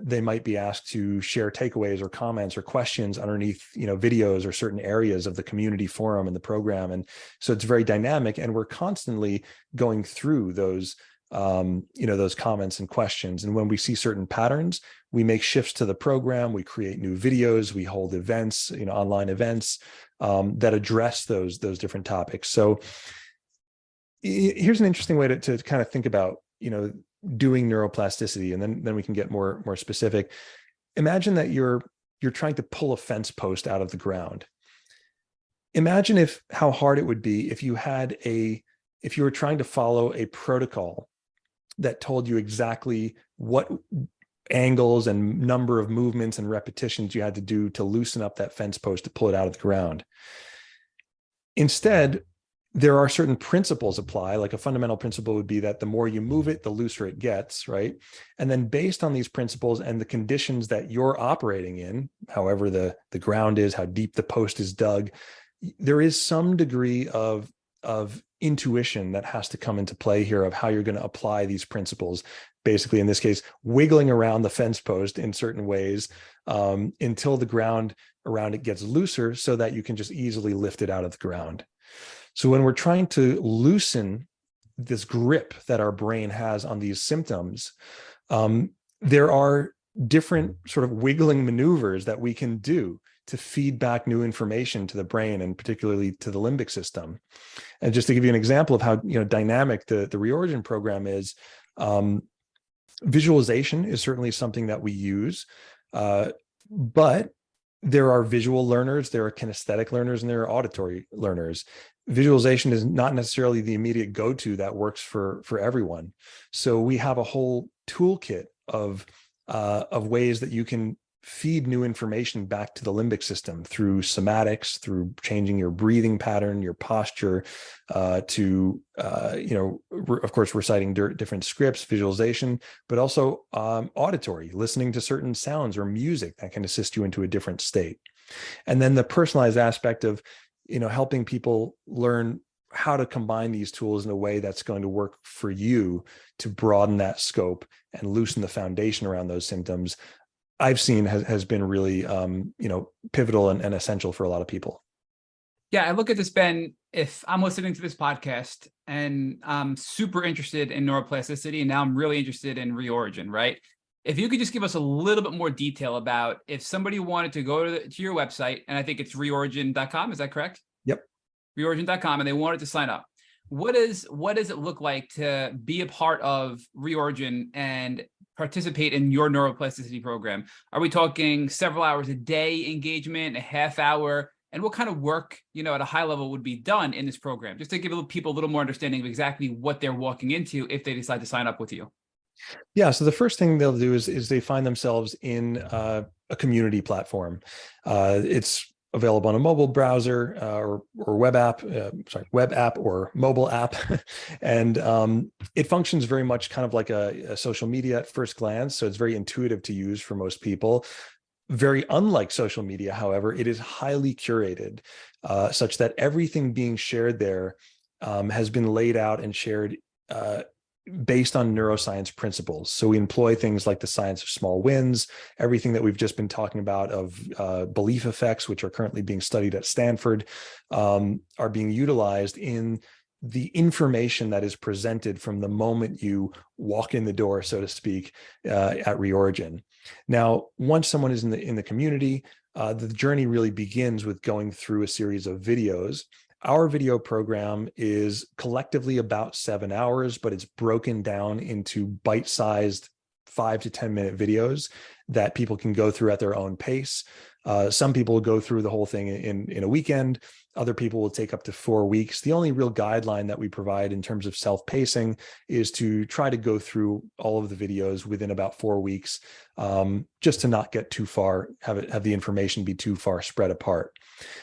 they might be asked to share takeaways or comments or questions underneath, videos or certain areas of the community forum and the program. And so it's very dynamic, and we're constantly going through those comments and questions. And when we see certain patterns, we make shifts to the program. We create new videos. We hold events, online events that address those different topics. So here's an interesting way to kind of think about, doing neuroplasticity, and then we can get more specific. Imagine that you're trying to pull a fence post out of the ground. Imagine how hard it would be if you were trying to follow a protocol that told you exactly what angles and number of movements and repetitions you had to do to loosen up that fence post to pull it out of the ground. Instead, there are certain principles apply. Like a fundamental principle would be that the more you move it, the looser it gets, right? And then based on these principles and the conditions that you're operating in, however the ground is, how deep the post is dug, there is some degree of intuition that has to come into play here of how you're going to apply these principles. Basically, in this case, wiggling around the fence post in certain ways until the ground around it gets looser so that you can just easily lift it out of the ground. So when we're trying to loosen this grip that our brain has on these symptoms, there are different sort of wiggling maneuvers that we can do to feed back new information to the brain, and particularly to the limbic system. And just to give you an example of how dynamic the Reorigin program is, visualization is certainly something that we use, but there are visual learners, there are kinesthetic learners, and there are auditory learners. Visualization is not necessarily the immediate go-to that works for everyone. So we have a whole toolkit of ways that you can feed new information back to the limbic system through somatics, through changing your breathing pattern, your posture, of course, reciting different scripts, visualization, but also auditory, listening to certain sounds or music that can assist you into a different state. And then the personalized aspect of helping people learn how to combine these tools in a way that's going to work for you to broaden that scope and loosen the foundation around those symptoms, I've seen has been really, pivotal and essential for a lot of people. Yeah, I look at this, Ben, if I'm listening to this podcast and I'm super interested in neuroplasticity, and now I'm really interested in reorigin, right? If you could just give us a little bit more detail about if somebody wanted to go to your website, and I think it's reorigin.com, is that correct? Yep. Reorigin.com, and they wanted to sign up. What does it look like to be a part of Reorigin and participate in your neuroplasticity program? Are we talking several hours a day engagement, a half hour? And what kind of work, at a high level would be done in this program? Just to give people a little more understanding of exactly what they're walking into if they decide to sign up with you. Yeah. So the first thing they'll do is they find themselves in a community platform. It's available on a mobile browser or web app, web app or mobile app. And it functions very much kind of like a social media at first glance. So it's very intuitive to use for most people. Very unlike social media, however, it is highly curated, such that everything being shared there has been laid out and shared based on neuroscience principles. So we employ things like the science of small wins, everything that we've just been talking about of belief effects, which are currently being studied at Stanford, are being utilized in the information that is presented from the moment you walk in the door, so to speak, at Reorigin. Now, once someone is in the community, the journey really begins with going through a series of videos. Our video program is collectively about 7 hours, but it's broken down into bite-sized 5 to 10 minute videos that people can go through at their own pace. Some people will go through the whole thing in a weekend. Other people will take up to 4 weeks. The only real guideline that we provide in terms of self-pacing is to try to go through all of the videos within about 4 weeks, just to not get too far, have the information be too far spread apart.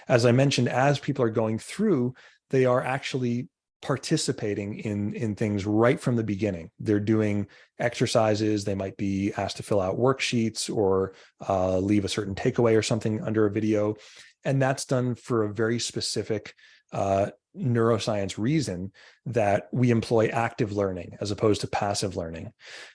As I mentioned, as people are going through, they are actually participating in things right from the beginning. They're doing exercises. They might be asked to fill out worksheets or leave a certain takeaway or something under a video. And that's done for a very specific neuroscience reason, that we employ active learning as opposed to passive learning.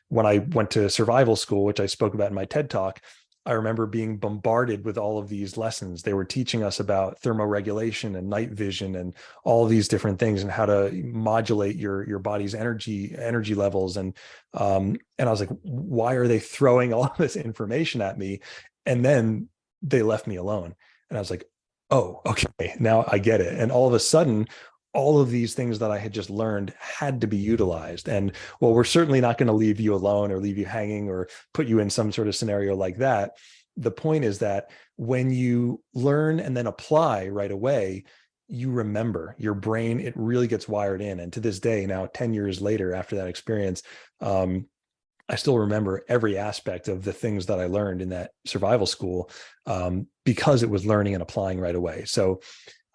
When I went to survival school, which I spoke about in my TED Talk, I remember being bombarded with all of these lessons. They were teaching us about thermoregulation and night vision and all of these different things and how to modulate your body's energy levels. And I was like, why are they throwing all this information at me? And then they left me alone. And I was like, oh, okay, now I get it. And all of a sudden, all of these things that I had just learned had to be utilized. And well, we're certainly not going to leave you alone or leave you hanging or put you in some sort of scenario like that. The point is that when you learn and then apply right away, you remember. Your brain, it really gets wired in. And to this day, now 10 years later after that experience, I still remember every aspect of the things that I learned in that survival school, because it was learning and applying right away. So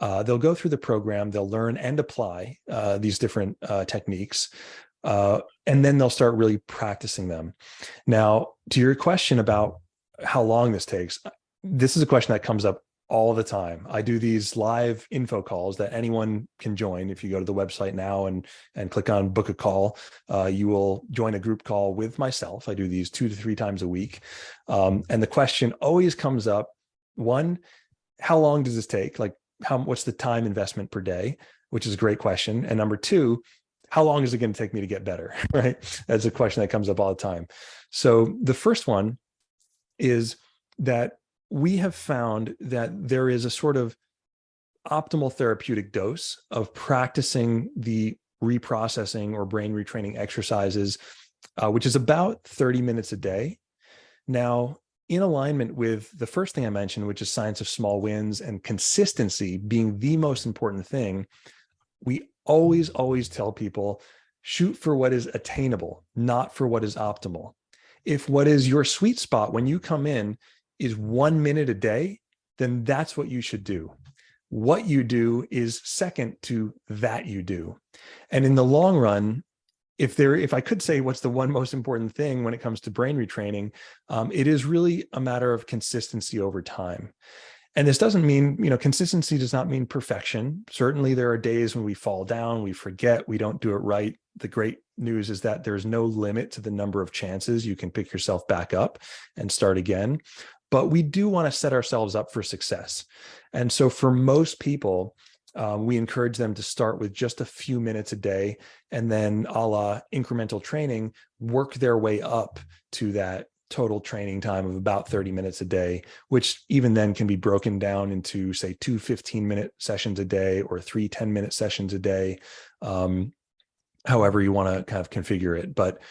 they'll go through the program, they'll learn and apply these different techniques, and then they'll start really practicing them. Now, to your question about how long this takes, this is a question that comes up all the time. I do these live info calls that anyone can join. If you go to the website now and click on book a call, you will join a group call with myself. I do these 2 to 3 times a week. And the question always comes up, one, how long does this take? Like, what's the time investment per day, which is a great question. And number 2, how long is it going to take me to get better, right? That's a question that comes up all the time. So the first one is that we have found that there is a sort of optimal therapeutic dose of practicing the reprocessing or brain retraining exercises, which is about 30 minutes a day. Now, in alignment with the first thing I mentioned, which is science of small wins and consistency being the most important thing, we always tell people, shoot for what is attainable, not for what is optimal. If what is your sweet spot when you come in is 1 minute a day, then that's what you should do. What you do is second to that you do. And in the long run, if I could say what's the one most important thing when it comes to brain retraining, it is really a matter of consistency over time. And this doesn't mean, consistency does not mean perfection. Certainly there are days when we fall down, we forget, we don't do it right. The great news is that there's no limit to the number of chances you can pick yourself back up and start again. But we do want to set ourselves up for success. And so for most people, we encourage them to start with just a few minutes a day, and then a la incremental training, work their way up to that total training time of about 30 minutes a day, which even then can be broken down into, say, 2 15-minute sessions a day or 3 10-minute sessions a day, however you want to kind of configure it. But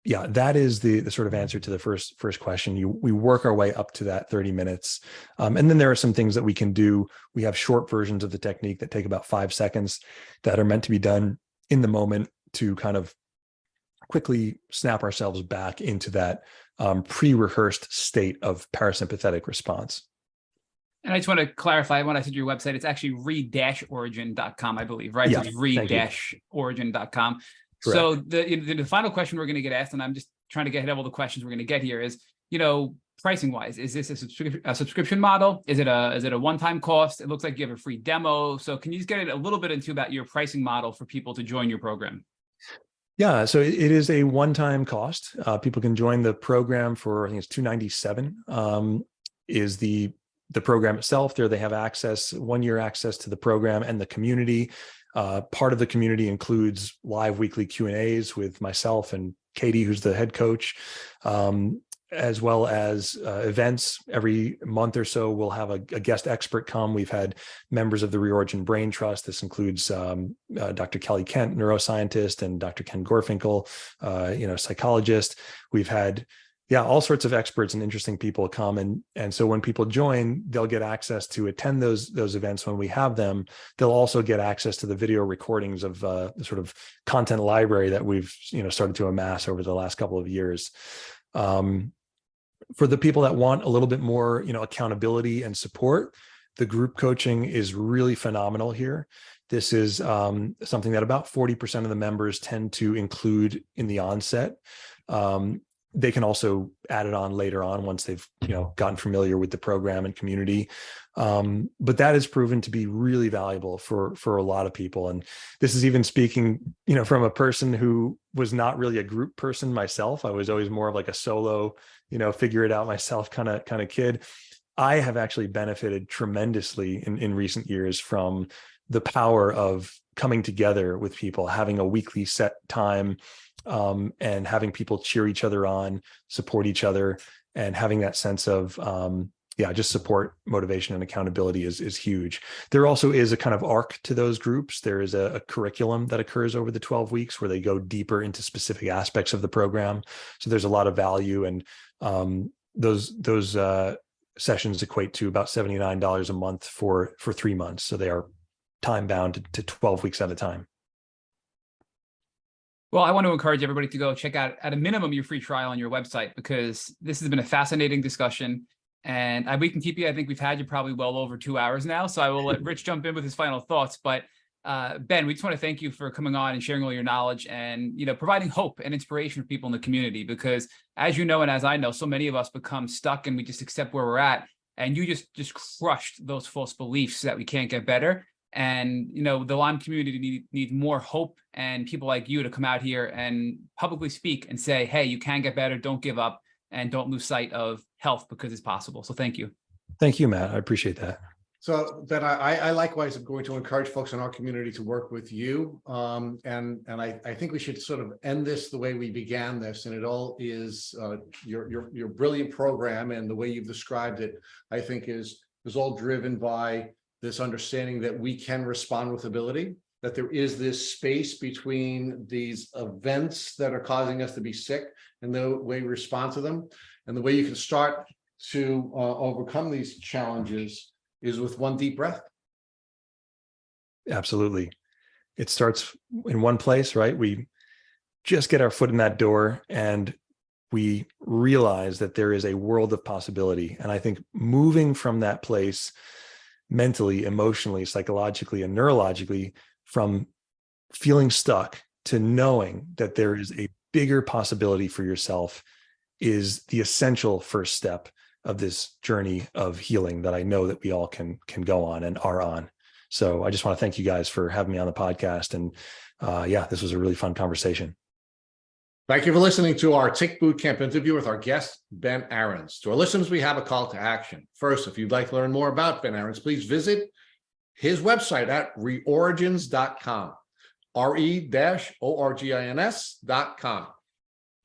yeah, that is the sort of answer to the first question. We work our way up to that 30 minutes. And then there are some things that we can do. We have short versions of the technique that take about 5 seconds that are meant to be done in the moment to kind of quickly snap ourselves back into that pre-rehearsed state of parasympathetic response. And I just want to clarify, when I said your website, it's actually re-origin.com, I believe, right? Yeah, so it's re-origin.com. Correct. So the final question we're going to get asked, and I'm just trying to get ahead of all the questions we're going to get here, is, pricing wise, is this a subscription model? Is it a one-time cost? It looks like you have a free demo. So can you just get a little bit into about your pricing model for people to join your program? Yeah, so it is a one-time cost. People can join the program for, I think it's $297. Is the program itself. There they have access, 1-year access to the program and the community. Part of the community includes live weekly Q&As with myself and Katie, who's the head coach, as well as events. Every month or so, we'll have a guest expert come. We've had members of the Reorigin Brain Trust. This includes Dr. Kelly Kent, neuroscientist, and Dr. Ken Gorfinkel, psychologist. We've had all sorts of experts and interesting people come. And so when people join, they'll get access to attend those events when we have them. They'll also get access to the video recordings of the sort of content library that we've, started to amass over the last couple of years. For the people that want a little bit more, accountability and support, the group coaching is really phenomenal here. This is something that about 40% of the members tend to include in the onset. They can also add it on later on once they've, gotten familiar with the program and community. But that has proven to be really valuable for a lot of people. And this is even speaking, from a person who was not really a group person myself. I was always more of like a solo, figure it out myself kind of kid. I have actually benefited tremendously in recent years from the power of coming together with people, having a weekly set time, and having people cheer each other on, support each other, and having that sense of, just support, motivation, and accountability is huge. There also is a kind of arc to those groups. There is a curriculum that occurs over the 12 weeks where they go deeper into specific aspects of the program. So there's a lot of value, and those sessions equate to about $79 a month for 3 months. So they are time bound to 12 weeks at a time. Well, I want to encourage everybody to go check out, at a minimum, your free trial on your website, because this has been a fascinating discussion. And we can keep you, I think we've had you probably well over 2 hours now. So I will let Rich jump in with his final thoughts. But Ben, we just want to thank you for coming on and sharing all your knowledge and, providing hope and inspiration for people in the community. Because as you know, and as I know, so many of us become stuck and we just accept where we're at. And you just crushed those false beliefs that we can't get better. And, the Lyme community needs more hope and people like you to come out here and publicly speak and say, hey, you can get better. Don't give up and don't lose sight of health, because it's possible. So thank you. Thank you, Matt. I appreciate that. So Ben, I likewise am going to encourage folks in our community to work with you. And I think we should sort of end this the way we began this. And it all is your brilliant program, and the way you've described it, I think is all driven by this understanding that we can respond with ability, that there is this space between these events that are causing us to be sick and the way we respond to them. And the way you can start to overcome these challenges is with one deep breath. Absolutely. It starts in one place, right? We just get our foot in that door and we realize that there is a world of possibility. And I think moving from that place mentally, emotionally, psychologically, and neurologically, from feeling stuck to knowing that there is a bigger possibility for yourself, is the essential first step of this journey of healing that I know that we all can go on and are on. So I just want to thank you guys for having me on the podcast. And yeah, this was a really fun conversation. Thank you for listening to our Tick Bootcamp interview with our guest, Ben Ahrens. To our listeners, we have a call to action. First, if you'd like to learn more about Ben Ahrens, please visit his website at reorigins.com, re-orgins.com.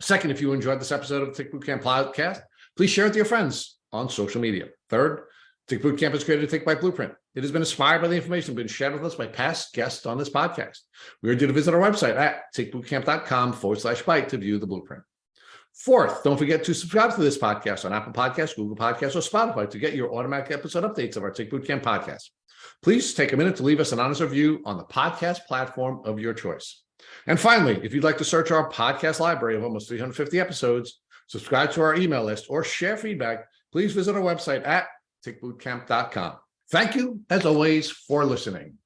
Second, if you enjoyed this episode of the Tick Bootcamp podcast, please share it with your friends on social media. Third, Tick Bootcamp is created to Tick by Blueprint. It has been inspired by the information been shared with us by past guests on this podcast. We urge you to visit our website at tickbootcamp.com/bite to view the blueprint. Fourth, don't forget to subscribe to this podcast on Apple Podcasts, Google Podcasts, or Spotify to get your automatic episode updates of our Tick Bootcamp podcast. Please take a minute to leave us an honest review on the podcast platform of your choice. And finally, if you'd like to search our podcast library of almost 350 episodes, subscribe to our email list, or share feedback, please visit our website at tickbootcamp.com. Thank you, as always, for listening.